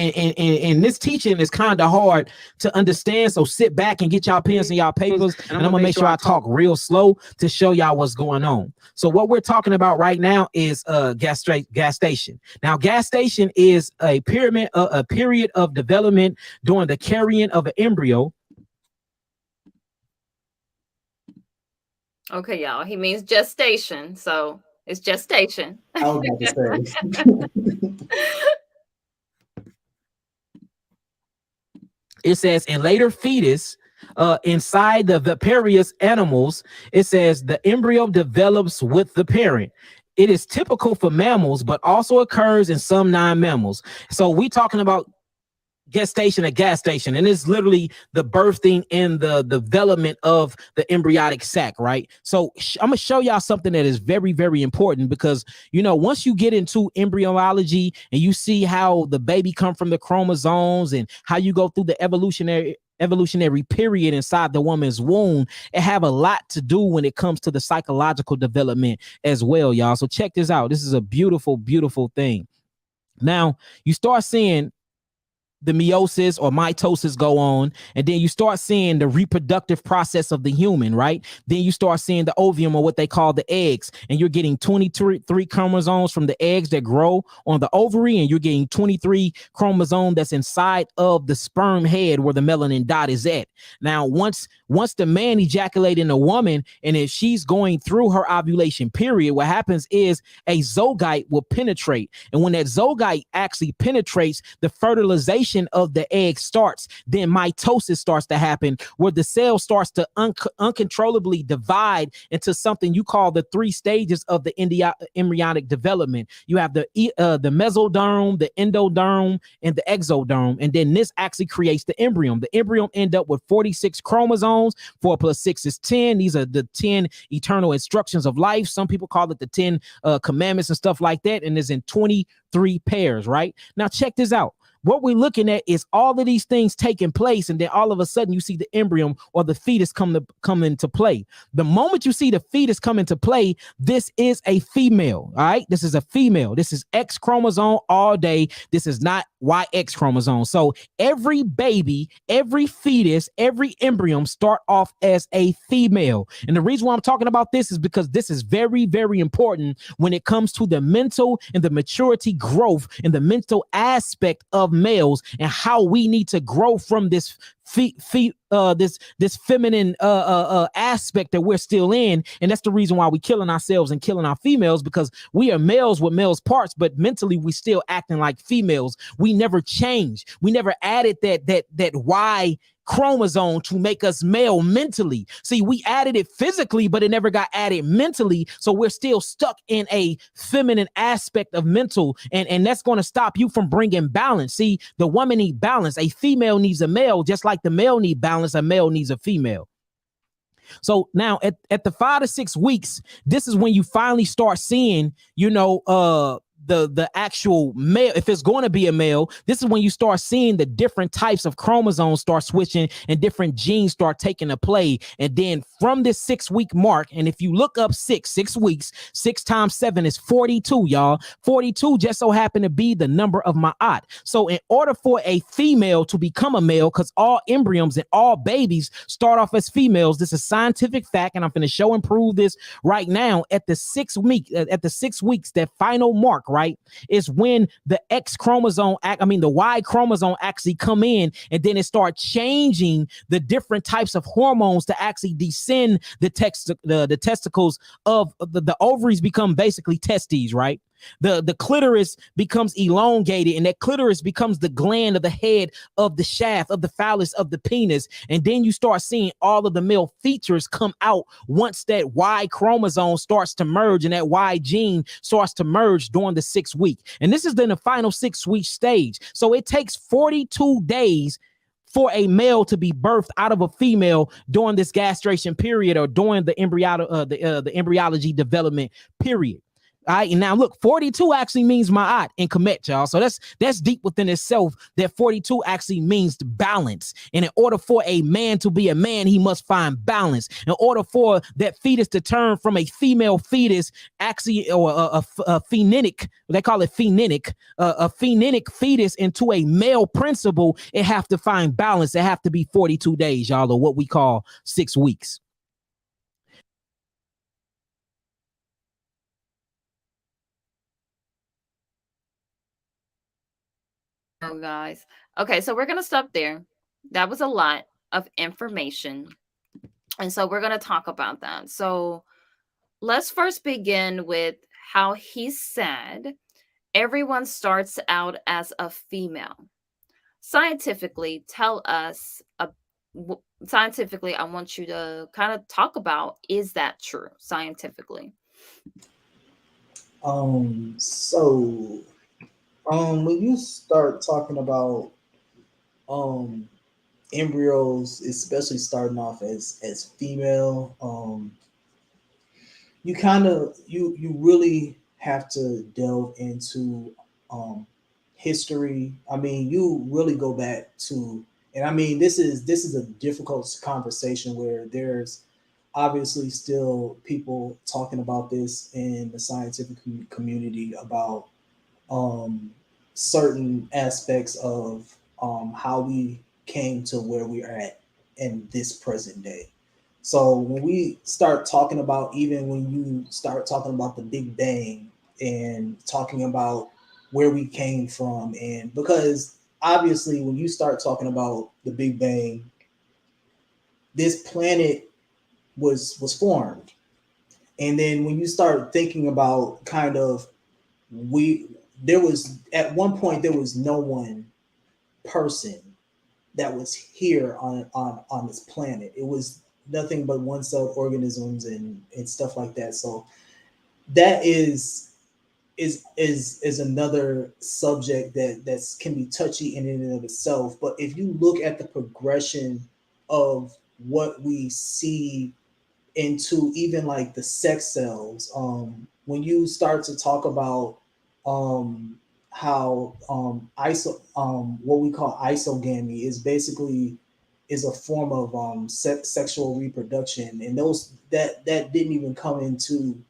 this teaching is kind of hard to understand, so sit back and get y'all pens and y'all papers, and I'm gonna make sure I talk real slow to show y'all what's going on. So what we're talking about right now is gestation. Now, gestation is a period of development during the carrying of an embryo. Okay, y'all. He means gestation, so it's gestation. I was about to say. It says in later fetus, inside the viviparous animals, it says the embryo develops with the parent. It is typical for mammals, but also occurs in some non-mammals. So we talking about gestation at gas station, and it's literally the birthing and the development of the embryonic sac, right? So I'm gonna show y'all something that is very, very important, because once you get into embryology and you see how the baby come from the chromosomes and how you go through the evolutionary period inside the woman's womb, it have a lot to do when it comes to the psychological development as well, y'all. So check this out. This is a beautiful, beautiful thing. Now you start seeing the meiosis or mitosis go on, and then you start seeing the reproductive process of the human, right? Then you start seeing the ovum, or what they call the eggs, and you're getting 23 chromosomes from the eggs that grow on the ovary, and you're getting 23 chromosomes that's inside of the sperm head where the melanin dot is at. Now, once the man ejaculates in a woman, and if she's going through her ovulation period, what happens is a zoogite will penetrate, and when that zoogite actually penetrates, the fertilization of the egg starts. Then mitosis starts to happen, where the cell starts to uncontrollably divide into something you call the 3 stages of the embryonic development. You have the mesoderm, the endoderm, and the exoderm, and then this actually creates the embryo. The embryo end up with 46 chromosomes. 4 plus 6 is 10. These are the 10 eternal instructions of life. Some people call it the 10 commandments and stuff like that, and is in 23 pairs, right? Now check this out. What we're looking at is all of these things taking place, and then all of a sudden you see the embryo or the fetus come into play. The moment you see the fetus come into play, this is a female, all right? This is a female. This is X chromosome all day. This is not YX chromosome. So every baby, every fetus, every embryo start off as a female. And the reason why I'm talking about this is because this is very, very important when it comes to the mental and the maturity growth and the mental aspect of males, and how we need to grow from this this feminine aspect that we're still in. And that's the reason why we're killing ourselves and killing our females, because we are males with males parts, but mentally we still acting like females. We never change. We never added that Y chromosome to make us male mentally. See, we added it physically, but it never got added mentally. So we're still stuck in a feminine aspect of mental, and that's going to stop you from bringing balance. See, the woman needs balance. A female needs a male, just like the male needs balance. A male needs a female. So now at the 5 to 6 weeks, this is when you finally start seeing, the actual male. If it's going to be a male, this is when you start seeing the different types of chromosomes start switching and different genes start taking a play. And then from this 6-week mark, and if you look up 6 weeks, 6 times 7 is 42, y'all. 42 just so happened to be the number of Ma'at. So in order for a female to become a male, because all embryos and all babies start off as females, this is scientific fact, and I'm going to show and prove this right now. At the 6 weeks, that final mark, right, is when the X chromosome, the Y chromosome actually come in, and then it start changing the different types of hormones to actually descend the testicles of the ovaries become basically testes, right? The clitoris becomes elongated, and that clitoris becomes the gland of the head of the shaft of the phallus of the penis. And then you start seeing all of the male features come out once that Y chromosome starts to merge, and that Y gene starts to merge during the 6th week. And this is then the final 6-week stage. So it takes 42 days for a male to be birthed out of a female during this gastration period, or during the embryology development period. All right, and now look, 42 actually means ma'at in Kemet, y'all. So that's deep within itself, that 42 actually means balance. And in order for a man to be a man, he must find balance. In order for that fetus to turn from a female fetus, actually, or a phenic, they call it phenic, a phenic fetus into a male principle, it have to find balance. It have to be 42 days, y'all, or what we call 6 weeks. Oh, guys. Okay, so we're going to stop there. That was a lot of information. And so we're going to talk about that. So let's first begin with how he said everyone starts out as a female. Scientifically, tell us, scientifically, I want you to kind of talk about, is that true scientifically? When you start talking about embryos, especially starting off as female, you really have to delve into history. I mean, you really go back to, and I mean, this is a difficult conversation where there's obviously still people talking about this in the scientific community about certain aspects of how we came to where we are at in this present day. So when we start talking about, even when you start talking about the Big Bang and talking about where we came from, and because obviously when you start talking about the Big Bang, this planet was formed. And then when you start thinking about kind of, we there was at one point there was no one person that was here on this planet. It was nothing but one cell organisms and stuff like that. So that is another subject that can be touchy in and of itself. But if you look at the progression of what we see into even like the sex cells, when you start to talk about how what we call isogamy is basically is a form of sexual reproduction, and those that didn't even come into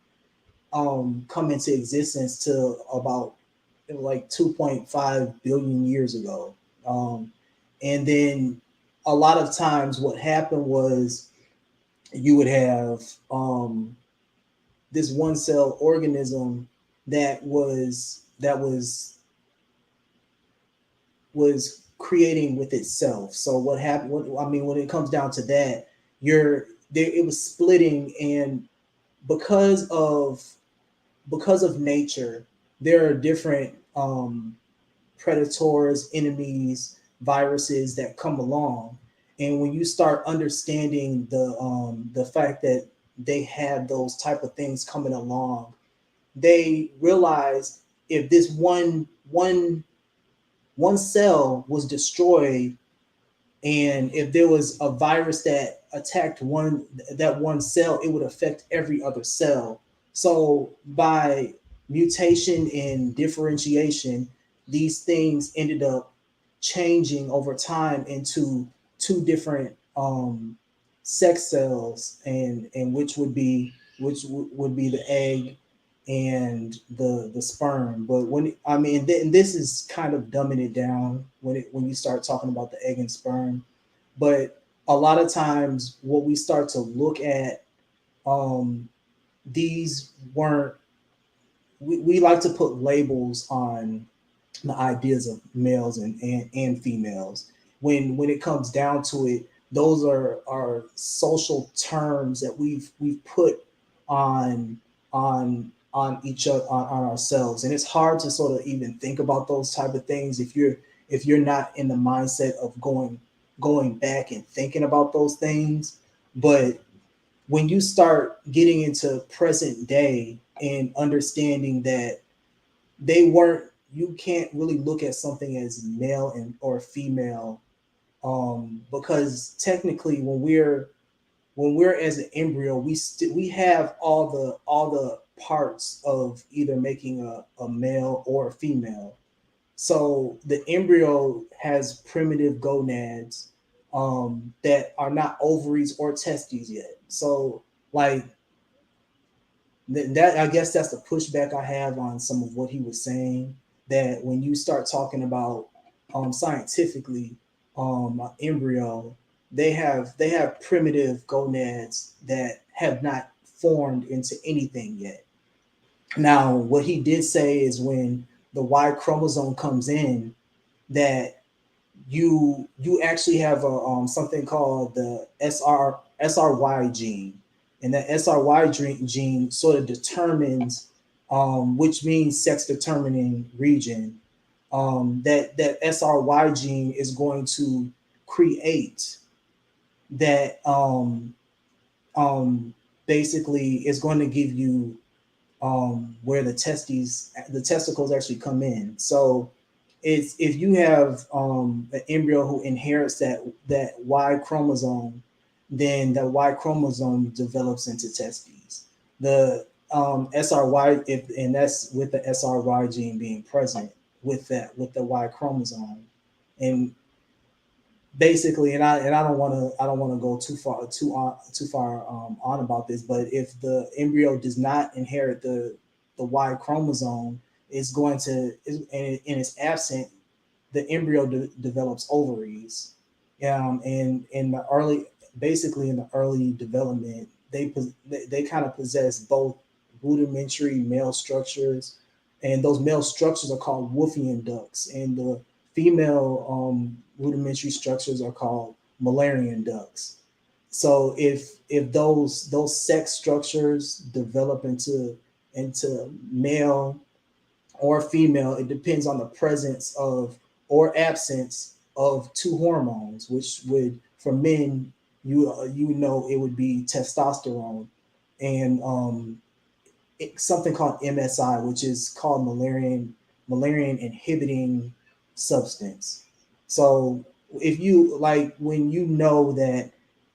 existence till about like 2.5 billion years ago. And then a lot of times what happened was you would have this one cell organism that was creating with itself. So what happened? I mean, when it comes down to that, you're there. It was splitting, and because of nature, there are different predators, enemies, viruses that come along. And when you start understanding the fact that they have those type of things coming along, they realize if this one cell was destroyed, and if there was a virus that attacked one cell, it would affect every other cell. So by mutation and differentiation, these things ended up changing over time into two different sex cells, and which would be the egg and the sperm. But and this is kind of dumbing it down when you start talking about the egg and sperm. But a lot of times what we start to look at, um these weren't we like to put labels on the ideas of males and females. When it comes down to it, those are social terms that we've put on each other, on ourselves. And it's hard to sort of even think about those type of things if you're not in the mindset of going back and thinking about those things. But when you start getting into present day and understanding that they weren't you can't really look at something as male and or female, because technically when we're as an embryo, we have all the parts of either making a male or a female. So the embryo has primitive gonads, that are not ovaries or testes yet. So like that I guess that's the pushback I have on some of what he was saying. That when you start talking about scientifically, embryo, they have primitive gonads that have not formed into anything yet. Now, what he did say is when the Y chromosome comes in, that you actually have a something called the SRY gene, and that SRY gene sort of determines, which means sex determining region. That SRY gene is going to create that, basically is going to give you, where the testicles actually come in. So it's if you have an embryo who inherits that Y chromosome, then that Y chromosome develops into testes. The SRY, and that's with the SRY gene being present with the Y chromosome. And basically, and I don't want to go too far on about this, but if the embryo does not inherit the Y chromosome, it's going to, and it's absent, the embryo develops ovaries. And in the early, basically in the early development, they kind of possess both rudimentary male structures, and those male structures are called Wolffian ducts, and the female rudimentary structures are called Mullerian ducts. So if those sex structures develop into male or female, it depends on the presence of or absence of two hormones, which would for men you know it would be testosterone and something called MSI, which is called Mullerian inhibiting substance. So if you like when you know that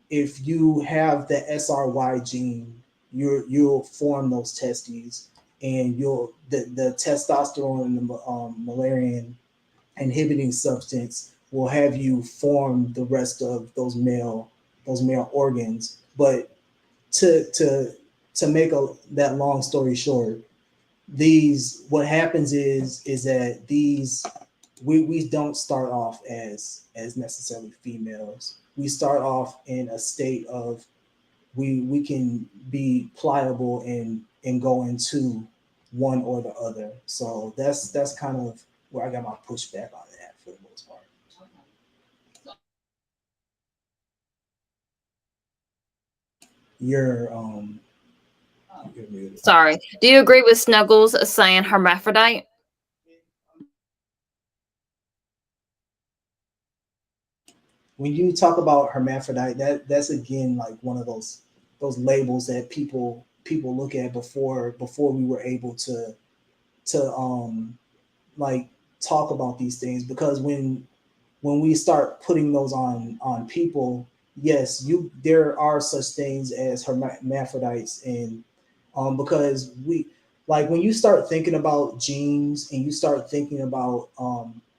if you have the SRY gene, you'll form those testes, and the testosterone and the Mullerian inhibiting substance will have you form the rest of those male organs. But to make that long story short, these what happens is that these we don't start off as necessarily females. We start off in a state of we can be pliable and go into one or the other. So that's kind of where I got my pushback on that for the most part. You're you're muted. Sorry. Do you agree with Snuggles saying hermaphrodite? When you talk about hermaphrodite, that's again like one of those labels that people look at before we were able to like talk about these things, because when we start putting those on people, yes, you there are such things as hermaphrodites, and because we like when you start thinking about genes and you start thinking about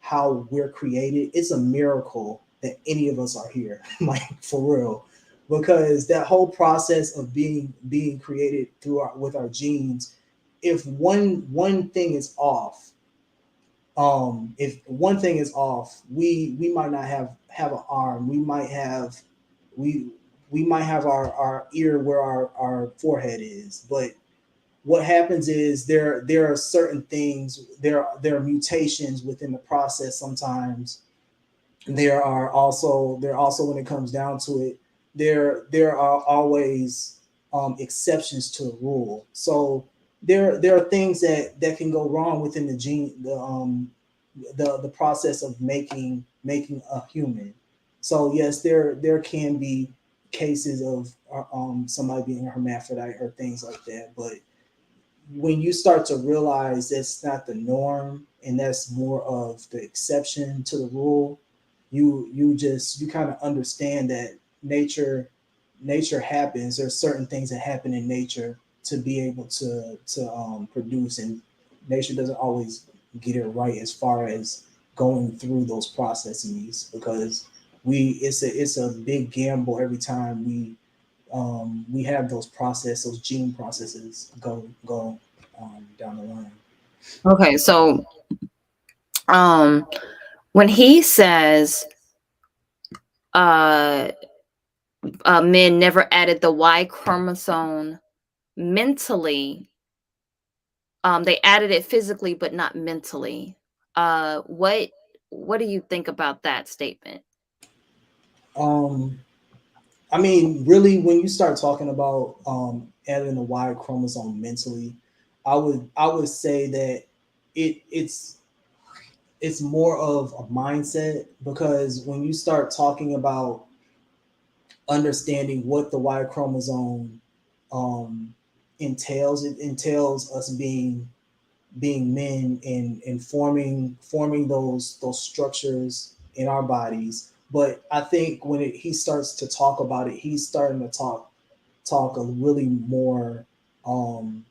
how we're created, it's a miracle that any of us are here, like for real, because that whole process of being created through our with our genes, if one thing is off, if one thing is off, we might not have an arm, we we might have our ear where our forehead is, but what happens is there are certain things, there are mutations within the process sometimes. There also when it comes down to it, there are always exceptions to the rule. So there are things that can go wrong within the gene the process of making a human. So yes, there can be cases of somebody being a hermaphrodite or things like that, but when you start to realize that's not the norm and that's more of the exception to the rule, you kind of understand that nature happens. There's certain things that happen in nature to be able to produce, and nature doesn't always get it right as far as going through those processes, because it's a big gamble every time we have those gene processes go down the line. Okay, so um when he says uh men never added the Y chromosome mentally, they added it physically but not mentally. What do you think about that statement? Um, I mean, really, when you start talking about adding the Y chromosome mentally, I would say that it's more of a mindset, because when you start talking about understanding what the Y chromosome um, entails, it entails us being men and forming those structures in our bodies. But I think when he starts to talk about it, he's starting to talk a really more um,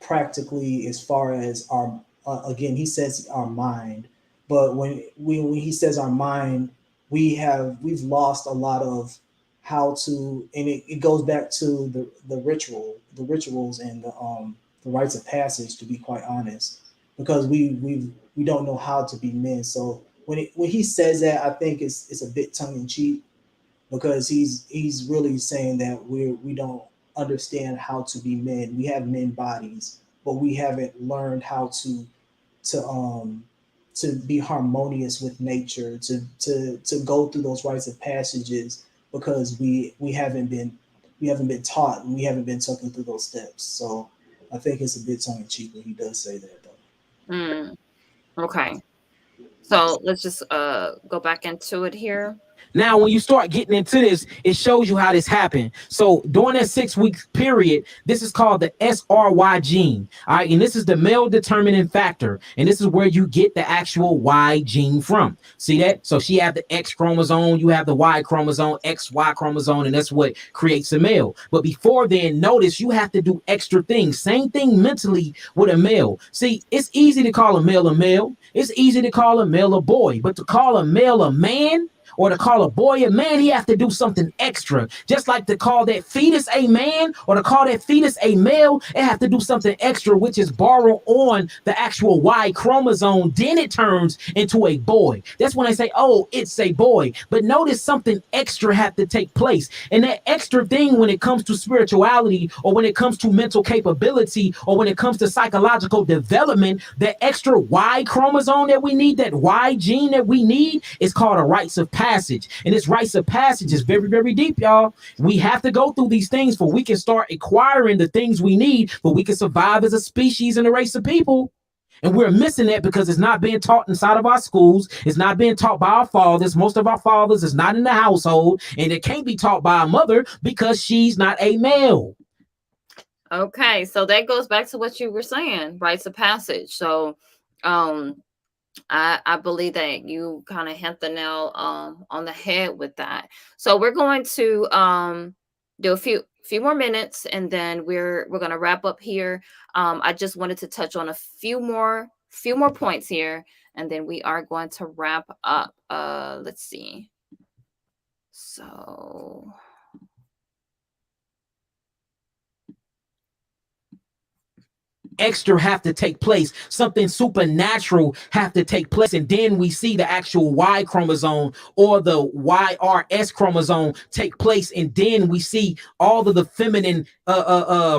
practically, as far as our again, he says our mind, but when he says our mind, we've lost a lot of how to, and it goes back to the rituals and the rites of passage, to be quite honest. because we don't know how to be men. So when he says that, I think it's a bit tongue in cheek, because he's really saying that we don't understand how to be men. We have men bodies, but we haven't learned how to um to be harmonious with nature, to go through those rites of passages, because we haven't been taught, and we haven't been taken through those steps. So I think it's a bit tongue in cheek when he does say that, though. Mm, okay. So let's just go back into it here. Now, when you start getting into this, it shows you how this happened. So during that 6 week period, this is called the SRY gene. All right. And this is the male determining factor. And this is where you get the actual Y gene from. See that? So she have the X chromosome, you have the Y chromosome, XY chromosome, and that's what creates a male. But before then, notice you have to do extra things. Same thing mentally with a male. See, it's easy to call a male. It's easy to call a male a boy, but to call a male a man, or to call a boy a man, he has to do something extra. Just like to call that fetus a man or to call that fetus a male, it has to do something extra, which is borrow on the actual Y chromosome. Then it turns into a boy. That's when I say, oh, it's a boy. But notice something extra have to take place. And that extra thing, when it comes to spirituality, or when it comes to mental capability, or when it comes to psychological development, that extra Y chromosome that we need, that Y gene that we need, is called a rites of passage. And this rites of passage is very, very deep, y'all. We have to go through these things for we can start acquiring the things we need, for we can survive as a species and a race of people. And we're missing that because it's not being taught inside of our schools. It's not being taught by our fathers. Most of our fathers is not in the household, and it can't be taught by a mother because she's not a male. Okay, so that goes back to what you were saying, rites of passage. So, um, I believe that you kind of hit the nail on the head with that. So we're going to do a few more minutes, and then we're gonna wrap up here. I just wanted to touch on a few more points here, and then we are going to wrap up. Let's see. So Extra have to take place. Something supernatural have to take place. And then we see the actual Y chromosome or the YRS chromosome take place. And then we see all of the feminine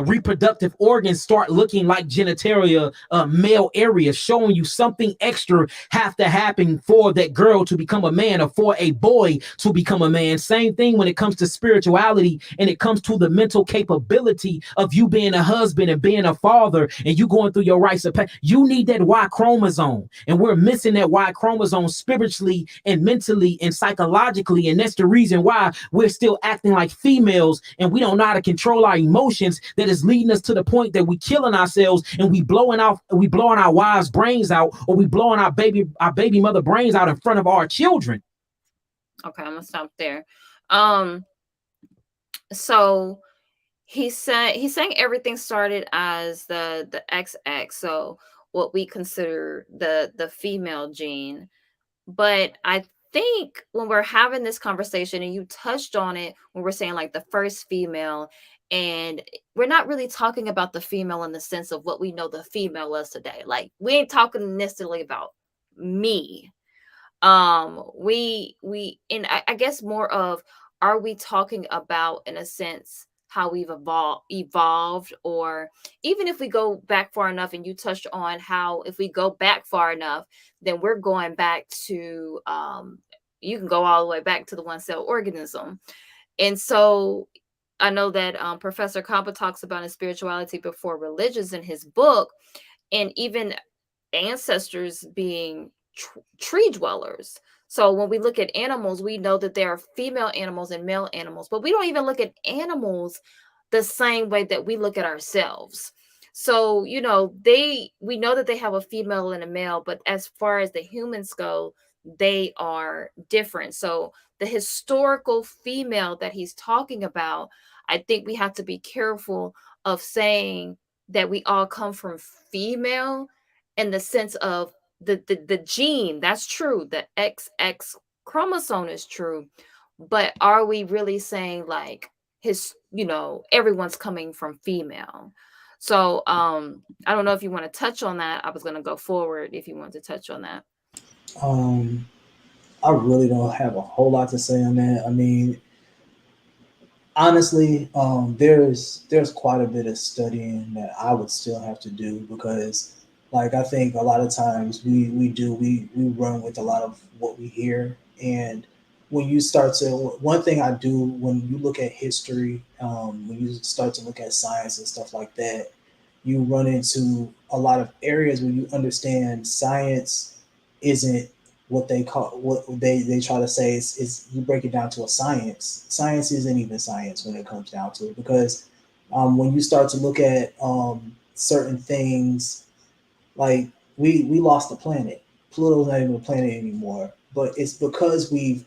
reproductive organs start looking like genitalia male areas, showing you something extra have to happen for that girl to become a man, or for a boy to become a man. Same thing when it comes to spirituality, and it comes to the mental capability of you being a husband and being a father, and you going through your rites of passage. You need that Y chromosome, and we're missing that Y chromosome spiritually and mentally and psychologically, and that's the reason why we're still acting like females, and we don't know how to control our emotions. That is leading us to the point that we killing ourselves, and we blowing our wives' brains out, or we blowing our baby mother brains out in front of our children. okay, I'm gonna stop there. Um, so he's saying everything started as the XX, so what we consider the female gene. But I think when we're having this conversation, and you touched on it when we're saying like the first female, and we're not really talking about the female in the sense of what we know the female is today. Like, we ain't talking necessarily about me. We and I guess more of, are we talking about, in a sense, how we've evolved, or even if we go back far enough, and you touched on how if we go back far enough, then we're going back to you can go all the way back to the one cell organism. And so I know that Professor Kampa talks about in Spirituality Before Religions in his book, and even ancestors being tree dwellers. So when we look at animals, we know that there are female animals and male animals, but we don't even look at animals the same way that we look at ourselves. So, we know that they have a female and a male, but as far as the humans go, they are different. So the historical female that he's talking about, I think we have to be careful of saying that we all come from female, in the sense of the gene. That's true, the XX chromosome is true, but are we really saying like everyone's coming from female? So I don't know if you want to touch on that. I was going to go forward if you want to touch on that. Um, I really don't have a whole lot to say on that. I mean, honestly, there's quite a bit of studying that I would still have to do because, like, I think a lot of times we run with a lot of what we hear, and when you start to one thing I do when you look at history, when you start to look at science and stuff like that, you run into a lot of areas where you understand science isn't what they call what they try to say is you break it down to a science. Science isn't even science when it comes down to it because when you start to look at certain things like we lost the planet. Pluto's not even a planet anymore, but it's because we've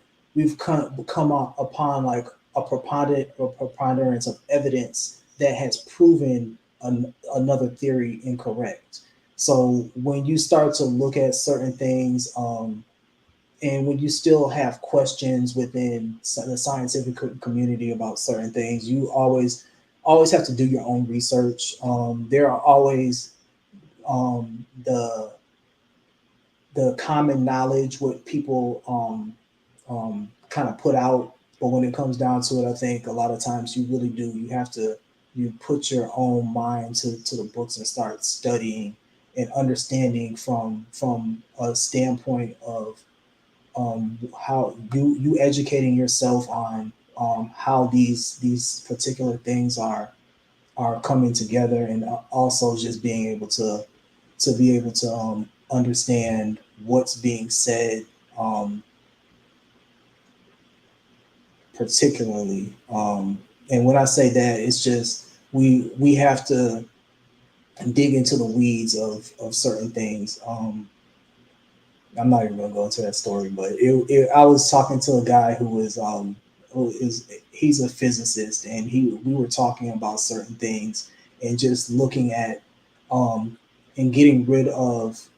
come upon like a preponderance of evidence that has proven another theory incorrect. So when you start to look at certain things, and when you still have questions within the scientific community about certain things, you always have to do your own research. There are always the common knowledge what people kind of put out, but when it comes down to it, I think a lot of times you really do. You have to you put your own mind to the books and start studying and understanding from a standpoint of how you educating yourself on how these particular things are coming together, and also just being able to be able to understand what's being said, particularly. And when I say that, it's just we have to dig into the weeds of certain things. I'm not even gonna go into that story, but I was talking to a guy who is he's a physicist, and we were talking about certain things and just looking at and getting rid of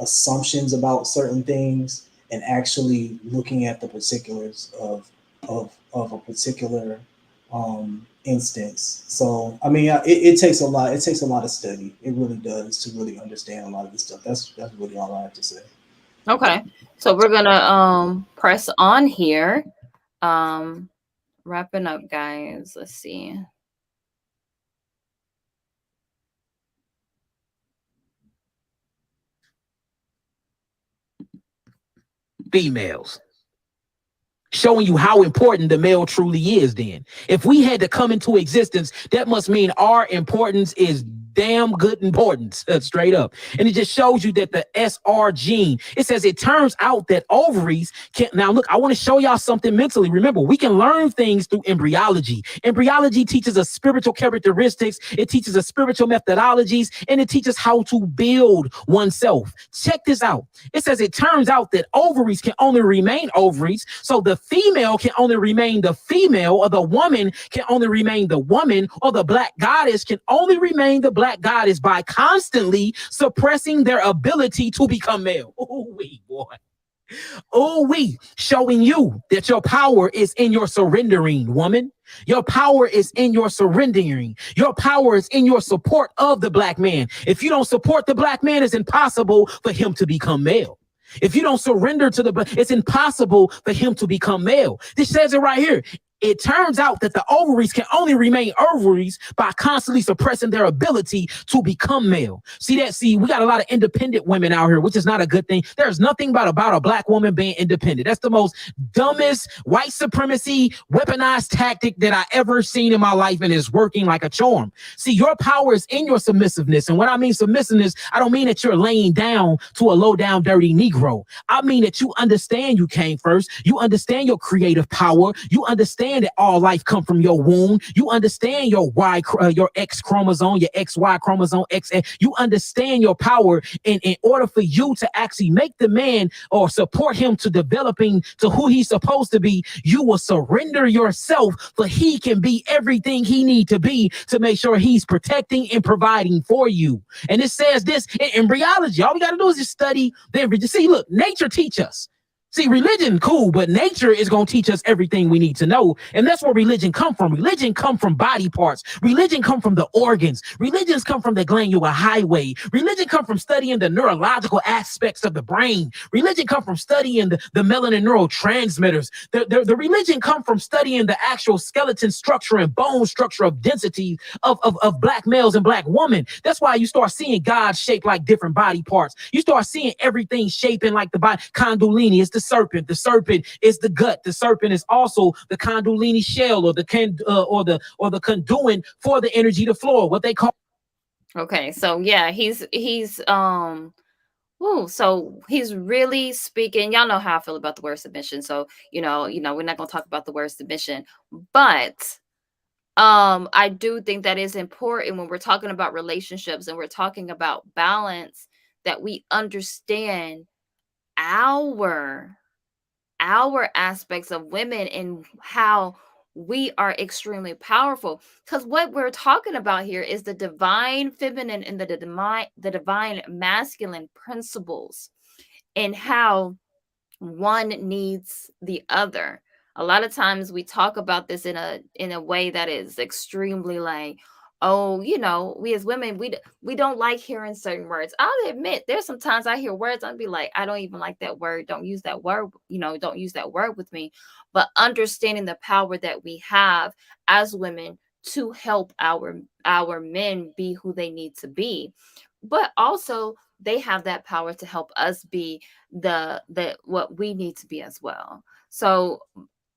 assumptions about certain things and actually looking at the particulars of a particular instance. So I mean, it takes a lot. It takes a lot of study. It really does to really understand a lot of this stuff. That's really all I have to say. Okay. So we're going to press on here. Um wrapping up, guys. Let's see. Females. Showing you how important the male truly is. Then if we had to come into existence, that must mean our importance is damn good importance, straight up. And it just shows you that the SR gene, it says it turns out that ovaries can, now look, I want to show y'all something mentally. Remember, we can learn things through embryology. Embryology teaches us spiritual characteristics, it teaches us spiritual methodologies, and it teaches how to build oneself. Check this out. It says it turns out that ovaries can only remain ovaries, so the female can only remain the female, or the woman can only remain the woman, or the black goddess can only remain the black goddess by constantly suppressing their ability to become male. Oh, wait, boy. Oh, we showing you that your power is in your surrendering, woman. Your power is in your surrendering. Your power is in your support of the black man. If you don't support the black man, it's impossible for him to become male. If you don't surrender to it's impossible for him to become male. This says it right here. It turns out that the ovaries can only remain ovaries by constantly suppressing their ability to become male. See that? See, we got a lot of independent women out here, which is not a good thing. There's nothing about a black woman being independent. That's the most dumbest white supremacy weaponized tactic that I ever seen in my life, and it's working like a charm. See, your power is in your submissiveness. And when I mean submissiveness, I don't mean that you're laying down to a low down, dirty Negro. I mean that you understand you came first. You understand your creative power. You understand that all life come from your womb. You understand your your X chromosome, your XY chromosome, XX. You understand your power. And in order for you to actually make the man or support him to developing to who he's supposed to be, you will surrender yourself for he can be everything he need to be to make sure he's protecting and providing for you. And it says this in embryology. All we got to do is just study the embryology. See, look, nature teach us. See, religion, cool, but nature is going to teach us everything we need to know. And that's where religion come from. Religion come from body parts. Religion come from the organs. Religions come from the glandular highway. Religion come from studying the neurological aspects of the brain. Religion come from studying the melanin neurotransmitters. The religion come from studying the actual skeleton structure and bone structure of density of black males and black women. That's why you start seeing God shaped like different body parts. You start seeing everything shaping like the body. Kundalini is the serpent. The serpent is the gut. The serpent is also the Kundalini shell, or the conduit for the energy to flow. What they call. Okay, so yeah, ooh, so he's really speaking. Y'all know how I feel about the word submission. So, we're not gonna talk about the word submission, but I do think that is important when we're talking about relationships and we're talking about balance, that we understand our aspects of women and how we are extremely powerful, because what we're talking about here is the divine feminine and the divine masculine principles, and how one needs the other. A lot of times we talk about this in a way that is extremely like, oh, we as women, we don't like hearing certain words. I'll admit there's sometimes I hear words I'll be like, I don't even like that word. Don't use that word, don't use that word with me. But understanding the power that we have as women to help our men be who they need to be, but also they have that power to help us be the what we need to be as well. So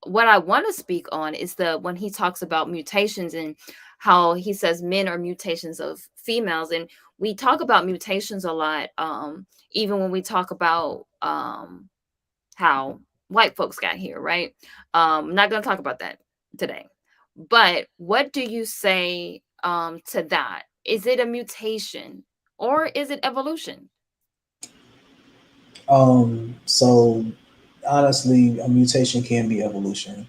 what I want to speak on is the when he talks about mutations and how he says men are mutations of females, and we talk about mutations a lot, even when we talk about how white folks got here, right? I'm not going to talk about that today, but what do you say to that? Is it a mutation or is it evolution? So honestly, a mutation can be evolution.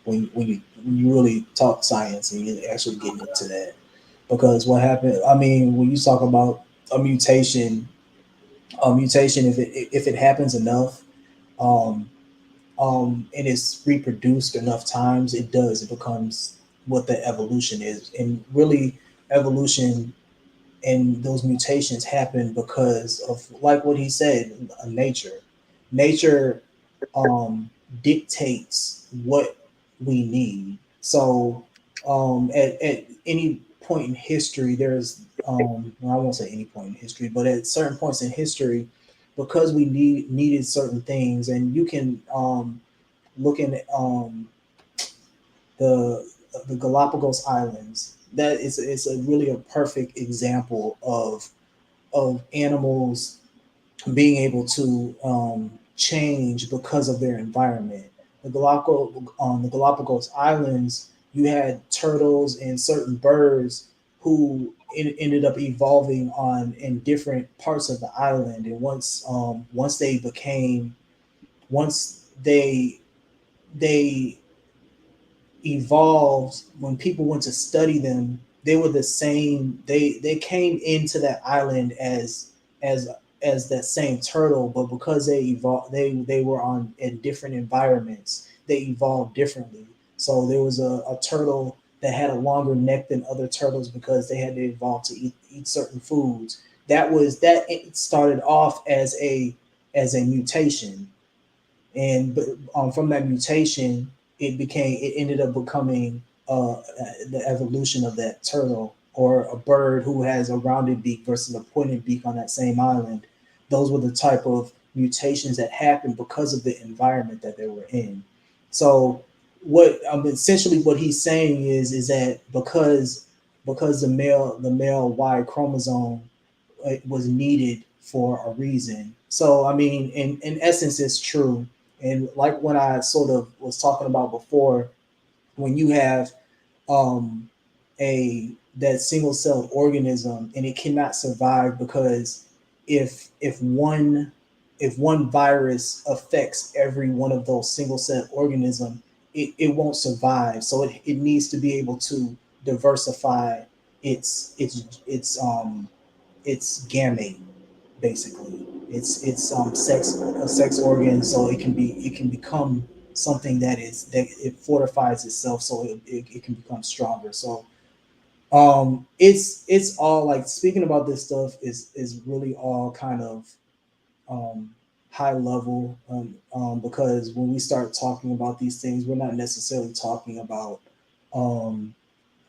When you really talk science and you actually get into that, because what happened? I mean, when you talk about a mutation, if it happens enough, um, and it's reproduced enough times, it becomes what the evolution is, and really evolution and those mutations happen because of, like what he said, nature. Nature um, dictates what we need. So at any point in history, there's well, I won't say any point in history, but at certain points in history, because we needed certain things, and you can look in the Galapagos Islands. That is, it's a really a perfect example of animals being able to change because of their environment. The Galapagos Islands, you had turtles and certain birds who ended up evolving on in different parts of the island. And once they evolved, when people went to study them, they were the same. They came into that island as as that same turtle, but because they evolved, they were on in different environments. They evolved differently. So there was a turtle that had a longer neck than other turtles because they had to evolve to eat certain foods. It started off as a mutation, and from that mutation, it ended up becoming the evolution of that turtle, or a bird who has a rounded beak versus a pointed beak on that same island. Those were the type of mutations that happened because of the environment that they were in. So essentially what he's saying is that because the male Y chromosome, it was needed for a reason. So I mean, in essence, it's true. And like when I sort of was talking about before, when you have um, a that single celled organism and it cannot survive because if one if one virus affects every one of those single celled organism, it won't survive. So it needs to be able to diversify its its its gamete, basically. It's sex, a sex organ, so it can become something that is that it fortifies itself, so it can become stronger. So it's all like, speaking about this stuff is really all kind of um high level, because when we start talking about these things, we're not necessarily talking about um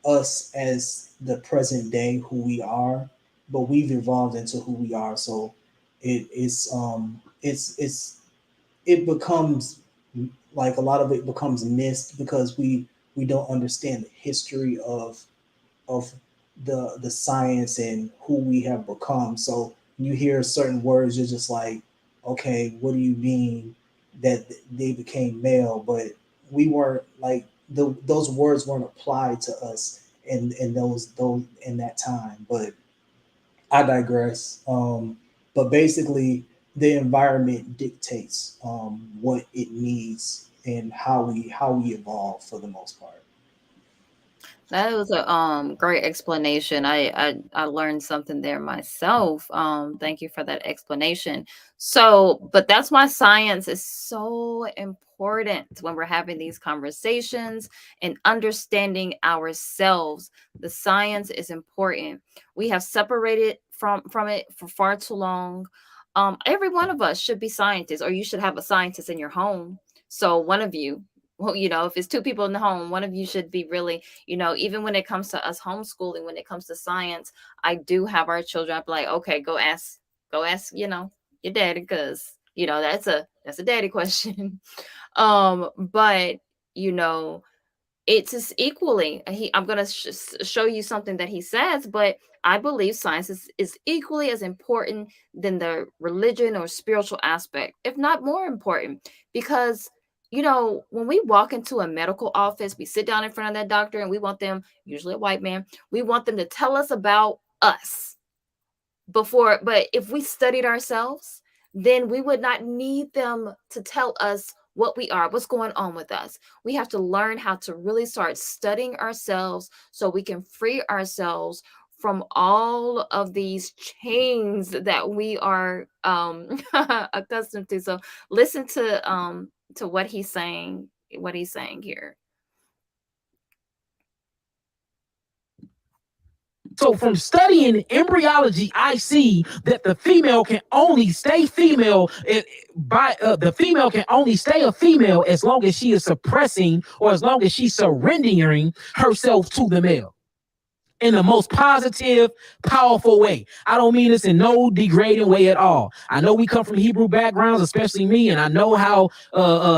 us as the present day who we are, but we've evolved into who we are. So it's it becomes like a lot of it becomes missed because we don't understand the history of the science and who we have become. So when you hear certain words, you're just like, okay, what do you mean that they became male? But we weren't like those words weren't applied to us in those in that time. But I digress. But basically, the environment dictates what it needs and how we evolve for the most part. That was a great explanation. I learned something there myself. Thank you for that explanation. So, but that's why science is so important when we're having these conversations and understanding ourselves. The science is important. We have separated from it for far too long. Every one of us should be scientists, or you should have a scientist in your home. So one of you, well, if it's two people in the home, one of you should be really, even when it comes to us homeschooling, when it comes to science, I do have our children. I'm like, okay, go ask, your daddy, because that's a daddy question. But you know, it's just equally. I'm gonna show you something that he says, but I believe science is equally as important than the religion or spiritual aspect, if not more important, because when we walk into a medical office, we sit down in front of that doctor and we want them, usually a white man, we want them to tell us about us before. But if we studied ourselves, then we would not need them to tell us what we are, what's going on with us. We have to learn how to really start studying ourselves so we can free ourselves from all of these chains that we are accustomed to. So listen to what he's saying here. So from studying embryology, I see that the female can only stay female by the female can only stay a female as long as she is suppressing or as long as she's surrendering herself to the male in the most positive, powerful way. I don't mean this in no degrading way at all. I know we come from Hebrew backgrounds, especially me, and I know how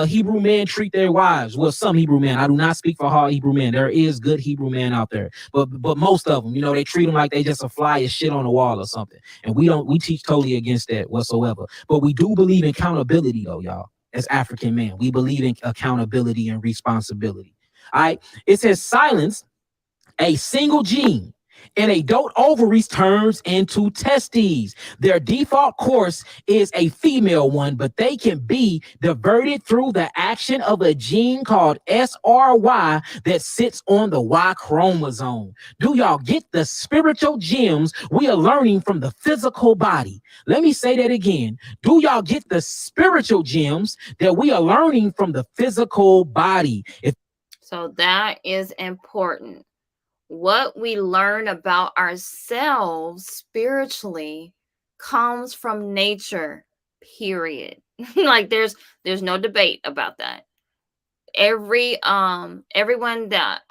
Hebrew men treat their wives. Well, some Hebrew men. I do not speak for all Hebrew men. There is good Hebrew men out there, but most of them, they treat them like they just a fly as shit on the wall or something. And we don't. We teach totally against that whatsoever. But we do believe in accountability, though, y'all. As African men, we believe in accountability and responsibility. All right. It says silence a single gene in adult ovaries turns into testes. Their default course is a female one, but they can be diverted through the action of a gene called SRY that sits on the Y chromosome. Do y'all get the spiritual gems we are learning from the physical body? Let me say that again. Do y'all get the spiritual gems that we are learning from the physical body? So that is important. What we learn about ourselves spiritually comes from nature, period. Like there's no debate about that. Everyone that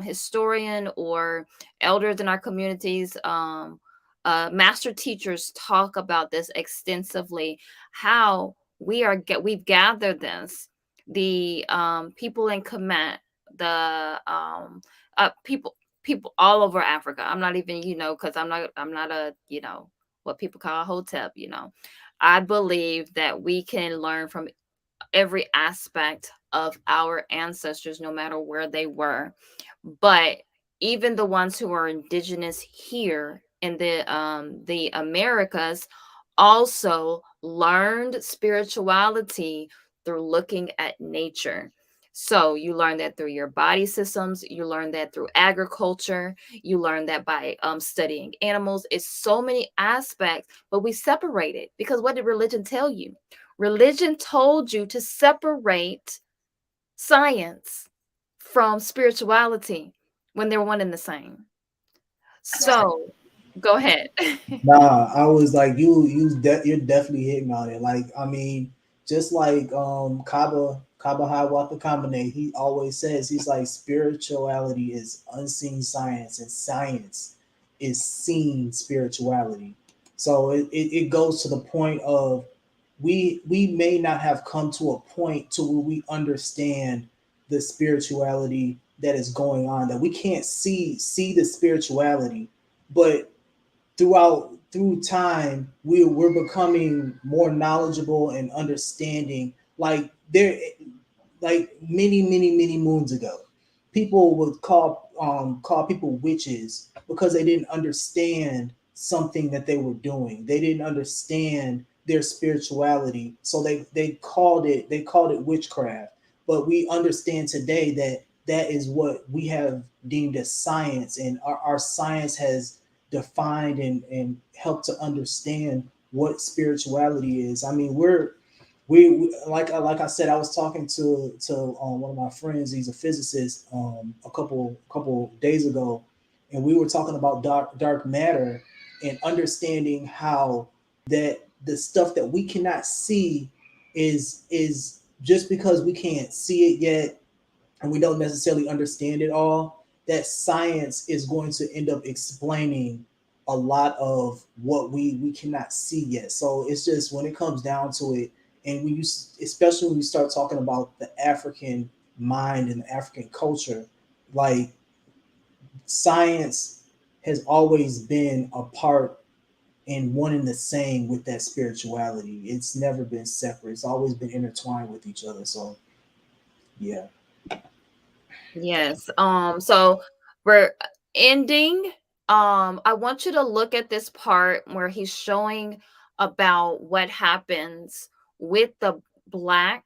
historian or elders in our communities, master teachers talk about this extensively, how we've gathered this, the people in Kemet, the people all over Africa. I'm not even, because I'm not a, what people call a hotep. I believe that we can learn from every aspect of our ancestors, no matter where they were. But even the ones who are indigenous here in the Americas also learned spirituality through looking at nature. So you learn that through your body systems, you learn that through agriculture, you learn that by studying animals. It's so many aspects, but we separate it because what did religion tell you? Religion told you to separate science from spirituality when they're one and the same. So go ahead. Nah, I was like, you're definitely hitting on it. Like, I mean, just like Kaba Hiawatha Kamene, he always says, he's like, spirituality is unseen science, and science is seen spirituality. So it goes to the point of, we may not have come to a point to where we understand the spirituality that is going on, that we can't see the spirituality, but through time, we're becoming more knowledgeable and understanding. Like, there, like many moons ago, people would call people witches because they didn't understand something that they were doing. They didn't understand their spirituality, so they called it witchcraft. But we understand today that that is what we have deemed as science, and our science has defined and helped to understand what spirituality is. I mean, we like I said, I was talking to one of my friends. He's a physicist, a couple days ago, and we were talking about dark matter and understanding how that the stuff that we cannot see is just because we can't see it yet, and we don't necessarily understand it all, that science is going to end up explaining a lot of what we cannot see yet. So it's just, when it comes down to it, and when you, especially when you start talking about the African mind and the African culture, like, science has always been a part and one and the same with that spirituality. It's never been separate. It's always been intertwined with each other. So yeah. Yes. So we're ending. I want you to look at this part where he's showing about what happens with the black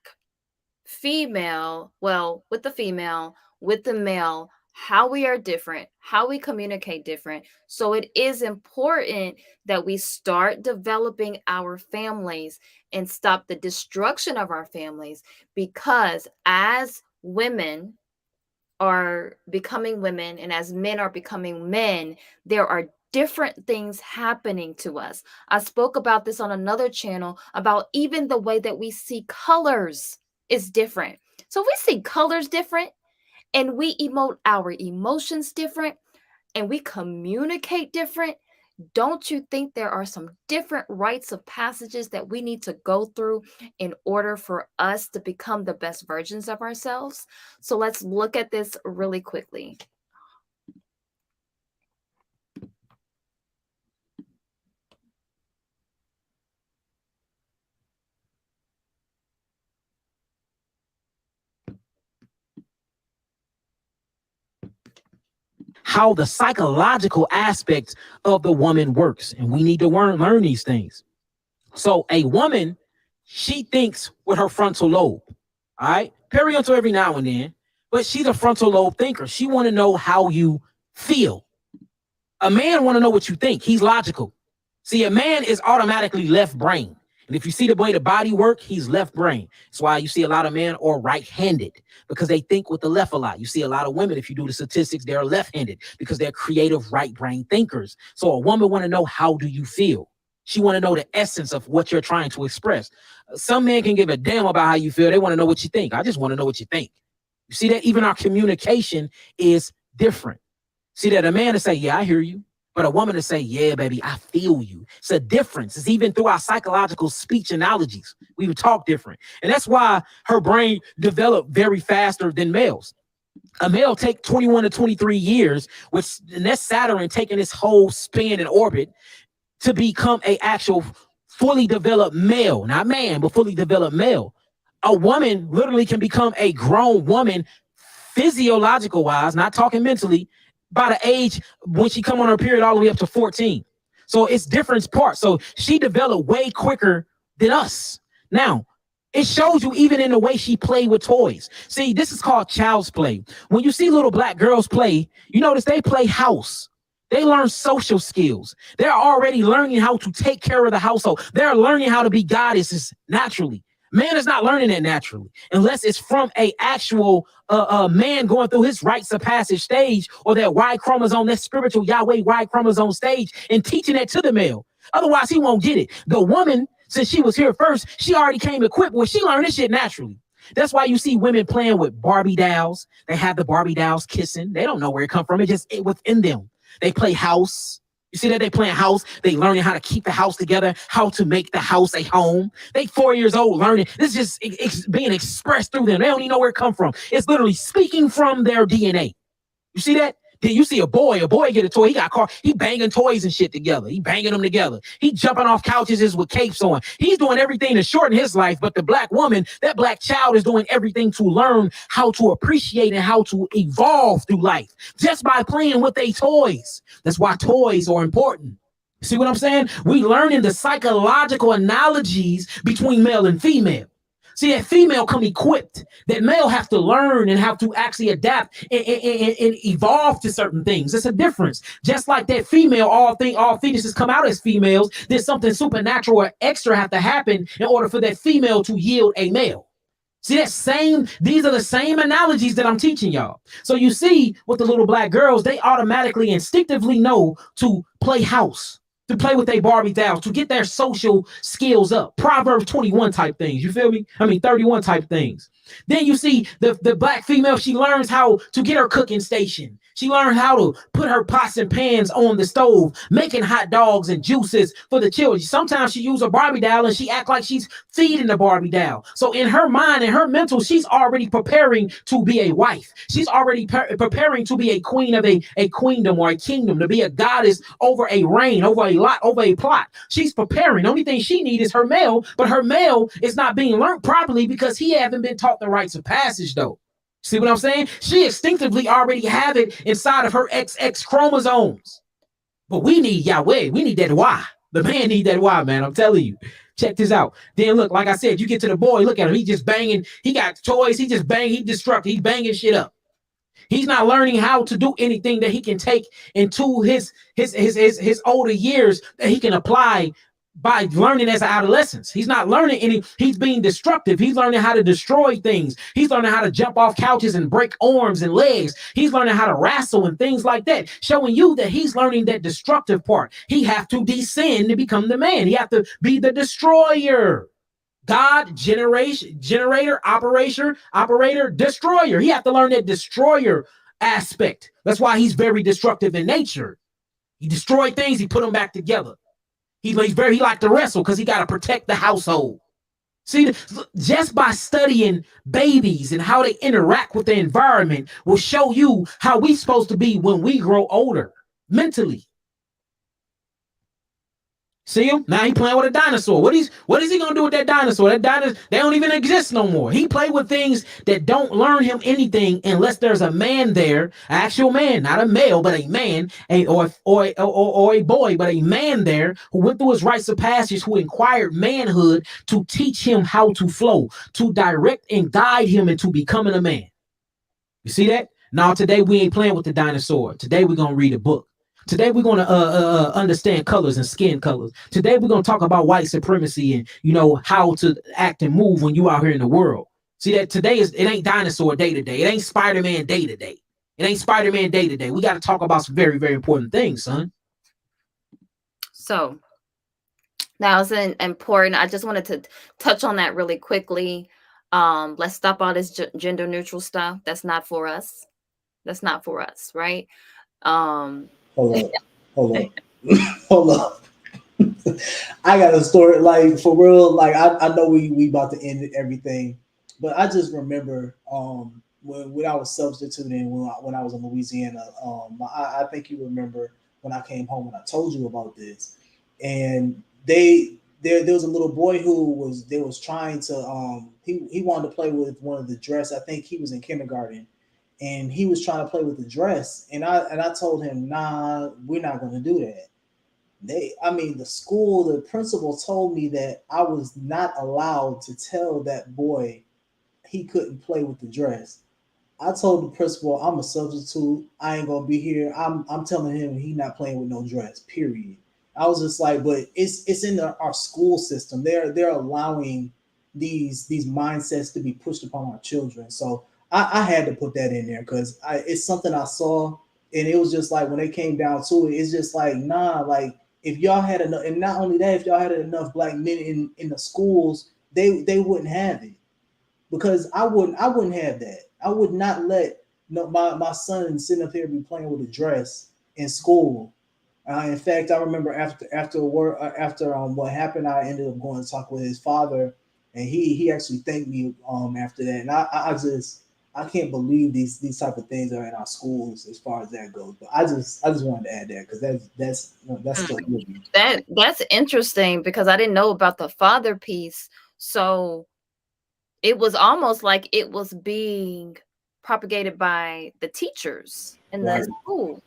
female, well, with the female, with the male, how we are different, how we communicate different. So it is important that we start developing our families and stop the destruction of our families, because as women are becoming women and as men are becoming men, there are different things happening to us. I spoke about this on another channel about even the way that we see colors is different. So if we see colors different and we emote our emotions different and we communicate different, don't you think there are some different rites of passages that we need to go through in order for us to become the best versions of ourselves? So let's look at this really quickly. How the psychological aspect of the woman works. And we need to learn these things. So a woman, she thinks with her frontal lobe. All right. Periodontal every now and then, but she's a frontal lobe thinker. She want to know how you feel. A man want to know what you think. He's logical. See, a man is automatically left brain. And if you see the way the body work, he's left brain. That's why you see a lot of men are right-handed, because they think with the left a lot. You see a lot of women, if you do the statistics, they're left-handed because they're creative right brain thinkers. So a woman want to know, how do you feel? She want to know the essence of what you're trying to express. Some men can give a damn about how you feel. They want to know what you think. I just want to know what you think. You see that even our communication is different. See that a man to say, yeah, I hear you. But a woman to say, yeah, baby, I feel you. It's a difference. It's even through our psychological speech analogies. We would talk different. And that's why her brain developed very faster than males. A male take 21 to 23 years, which, and that's Saturn taking this whole span in orbit to become a actual fully developed male, not man, but fully developed male. A woman literally can become a grown woman physiological wise, not talking mentally, by the age when she come on her period all the way up to 14. So it's different parts. So she developed way quicker than us. Now, It shows you even in the way she played with toys. See, this is called child's play. When you see little black girls play, you notice they play house. They learn social skills. They're already learning how to take care of the household. They're learning how to be goddesses naturally. Man is not learning that naturally unless it's from a actual man going through his rites of passage stage, or that Y chromosome, that spiritual Yahweh Y chromosome stage, and teaching that to the male. Otherwise, he won't get it. The woman, since she was here first, she already came equipped with. She learned this shit naturally. That's why you see women playing with Barbie dolls. They have the Barbie dolls kissing. They don't know where it come from. It within them. They play house. You see that they playing house. They learning how to keep the house together, how to make the house a home. They 4 years old learning. This is just being expressed through them. They don't even know where it come from. It's literally speaking from their DNA. You see that? Then you see a boy get a toy. He got a car. He banging toys and shit together. He banging them together. He jumping off couches with capes on. He's doing everything to shorten his life. But the black woman, that black child, is doing everything to learn how to appreciate and how to evolve through life just by playing with their toys. That's why toys are important. See what I'm saying? We learning the psychological analogies between male and female. See, that female come equipped. That male have to learn and have to actually adapt and evolve to certain things. It's a difference. Just like that female, all fetuses come out as females. There's something supernatural or extra have to happen in order for that female to yield a male. See, these are the same analogies that I'm teaching y'all. So you see, with the little black girls, they automatically, instinctively know to play house, to play with their Barbie dolls, to get their social skills up. Proverbs 21 type things. You feel me? 31 type things. Then you see the black female, she learns how to get her cooking station. She learned how to put her pots and pans on the stove, making hot dogs and juices for the children. Sometimes she use a Barbie doll and she act like she's feeding the Barbie doll. So in her mind and her mental, she's already preparing to be a wife. She's already preparing to be a queen of a queendom or a kingdom, to be a goddess over a reign, over a lot, over a plot. She's preparing. The only thing she needs is her male, but her male is not being learned properly because he haven't been taught the rites of passage though. See what I'm saying? She instinctively already have it inside of her XX chromosomes. But we need Yahweh. We need that Y. The man need that Y, man. I'm telling you. Check this out. Then look, like I said, you get to the boy, look at him. He just banging. He got toys. He just banging. He destructive. He's banging shit up. He's not learning how to do anything that he can take into his older years that he can apply by learning as an adolescent. He's not learning he's being destructive. He's learning how to destroy things. He's learning how to jump off couches and break arms and legs. He's learning how to wrestle and things like that, showing you that he's learning that destructive part. He have to descend to become the man. He have to be the destroyer. God, generator, operator, destroyer. He have to learn that destroyer aspect. That's why he's very destructive in nature. He destroyed things, he put them back together. He like to wrestle because he got to protect the household. See, just by studying babies and how they interact with the environment will show you how we supposed to be when we grow older mentally. See him? Now he playing with a dinosaur. What is he gonna do with that dinosaur? That dinosaur, they don't even exist no more. He play with things that don't learn him anything unless there's a man there, an actual man, not a male, but a man, or a boy, but a man there who went through his rites of passage, who inquired manhood to teach him how to flow, to direct and guide him into becoming a man. You see that? Now today we ain't playing with the dinosaur. Today we're gonna read a book. Today we're going to understand colors and skin colors. Today we're going to talk about white supremacy and how to act and move when you out here in the world. See that today it ain't dinosaur day to day. It ain't Spider-Man day to day. It ain't Spider-Man day to day. We got to talk about some very, very important things, son. So that was important. I just wanted to touch on that really quickly. Let's stop all this gender neutral stuff. That's not for us. That's not for us, right? Hold up. I got a story, like, for real. Like, I know we about to end everything, but I just remember when I was substituting when I was in Louisiana. I think you remember when I came home and I told you about this, and there was a little boy who was trying to he wanted to play with one of the dress. I think he was in kindergarten. And he was trying to play with the dress, and I told him, nah, we're not going to do that. I mean, the principal told me that I was not allowed to tell that boy he couldn't play with the dress. I told the principal I'm a substitute. I ain't gonna be here. I'm telling him he not playing with no dress. Period. I was just like, but it's in our school system. They're allowing these mindsets to be pushed upon our children. So I had to put that in there because it's something I saw, and it was just like when it came down to it, it's just like nah, like if y'all had enough, and not only that, if y'all had enough black men in the schools, they wouldn't have it because I wouldn't have that. I would not let no my son sitting up here be playing with a dress in school. In fact, I remember after what happened, I ended up going to talk with his father, and he actually thanked me after that. And I can't believe these type of things are in our schools as far as that goes. But I just wanted to add that because that's Mm. stuff with me. That's interesting because I didn't know about the father piece. So it was almost like it was being propagated by the teachers in the Right, school.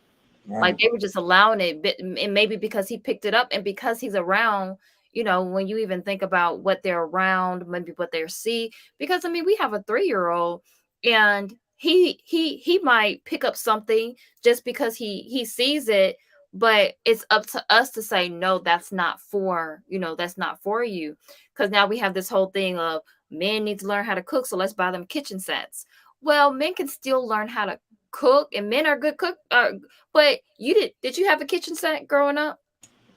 Like right. they were just allowing it, and maybe because he picked it up and because he's around, when you even think about what they're around, maybe what they see. Because I mean, we have a 3-year-old, and he might pick up something just because he sees it, but it's up to us to say no, that's not for you. Because now we have this whole thing of men need to learn how to cook, so let's buy them kitchen sets. Well, men can still learn how to cook, and men are good cook. But did you have a kitchen set growing up?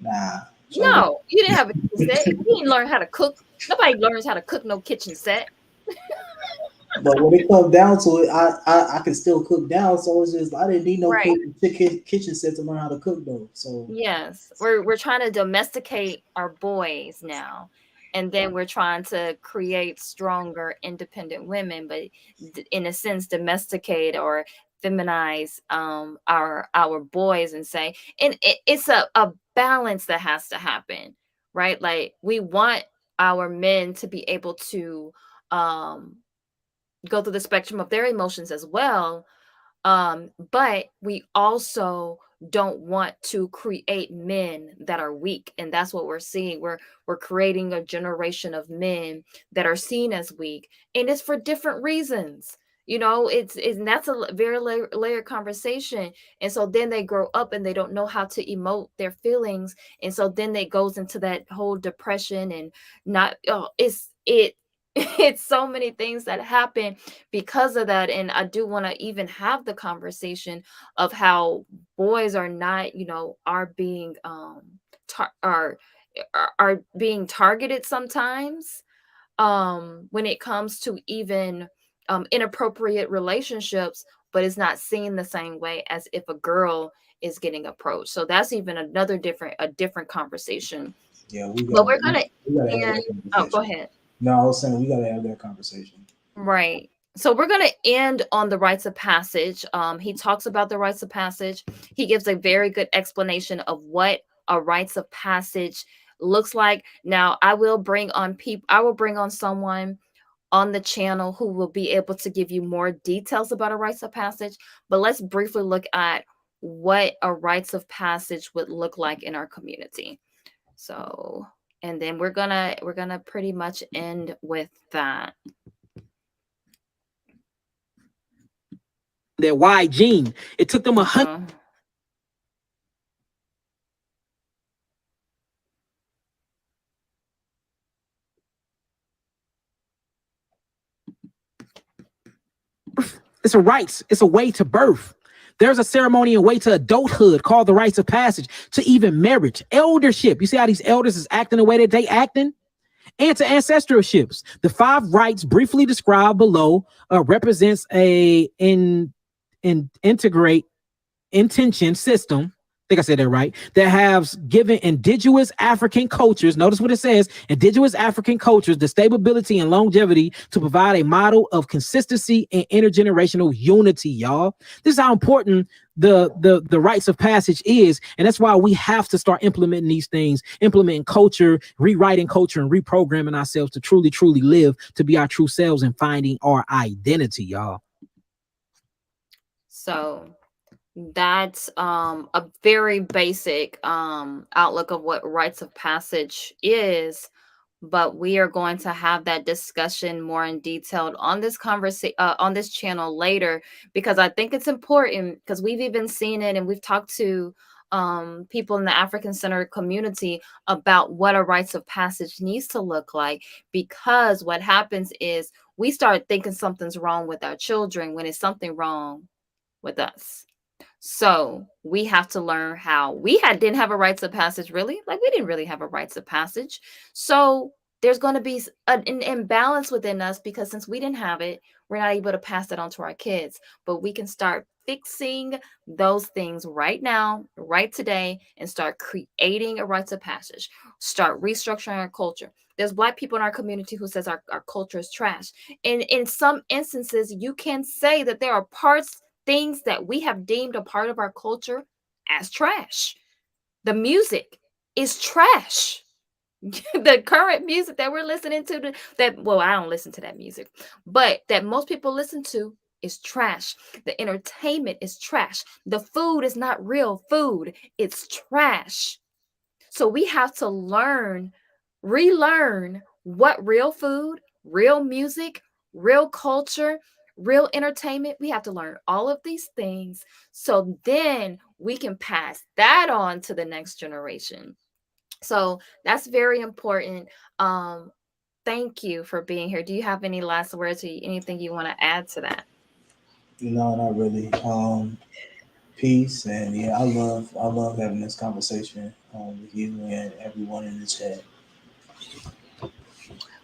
Nah, so No, you didn't have a kitchen set. You didn't learn how to cook. Nobody learns how to cook no kitchen set. but when it comes down to it, I can still cook down. So it's just I didn't need no Right. kitchen set to learn how to cook though. So Yes. We're trying to domesticate our boys now. And then we're trying to create stronger, independent women, but in a sense, domesticate or feminize our boys and say, and it's a balance that has to happen, right? Like we want our men to be able to um go through the spectrum of their emotions as well, but we also don't want to create men that are weak, and that's what we're seeing. We're creating a generation of men that are seen as weak, and it's for different reasons. It's and that's a very layered conversation. And so then they grow up and they don't know how to emote their feelings, and so then it goes into that whole depression and not. Oh, it's so many things that happen because of that. And I do want to even have the conversation of how boys are not, are being tar- are being targeted sometimes, when it comes to even inappropriate relationships, but it's not seen the same way as if a girl is getting approached. So that's even a different conversation. yeah, But we're gonna we gotta have end. that Oh, go conversation. ahead. No, I was saying we gotta have that conversation. Right. So we're going to end on the rites of passage. He talks about the rites of passage. He gives a very good explanation of what a rites of passage looks like. Now, I will bring on someone on the channel who will be able to give you more details about a rites of passage. But let's briefly look at what a rites of passage would look like in our community. So, and then we're gonna pretty much end with that. That Y gene. It took them 100. Uh-huh. It's a rites. It's a way to birth. There's a ceremony and way to adulthood called the rites of passage, to even marriage, eldership. You see how these elders is acting the way that they acting? And to ancestralships. The 5 rites briefly described below represents in integrate intention system. I think I said that right. That has given indigenous African cultures, notice what it says, indigenous African cultures, the stability and longevity to provide a model of consistency and intergenerational unity, y'all. This is how important the rites of passage is. And that's why we have to start implementing these things, implementing culture, rewriting culture, and reprogramming ourselves to truly, truly live, to be our true selves and finding our identity, y'all. So That's a very basic outlook of what rites of passage is, but we are going to have that discussion more in detail on this conversation on this channel later, because I think it's important, because we've even seen it and we've talked to people in the African centered community about what a rites of passage needs to look like, because what happens is we start thinking something's wrong with our children when it's something wrong with us. So we have to learn how didn't have a rites of passage, really. Like, we didn't really have a rites of passage. So there's going to be an imbalance within us, because since we didn't have it, we're not able to pass that on to our kids. But we can start fixing those things right now, right today, and start creating a rites of passage. Start restructuring our culture. There's Black people in our community who says our culture is trash. And in some instances, you can say that there are things that we have deemed a part of our culture as trash. The music is trash. The current music that we're listening to, well, I don't listen to that music, but that most people listen to is trash. The entertainment is trash. The food is not real food, it's trash. So we have to relearn what real food, real music, real culture, real entertainment. We have to learn all of these things, so then we can pass that on to the next generation. So that's very important. Thank you for being here. Do you have any last words or anything you want to add to that? No, not really. Peace, and yeah, I love having this conversation with you and everyone in the chat.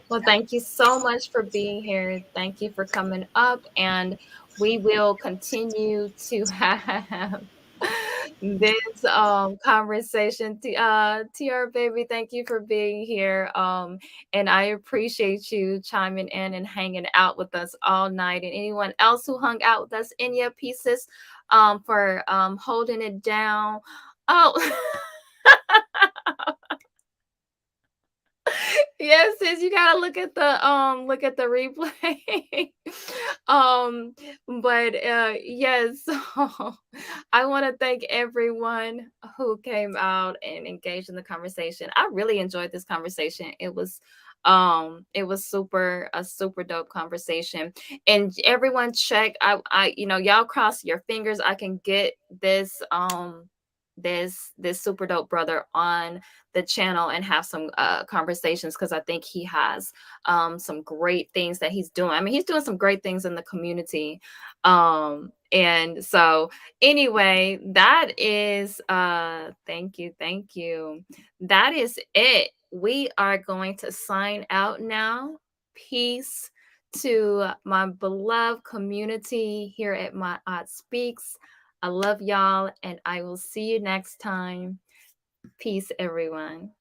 Well, thank you so much for being here. Thank you for coming up, and we will continue to have this conversation. TR baby, thank you for being here. And I appreciate you chiming in and hanging out with us all night. And anyone else who hung out with us, Inya, pieces for holding it down. Oh, yes, sis, you gotta look at the replay. um, but yes, I want to thank everyone who came out and engaged in the conversation. I really enjoyed this conversation. It was super dope conversation. And everyone check, y'all cross your fingers I can get this super dope brother on the channel and have some conversations, because I think he has some great things that he's doing. I mean, he's doing some great things in the community. And so anyway, that is thank you. That is it. We are going to sign out now. Peace to my beloved community here at MaatSpeaks. I love y'all, and I will see you next time. Peace, everyone.